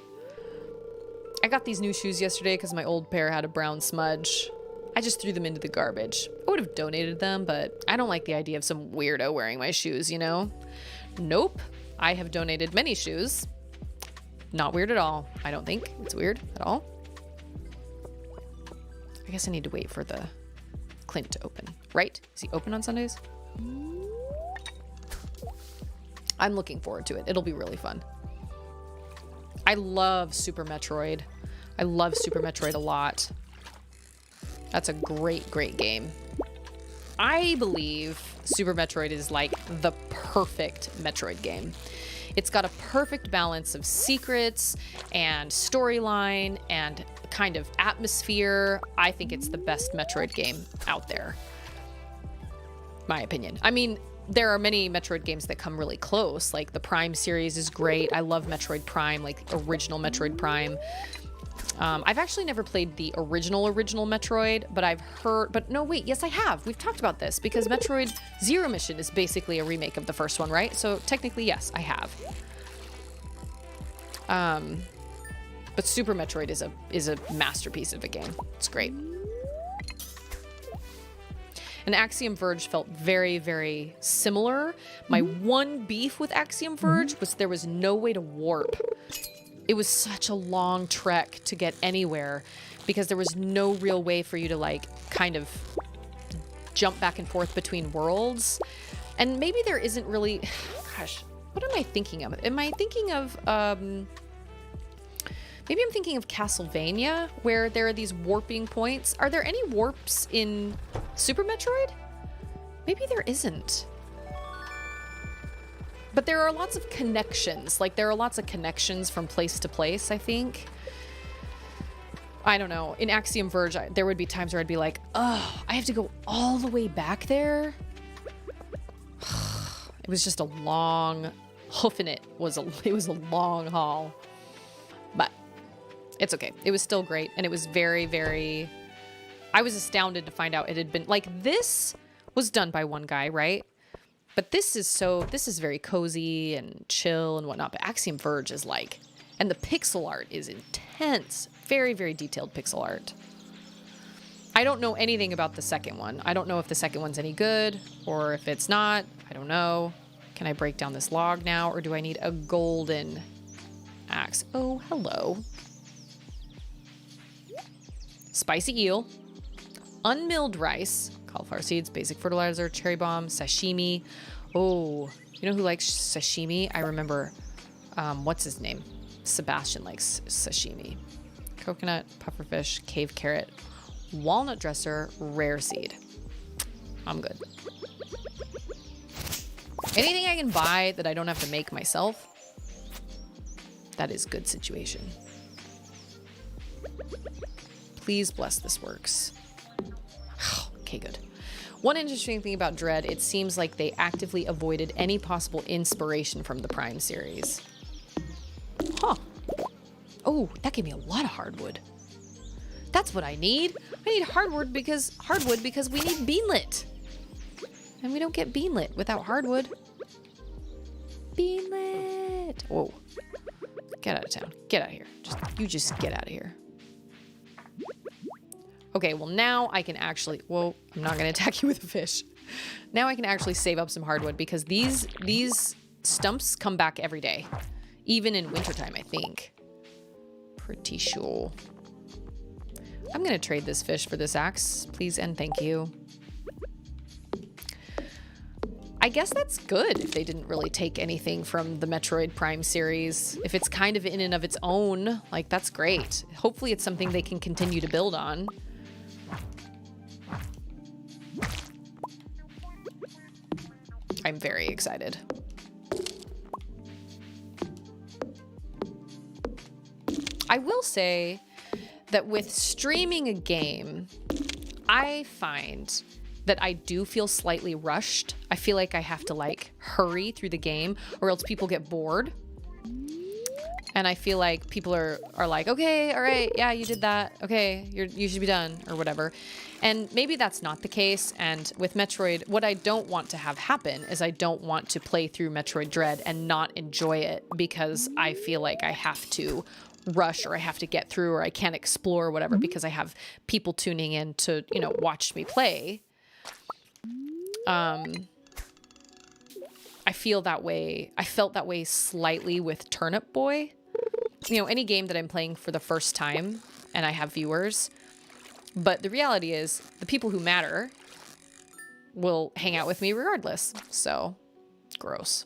I got these new shoes yesterday because my old pair had a brown smudge. I just threw them into the garbage. I would have donated them, but I don't like the idea of some weirdo wearing my shoes, you know? Nope. I have donated many shoes. Not weird at all. I don't think it's weird at all. I guess I need to wait for the Clint to open, right? Is he open on Sundays? I'm looking forward to it. It'll be really fun. I love Super Metroid. I love Super Metroid a lot. That's a great, great game. I believe Super Metroid is like the perfect Metroid game. It's got a perfect balance of secrets and storyline and kind of atmosphere. I think it's the best Metroid game out there. My opinion. I mean, there are many Metroid games that come really close. Like the Prime series is great. I love Metroid Prime, like original Metroid Prime. I've actually never played the original Metroid, but I've heard, but no, wait, yes, I have. We've talked about this because Metroid Zero Mission is basically a remake of the first one, right? So technically, yes, I have. But Super Metroid is a masterpiece of a game. It's great. And Axiom Verge felt very, very similar. My one beef with Axiom Verge was there was no way to warp. It was such a long trek to get anywhere because there was no real way for you to like kind of jump back and forth between worlds. And maybe there isn't really, gosh, what am I thinking of? Am I thinking of, maybe I'm thinking of Castlevania where there are these warping points. Are there any warps in Super Metroid? Maybe there isn't. But there are lots of connections. Like, there are lots of connections from place to place, I think. I don't know. In Axiom Verge, there would be times where I'd be like, oh, I have to go all the way back there? It was just a long... Hoofing it was a long haul. But it's okay. It was still great. And it was very, very... I was astounded to find out it had been... Like, this was done by one guy, right? But this is very cozy and chill and whatnot. But Axiom Verge is like, and the pixel art is intense. Very, very detailed pixel art. I don't know anything about the second one. I don't know if the second one's any good or if it's not. I don't know. Can I break down this log now or do I need a golden axe? Oh, hello. Spicy eel, unmilled rice, cauliflower seeds, basic fertilizer, cherry bomb, sashimi. Oh, you know who likes sashimi? I remember, what's his name? Sebastian likes sashimi. Coconut, pufferfish, cave carrot, walnut dresser, rare seed. I'm good. Anything I can buy that I don't have to make myself, that is good situation. Please bless this works. Okay, good. One interesting thing about Dread, it seems like they actively avoided any possible inspiration from the Prime series. Huh. Oh, that gave me a lot of hardwood. That's what I need. I need hardwood because we need beanlet. And we don't get beanlet without hardwood. Beanlet. Whoa. Get out of town. Get out of here. You just get out of here. Okay, well now I can actually... Whoa, I'm not going to attack you with a fish. Now I can actually save up some hardwood because these stumps come back every day. Even in wintertime, I think. Pretty sure. I'm going to trade this fish for this axe, please and thank you. I guess that's good if they didn't really take anything from the Metroid Prime series. If it's kind of in and of its own, like, that's great. Hopefully it's something they can continue to build on. I'm very excited. I will say that with streaming a game, I find that I do feel slightly rushed. I feel like I have to like hurry through the game or else people get bored. And I feel like people are like, okay, all right, yeah, you did that. Okay, you should be done or whatever. And maybe that's not the case. And with Metroid, what I don't want to have happen is I don't want to play through Metroid Dread and not enjoy it because I feel like I have to rush or I have to get through or I can't explore or whatever because I have people tuning in to, you know, watch me play. I feel that way. I felt that way slightly with Turnip Boy. You know, any game that I'm playing for the first time and I have viewers. But the reality is the people who matter will hang out with me regardless. So, gross.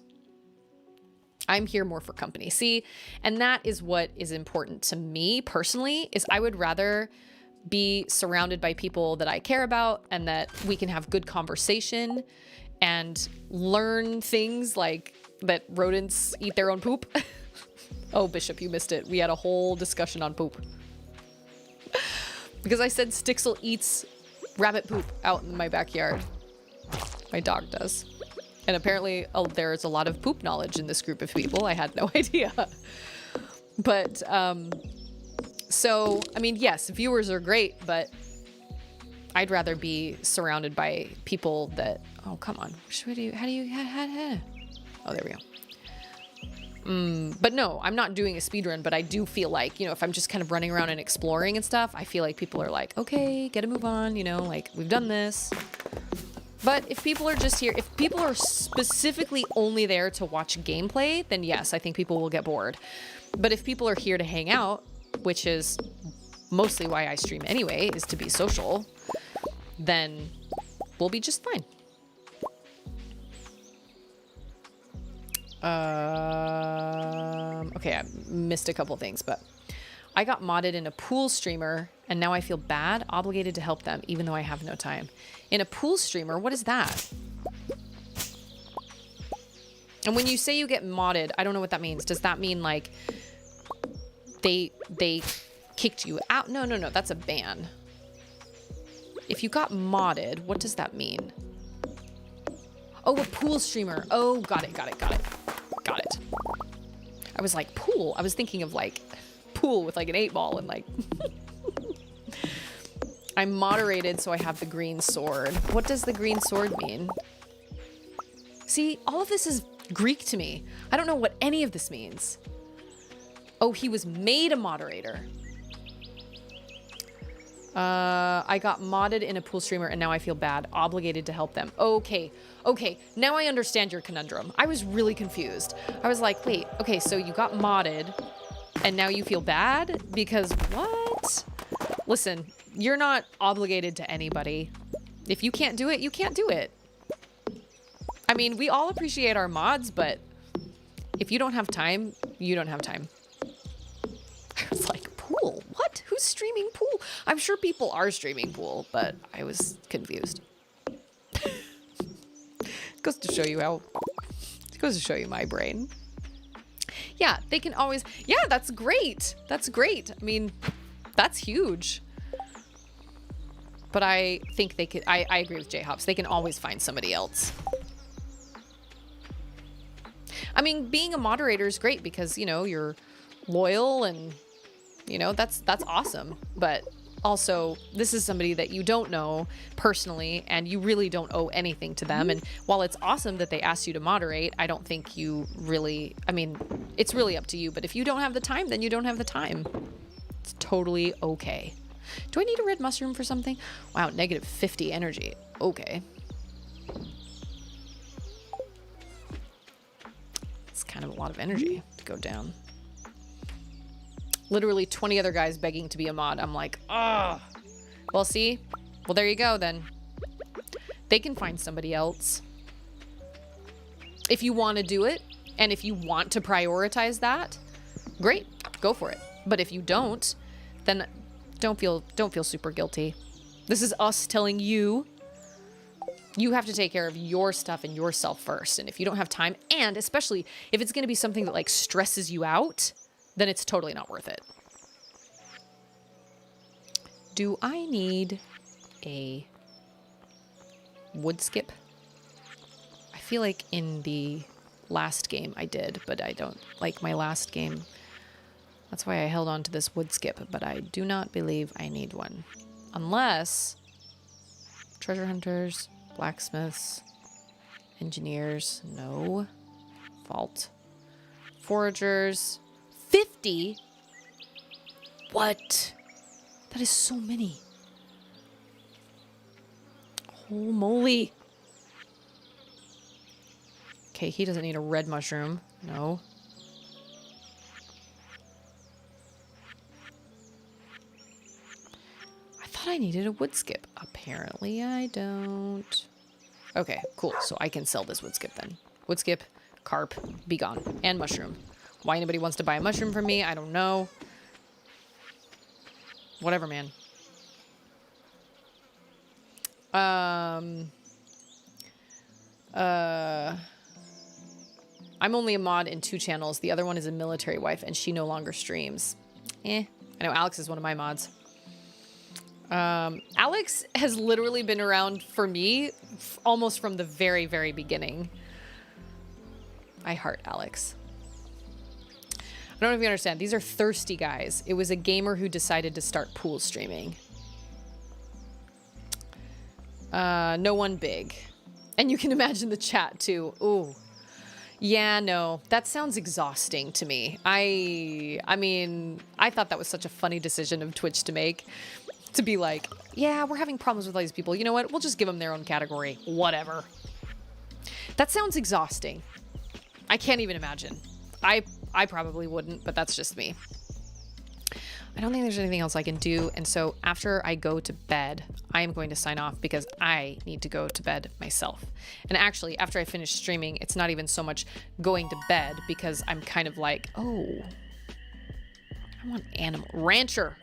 I'm here more for company. See, and that is what is important to me personally, is I would rather be surrounded by people that I care about and that we can have good conversation and learn things like that rodents eat their own poop. Oh, Bishop, you missed it. We had a whole discussion on poop. Because I said Stixel eats rabbit poop out in my backyard. My dog does. And apparently there's a lot of poop knowledge in this group of people. I had no idea. But, so, I mean, yes, viewers are great, but I'd rather be surrounded by people that, oh, come on. Oh, there we go. But no, I'm not doing a speedrun, but I do feel like, you know, if I'm just kind of running around and exploring and stuff, I feel like people are like, okay, get a move on, you know, like, we've done this. But if people are just here, if people are specifically only there to watch gameplay, then yes, I think people will get bored. But if people are here to hang out, which is mostly why I stream anyway, is to be social, then we'll be just fine. Okay, I missed a couple things, but I got modded in a pool streamer and now I feel bad, obligated to help them, even though I have no time. In a pool streamer, what is that? And when you say you get modded, I don't know what that means. Does that mean like they kicked you out? No, that's a ban. If you got modded, what does that mean? Oh, a pool streamer. Oh, got it. I was like, pool. I was thinking of like pool with like an 8-ball and like... I'm moderated, so I have the green sword. What does the green sword mean? See, all of this is Greek to me. I don't know what any of this means. Oh, he was made a moderator. I got modded in a pool streamer and now I feel bad, obligated to help them. Okay, now I understand your conundrum. I was really confused. I was like, wait, okay, so you got modded and now you feel bad? Because what? Listen, you're not obligated to anybody. If you can't do it, you can't do it. I mean, we all appreciate our mods, but if you don't have time, you don't have time. I was like, pool? What? Who's streaming pool? I'm sure people are streaming pool, but I was confused. Goes to show you my brain. Yeah, they can always... Yeah, that's great. That's great. I mean, that's huge. But I think they could, I agree with J-Hops. They can always find somebody else. I mean, being a moderator is great because, you know, you're loyal and, you know, that's awesome. But also, this is somebody that you don't know personally and you really don't owe anything to them. And while it's awesome that they asked you to moderate, I don't think you really, I mean, it's really up to you. But if you don't have the time, then you don't have the time. It's totally okay. Do I need a red mushroom for something? Wow, negative 50 energy. Okay. It's kind of a lot of energy to go down. Literally 20 other guys begging to be a mod. I'm like, ah. Well, see? Well, there you go then. They can find somebody else. If you want to do it, and if you want to prioritize that, great, go for it. But if you don't, then don't feel super guilty. This is us telling you you have to take care of your stuff and yourself first. And if you don't have time, and especially if it's going to be something that like stresses you out, then it's totally not worth it. Do I need a wood skip? I feel like in the last game I did, but I don't like my last game. That's why I held on to this wood skip, but I do not believe I need one. Unless treasure hunters, blacksmiths, engineers, no. Vault. Foragers, 50? What? That is so many. Holy moly. Okay, he doesn't need a red mushroom. No. I thought I needed a wood skip. Apparently I don't. Okay, cool. So I can sell this wood skip then. Wood skip, carp, be gone. And mushroom. Why anybody wants to buy a mushroom from me, I don't know. Whatever, man. I'm only a mod in 2 channels. The other one is a military wife, and she no longer streams. I know Alex is one of my mods. Alex has literally been around for me almost from the very, very beginning. I heart Alex. I don't know if you understand. These are thirsty guys. It was a gamer who decided to start pool streaming. No one big. And you can imagine the chat too. Ooh. Yeah, no. That sounds exhausting to me. I mean, I thought that was such a funny decision of Twitch to make. To be like, yeah, we're having problems with all these people. You know what? We'll just give them their own category. Whatever. That sounds exhausting. I can't even imagine. I probably wouldn't, but that's just me. I don't think there's anything else I can do. And so after I go to bed, I am going to sign off because I need to go to bed myself. And actually, after I finish streaming, it's not even so much going to bed because I'm kind of like, oh, I want animal rancher.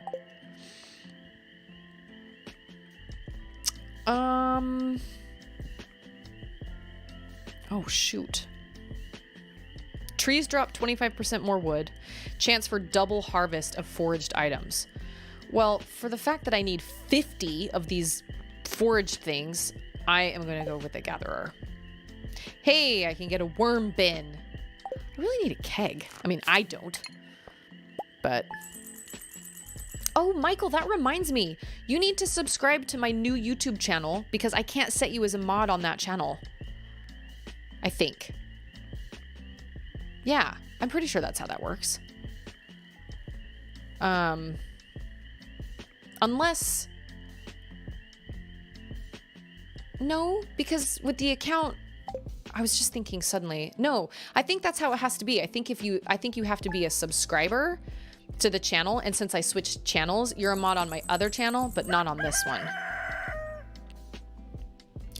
Oh, shoot. Trees drop 25% more wood. Chance for double harvest of foraged items. Well, for the fact that I need 50 of these foraged things, I am going to go with the gatherer. Hey, I can get a worm bin. I really need a keg. I mean, I don't. But... Oh, Michael, that reminds me. You need to subscribe to my new YouTube channel because I can't set you as a mod on that channel. I think. Yeah, I'm pretty sure that's how that works. Unless... No, because with the account... I was just thinking suddenly. No, I think that's how it has to be. I think you have to be a subscriber to the channel, and since I switched channels, you're a mod on my other channel, but not on this one.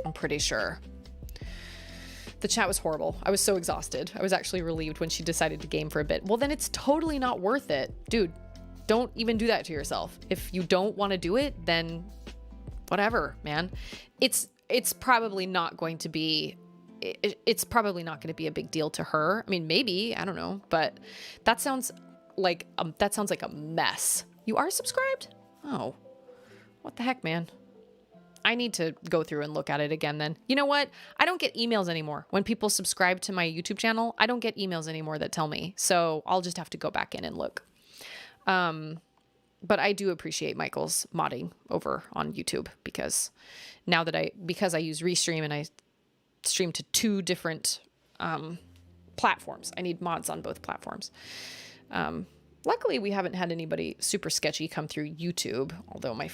I'm pretty sure. The chat was horrible. I was so exhausted. I was actually relieved when she decided to game for a bit. Well, then it's totally not worth it. Dude, don't even do that to yourself. If you don't want to do it, then whatever, man. It's probably not going to be... It's probably not going to be a big deal to her. I mean, maybe, I don't know, but that sounds like a mess. You are subscribed? Oh, what the heck, man. I need to go through and look at it again then. You know what? I don't get emails anymore. When people subscribe to my YouTube channel, I don't get emails anymore that tell me. So I'll just have to go back in and look. But I do appreciate Michael's modding over on YouTube because now that because I use Restream and I stream to 2 different platforms, I need mods on both platforms. Luckily, we haven't had anybody super sketchy come through YouTube, although my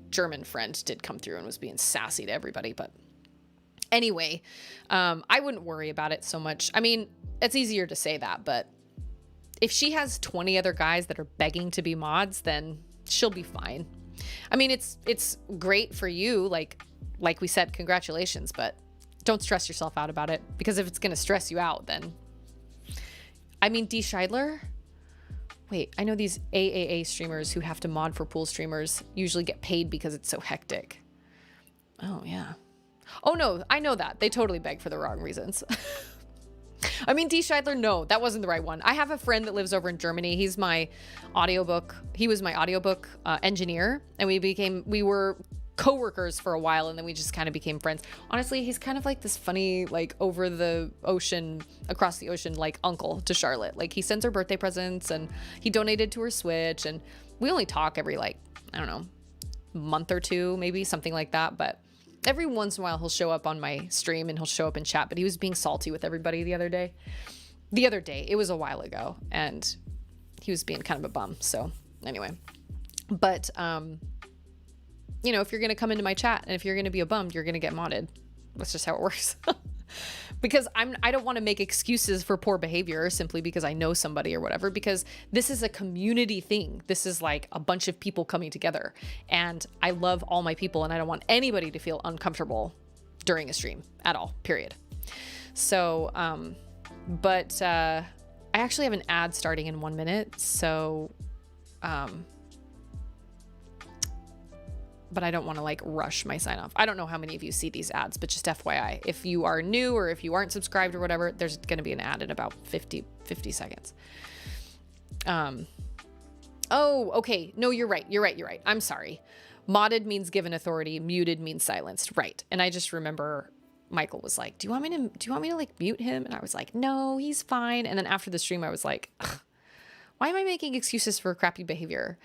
German friend did come through and was being sassy to everybody. But anyway, I wouldn't worry about it so much. I mean, it's easier to say that, but if she has 20 other guys that are begging to be mods, then she'll be fine. I mean, it's great for you. Like we said, congratulations, but don't stress yourself out about it, because if it's going to stress you out, then, I mean, D. Scheidler. Wait, I know these AAA streamers who have to mod for pool streamers usually get paid because it's so hectic. Oh, yeah. Oh, no, I know that. They totally beg for the wrong reasons. I mean, D. Scheidler, no, that wasn't the right one. I have a friend that lives over in Germany. He was my audiobook engineer, and we were co-workers for a while, and then we just kind of became friends. Honestly, he's kind of like this funny, like across the ocean, like uncle to Charlotte. Like, he sends her birthday presents, and he donated to her Switch, and we only talk every, like, I don't know, month or 2, maybe something like that. But every once in a while he'll show up on my stream and he'll show up in chat, but he was being salty with everybody the other day. It was a while ago, and he was being kind of a bum. So anyway, but, you know, if you're going to come into my chat and if you're going to be a bum, you're going to get modded. That's just how it works. Because I don't want to make excuses for poor behavior simply because I know somebody or whatever, because this is a community thing. This is like a bunch of people coming together, and I love all my people, and I don't want anybody to feel uncomfortable during a stream at all, period. So, but I actually have an ad starting in 1 minute. So, but I don't want to like rush my sign off. I don't know how many of you see these ads, but just FYI, if you are new or if you aren't subscribed or whatever, there's going to be an ad in about 50 seconds. Oh, okay. No, you're right. I'm sorry. Modded means given authority. Muted means silenced. Right. And I just remember Michael was like, do you want me to like mute him? And I was like, no, he's fine. And then after the stream, I was like, why am I making excuses for crappy behavior?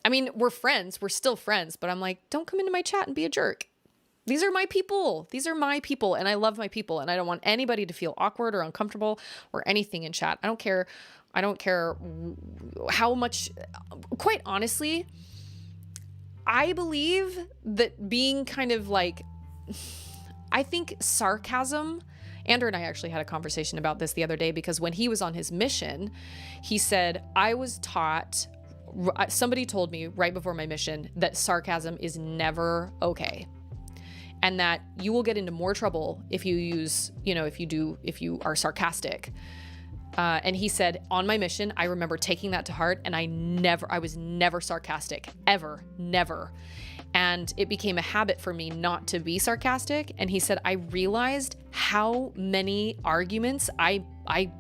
I mean, we're friends. We're still friends. But I'm like, don't come into my chat and be a jerk. These are my people. And I love my people. And I don't want anybody to feel awkward or uncomfortable or anything in chat. I don't care how much. Quite honestly, I believe that being kind of like, I think sarcasm, Andrew and I actually had a conversation about this the other day, because when he was on his mission, he said, I was taught, somebody told me right before my mission that sarcasm is never okay. And that you will get into more trouble if you use, if you are sarcastic. And he said, on my mission, I remember taking that to heart, and I was never sarcastic, ever, never. And it became a habit for me not to be sarcastic. And he said, I realized how many arguments I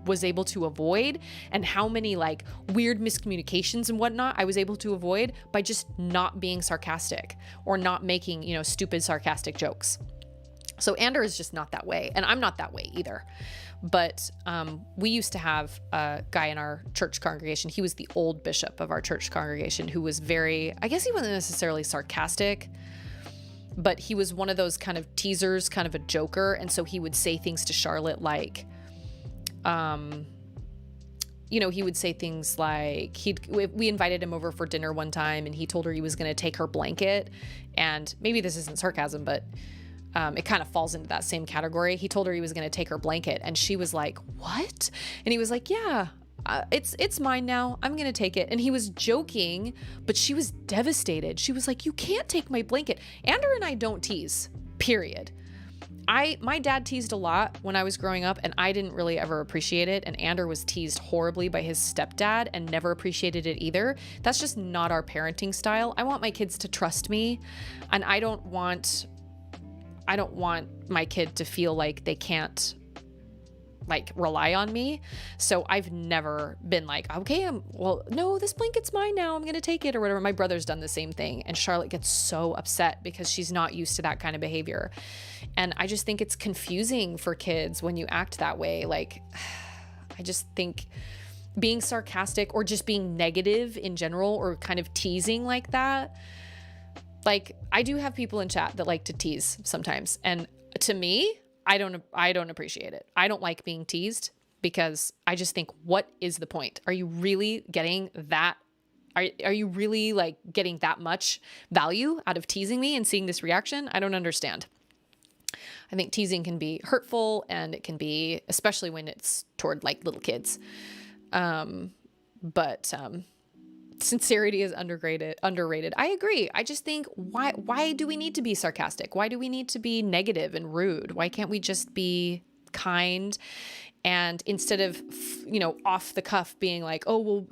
was able to avoid, and how many like weird miscommunications and whatnot I was able to avoid by just not being sarcastic or not making, stupid sarcastic jokes. So Ander is just not that way. And I'm not that way either. But we used to have a guy in our church congregation. He was the old bishop of our church congregation, who was very, I guess he wasn't necessarily sarcastic, but he was one of those kind of teasers, kind of a joker. And so he would say things to Charlotte like, he would say things like, we invited him over for dinner one time, and he told her he was going to take her blanket. And maybe this isn't sarcasm, but it kind of falls into that same category. He told her he was going to take her blanket, and she was like, what? And he was like, yeah, it's mine now. I'm going to take it. And he was joking, but she was devastated. She was like, you can't take my blanket. Andrew and I don't tease, period. My dad teased a lot when I was growing up, and I didn't really ever appreciate it. And Andrew was teased horribly by his stepdad and never appreciated it either. That's just not our parenting style. I want my kids to trust me, and I don't want my kid to feel like they can't like rely on me. So I've never been like, okay, well, no, this blanket's mine now, I'm going to take it or whatever. My brother's done the same thing. And Charlotte gets so upset because she's not used to that kind of behavior. And I just think it's confusing for kids when you act that way. Like, I just think being sarcastic or just being negative in general or kind of teasing like that. Like, I do have people in chat that like to tease sometimes. And to me, I don't appreciate it. I don't like being teased because I just think, what is the point? Are you really getting that? Are you really like getting that much value out of teasing me and seeing this reaction? I don't understand. I think teasing can be hurtful, and it can be, especially when it's toward like little kids. But sincerity is underrated. I agree. I just think, why do we need to be sarcastic? Why do we need to be negative and rude? Why can't we just be kind? And instead of, off the cuff being like, oh, well,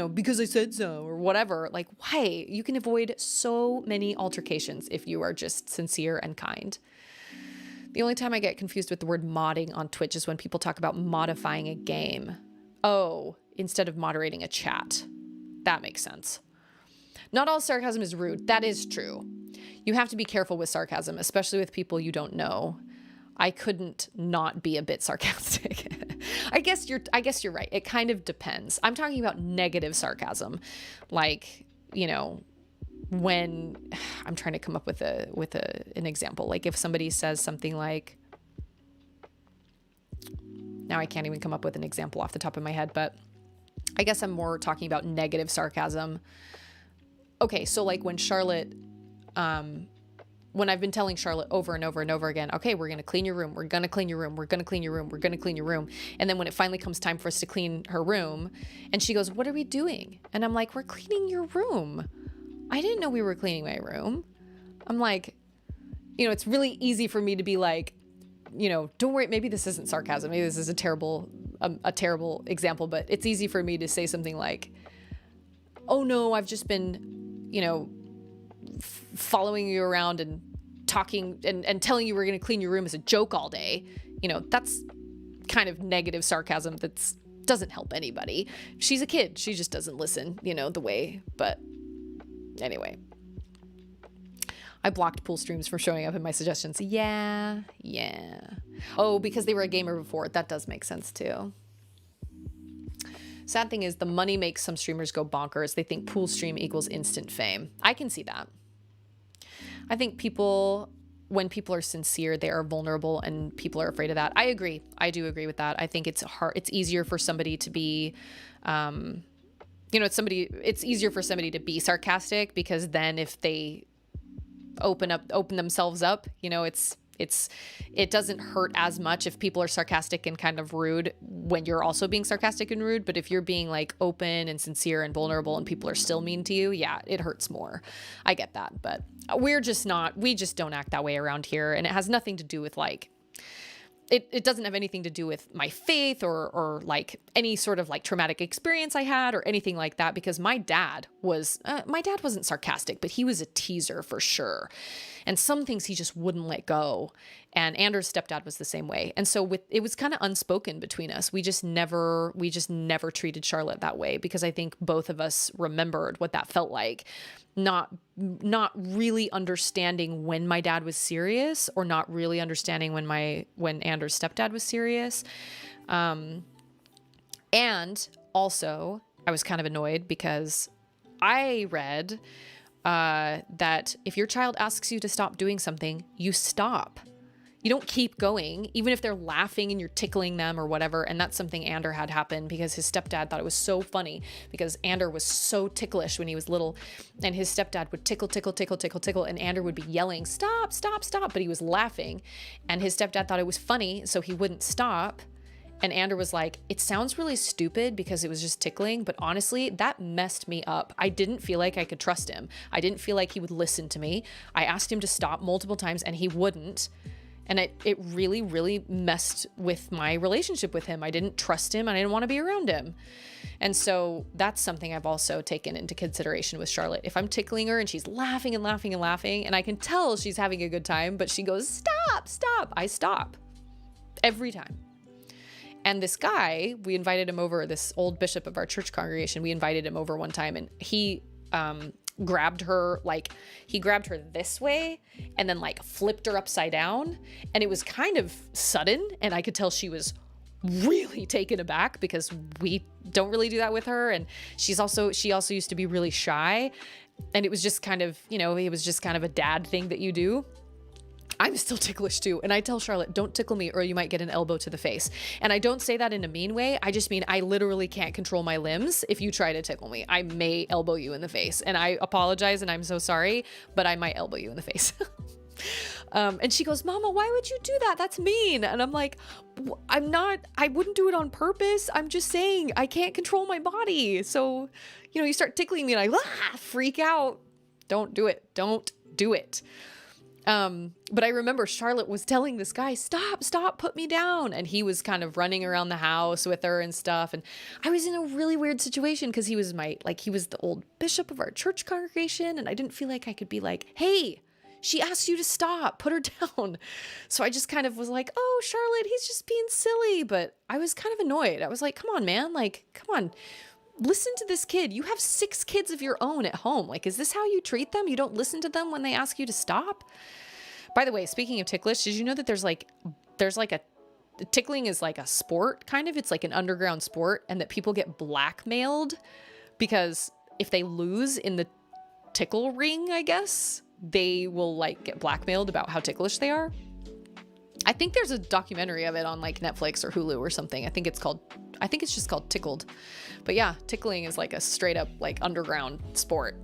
because I said so or whatever, like, why? You can avoid so many altercations if you are just sincere and kind. The only time I get confused with the word modding on Twitch is when people talk about modifying a game. Oh, instead of moderating a chat. That makes sense. Not all sarcasm is rude. That is true. You have to be careful with sarcasm, especially with people you don't know. I couldn't not be a bit sarcastic. I guess you're right. It kind of depends. I'm talking about negative sarcasm. Like, when I'm trying to come up with an example. Like if somebody says something like, now I can't even come up with an example off the top of my head, but I guess I'm more talking about negative sarcasm. Okay, so like when Charlotte, when I've been telling Charlotte over and over and over again, okay, we're going to clean your room. We're going to clean your room. We're going to clean your room. We're going to clean your room. And then when it finally comes time for us to clean her room, and she goes, what are we doing? And I'm like, we're cleaning your room. I didn't know we were cleaning my room. I'm like, it's really easy for me to be like, don't worry, maybe this isn't sarcasm. Maybe this is a terrible example, but it's easy for me to say something like, oh no, I've just been, following you around and talking and telling you we're going to clean your room as a joke all day. That's kind of negative sarcasm doesn't help anybody. She's a kid. She just doesn't listen, the way, but anyway. I blocked pool streams from showing up in my suggestions. Yeah. Oh, because they were a gamer before. That does make sense too. Sad thing is the money makes some streamers go bonkers. They think pool stream equals instant fame. I can see that. I think when people are sincere, they are vulnerable and people are afraid of that. I agree. I do agree with that. I think it's hard. It's easier for somebody to be, it's easier for somebody to be sarcastic because then if they open themselves up, it doesn't hurt as much if people are sarcastic and kind of rude when you're also being sarcastic and rude. But if you're being like open and sincere and vulnerable and people are still mean to you, yeah, it hurts more. I get that, but we just don't act that way around here. And it has nothing to do with like, it doesn't have anything to do with my faith or like any sort of like traumatic experience I had or anything like that, because my dad wasn't sarcastic, but he was a teaser for sure. And some things he just wouldn't let go. And Anders' stepdad was the same way. And so it was kind of unspoken between us. We just never treated Charlotte that way because I think both of us remembered what that felt like. Not really understanding when my dad was serious or not really understanding when Anders' stepdad was serious. And also I was kind of annoyed because I read that if your child asks you to stop doing something, you stop. You don't keep going, even if they're laughing and you're tickling them or whatever. And that's something Ander had happen because his stepdad thought it was so funny because Ander was so ticklish when he was little and his stepdad would tickle. And Ander would be yelling, stop. But he was laughing and his stepdad thought it was funny. So he wouldn't stop. And Ander was like, it sounds really stupid because it was just tickling, but honestly, that messed me up. I didn't feel like I could trust him. I didn't feel like he would listen to me. I asked him to stop multiple times and he wouldn't. And it really, really messed with my relationship with him. I didn't trust him and I didn't want to be around him. And so that's something I've also taken into consideration with Charlotte. If I'm tickling her and she's laughing and I can tell she's having a good time, but she goes, stop, I stop every time. And this guy, we invited him over, this old bishop of our church congregation, we invited him over one time, and he grabbed her, like he grabbed her this way and then like flipped her upside down. And it was kind of sudden. And I could tell she was really taken aback because we don't really do that with her. And she also used to be really shy. And it was just kind of, you know, it was just kind of a dad thing that you do. I'm still ticklish too. And I tell Charlotte, don't tickle me or you might get an elbow to the face. And I don't say that in a mean way. I just mean I literally can't control my limbs. If you try to tickle me, I may elbow you in the face. And I apologize and I'm so sorry, but I might elbow you in the face. And she goes, Mama, why would you do that? That's mean. And I'm like, I wouldn't do it on purpose. I'm just saying I can't control my body. So, you know, you start tickling me and I freak out. Don't do it. Don't do it. But I remember Charlotte was telling this guy, stop, put me down. And he was kind of running around the house with her and stuff. And I was in a really weird situation because he was he was the old bishop of our church congregation. And I didn't feel like I could be like, hey, she asked you to stop, put her down. So I just kind of was like, oh, Charlotte, he's just being silly. But I was kind of annoyed. I was like, come on, man. Like, come on. Listen to this kid. You have 6 kids of your own at home. Like, is this how you treat them? You don't listen to them when they ask you to stop? By the way, speaking of ticklish, did you know that there's like tickling is like a sport kind of? It's like an underground sport, and that people get blackmailed because if they lose in the tickle ring, I guess, they will like get blackmailed about how ticklish they are. I think there's a documentary of it on like Netflix or Hulu or something. I think it's just called Tickled. But yeah, tickling is like a straight up like underground sport.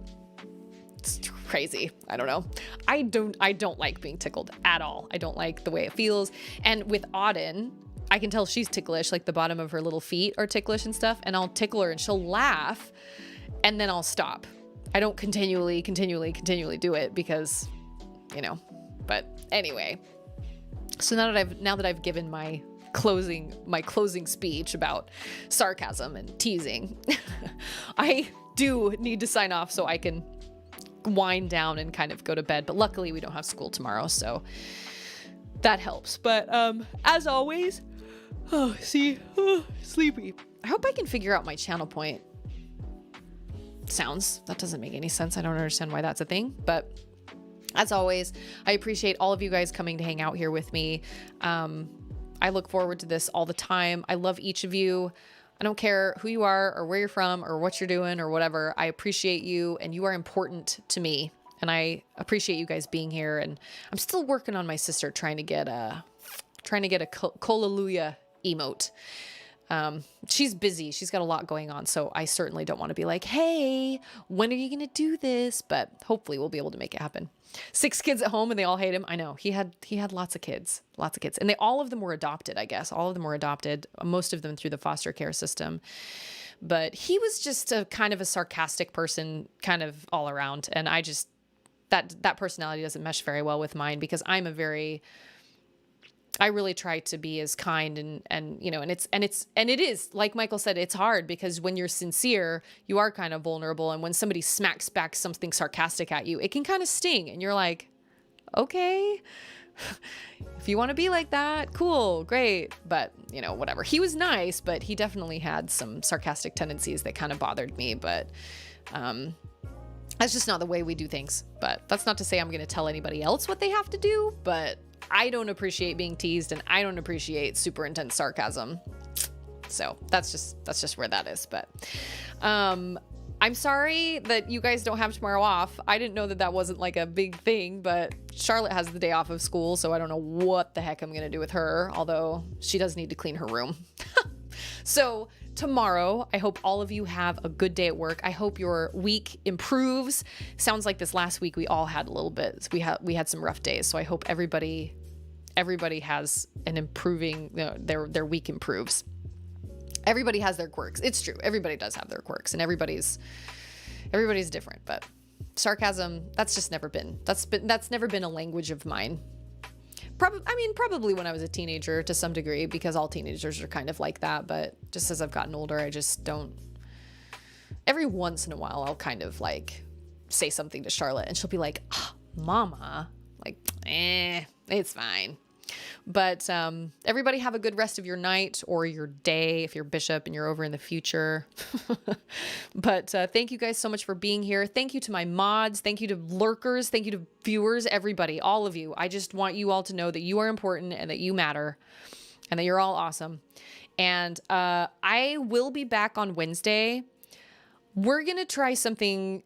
It's crazy. I don't know. I don't like being tickled at all. I don't like the way it feels. And with Auden, I can tell she's ticklish, like the bottom of her little feet are ticklish and stuff. And I'll tickle her and she'll laugh and then I'll stop. I don't continually do it because, you know, but anyway. So now that I've given my closing speech about sarcasm and teasing, I do need to sign off so I can wind down and kind of go to bed. But luckily we don't have school tomorrow, so that helps. But as always, sleepy. I hope I can figure out my channel point sounds. That doesn't make any sense. I don't understand why that's a thing, but as always, I appreciate all of you guys coming to hang out here with me. I look forward to this all the time. I love each of you. I don't care who you are or where you're from or what you're doing or whatever. I appreciate you and you are important to me. And I appreciate you guys being here. And I'm still working on my sister trying to get a Hallelujah emote. She's busy. She's got a lot going on. So I certainly don't want to be like, hey, when are you going to do this? But hopefully we'll be able to make it happen. 6 kids at home and they all hate him. I know he had lots of kids, and all of them were adopted. I guess all of them were adopted, most of them through the foster care system, but he was just a kind of a sarcastic person kind of all around. And I just, that personality doesn't mesh very well with mine because I really try to be as kind and you know, and it is like Michael said, it's hard because when you're sincere, you are kind of vulnerable. And when somebody smacks back something sarcastic at you, it can kind of sting and you're like, okay, if you want to be like that, cool, great. But you know, whatever. He was nice, but he definitely had some sarcastic tendencies that kind of bothered me. But, that's just not the way we do things. But that's not to say I'm going to tell anybody else what they have to do, but I don't appreciate being teased and I don't appreciate super intense sarcasm. So that's just where that is. But, I'm sorry that you guys don't have tomorrow off. I didn't know that wasn't like a big thing, but Charlotte has the day off of school. So I don't know what the heck I'm going to do with her, although she does need to clean her room. So tomorrow, I hope all of you have a good day at work. I hope your week improves. Sounds like this last week we all had a little bit. We had some rough days. So I hope everybody has an improving, their week improves. Everybody has their quirks. It's true. Everybody does have their quirks and everybody's different, but sarcasm, that's never been a language of mine. Probably when I was a teenager to some degree, because all teenagers are kind of like that. But just as I've gotten older, I just don't. Every once in a while, I'll kind of like say something to Charlotte and she'll be like, Mama, like, it's fine. But everybody have a good rest of your night or your day if you're Bishop and you're over in the future. But thank you guys so much for being here. Thank you to my mods. Thank you to lurkers. Thank you to viewers, everybody, all of you. I just want you all to know that you are important and that you matter and that you're all awesome. And I will be back on Wednesday. We're going to try something.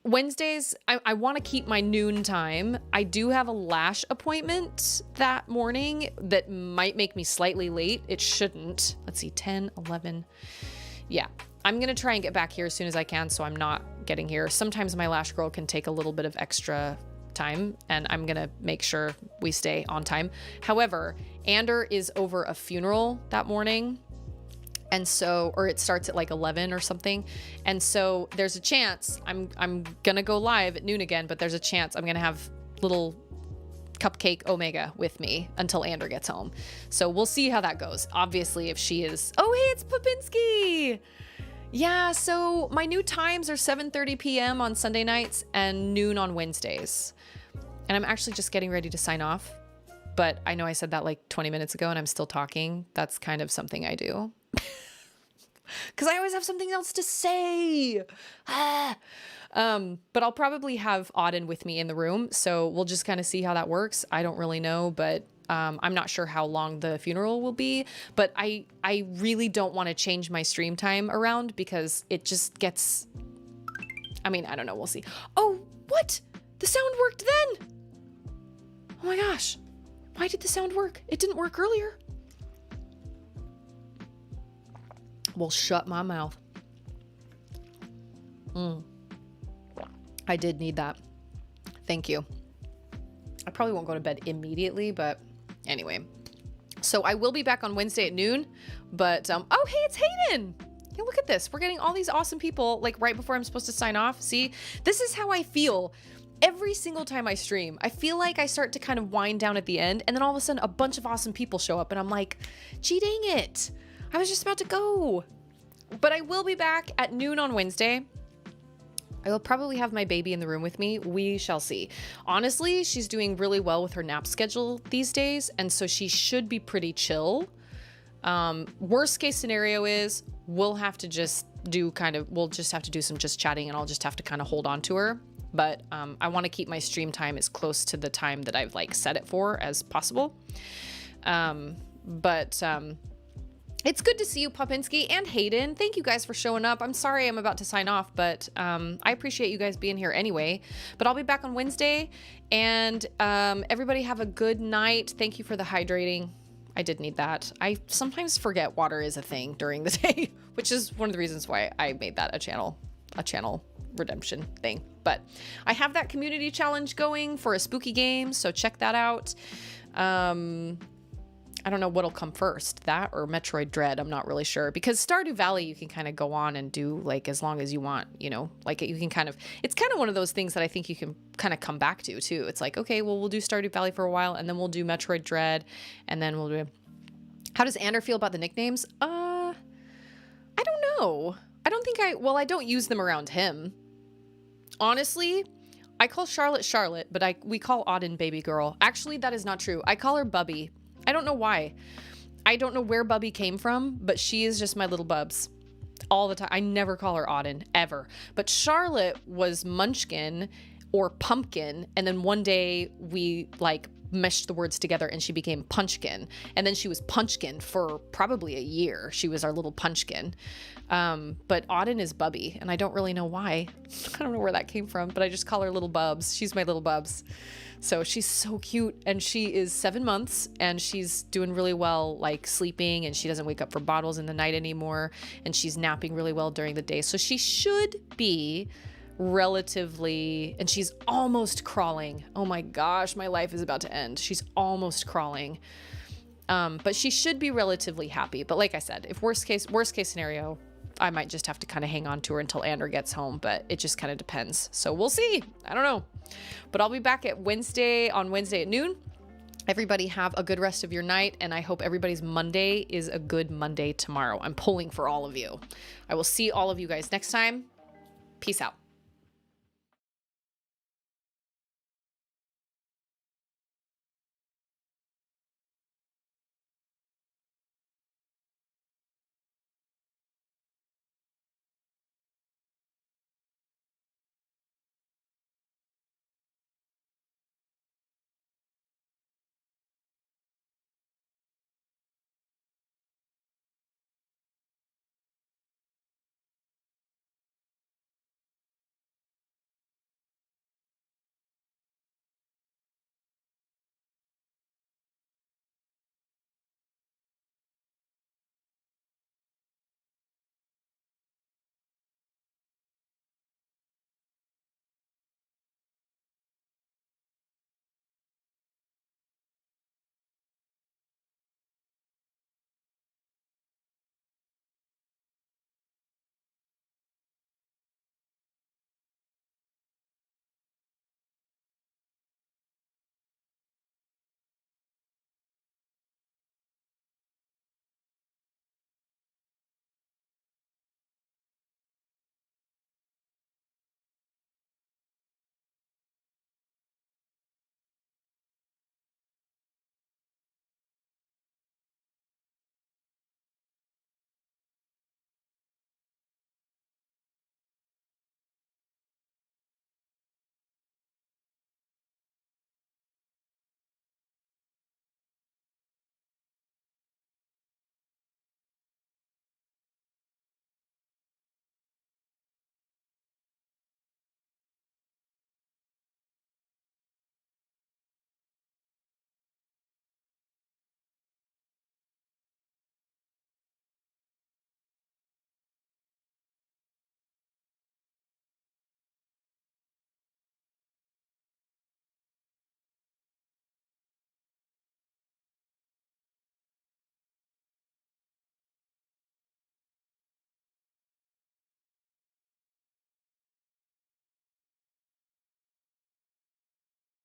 Wednesdays, I want to keep my noon time. I do have a lash appointment that morning that might make me slightly late. It shouldn't. Let's see, 10, 11. Yeah, I'm going to try and get back here as soon as I can so I'm not getting here. Sometimes my lash girl can take a little bit of extra time, and I'm going to make sure we stay on time. However, Ander is over a funeral that morning. And so, or it starts at like 11 or something. And so there's a chance I'm going to go live at noon again, but there's a chance I'm going to have little cupcake Omega with me until Ander gets home. So we'll see how that goes. Obviously, if she is, oh, hey, it's Popinski. Yeah. So my new times are 7:30 p.m. on Sunday nights and noon on Wednesdays. And I'm actually just getting ready to sign off. But I know I said that like 20 minutes ago and I'm still talking. That's kind of something I do. Because I always have something else to say. But I'll probably have Auden with me in the room. So we'll just kind of see how that works. I don't really know, but I'm not sure how long the funeral will be. But I really don't want to change my stream time around because it just gets... I mean, I don't know. We'll see. Oh, what? The sound worked then. Oh my gosh. Why did the sound work? It didn't work earlier. Well, shut my mouth. I did need that. Thank you. I probably won't go to bed immediately, but anyway. So I will be back on Wednesday at noon, but, oh, hey, it's Hayden. Yeah, look at this. We're getting all these awesome people, like, right before I'm supposed to sign off. See, this is how I feel every single time I stream. I feel like I start to kind of wind down at the end, and then all of a sudden, a bunch of awesome people show up, and I'm like, gee, dang it. I was just about to go. But I will be back at noon on Wednesday. I will probably have my baby in the room with me. We shall see. Honestly, she's doing really well with her nap schedule these days, and so she should be pretty chill. Worst case scenario is we'll have to just we'll just have to do some just chatting, and I'll just have to kind of hold on to her. But I want to keep my stream time as close to the time that I've like set it for as possible. It's good to see you, Popinski and Hayden. Thank you guys for showing up. I'm sorry I'm about to sign off, but I appreciate you guys being here anyway. But I'll be back on Wednesday, and everybody have a good night. Thank you for the hydrating. I did need that. I sometimes forget water is a thing during the day, which is one of the reasons why I made that a channel redemption thing. But I have that community challenge going for a spooky game, so check that out. I don't know what'll come first, that or Metroid Dread. I'm not really sure, because Stardew Valley you can kind of go on and do like as long as you want, you know, like you can kind of, it's kind of one of those things that I think you can kind of come back to too. It's like, okay, well, we'll do Stardew Valley for a while, and then we'll do Metroid Dread, and then we'll do... How does Ander feel about the nicknames? I don't know. I don't think well, I don't use them around him. Honestly, I call Charlotte Charlotte, but we call Auden Baby Girl. Actually, that is not true. I call her Bubby. I don't know why. I don't know where Bubby came from, but she is just my little bubs all the time. I never call her Auden, ever. But Charlotte was Munchkin or Pumpkin, and then one day we like meshed the words together and she became Punchkin. And then she was Punchkin for probably a year. She was our little Punchkin. But Auden is Bubby, and I don't really know why. I don't know where that came from, but I just call her little bubs. She's my little bubs. So she's so cute, and she is 7 months, and she's doing really well, like sleeping, and she doesn't wake up for bottles in the night anymore, and she's napping really well during the day. So she should be relatively, and she's almost crawling. Oh my gosh, my life is about to end. She's almost crawling. But she should be relatively happy. But like I said, if worst case scenario, I might just have to kind of hang on to her until Ander gets home, but it just kind of depends. So we'll see. I don't know. But I'll be back on Wednesday at noon. Everybody have a good rest of your night, and I hope everybody's Monday is a good Monday tomorrow. I'm pulling for all of you. I will see all of you guys next time. Peace out.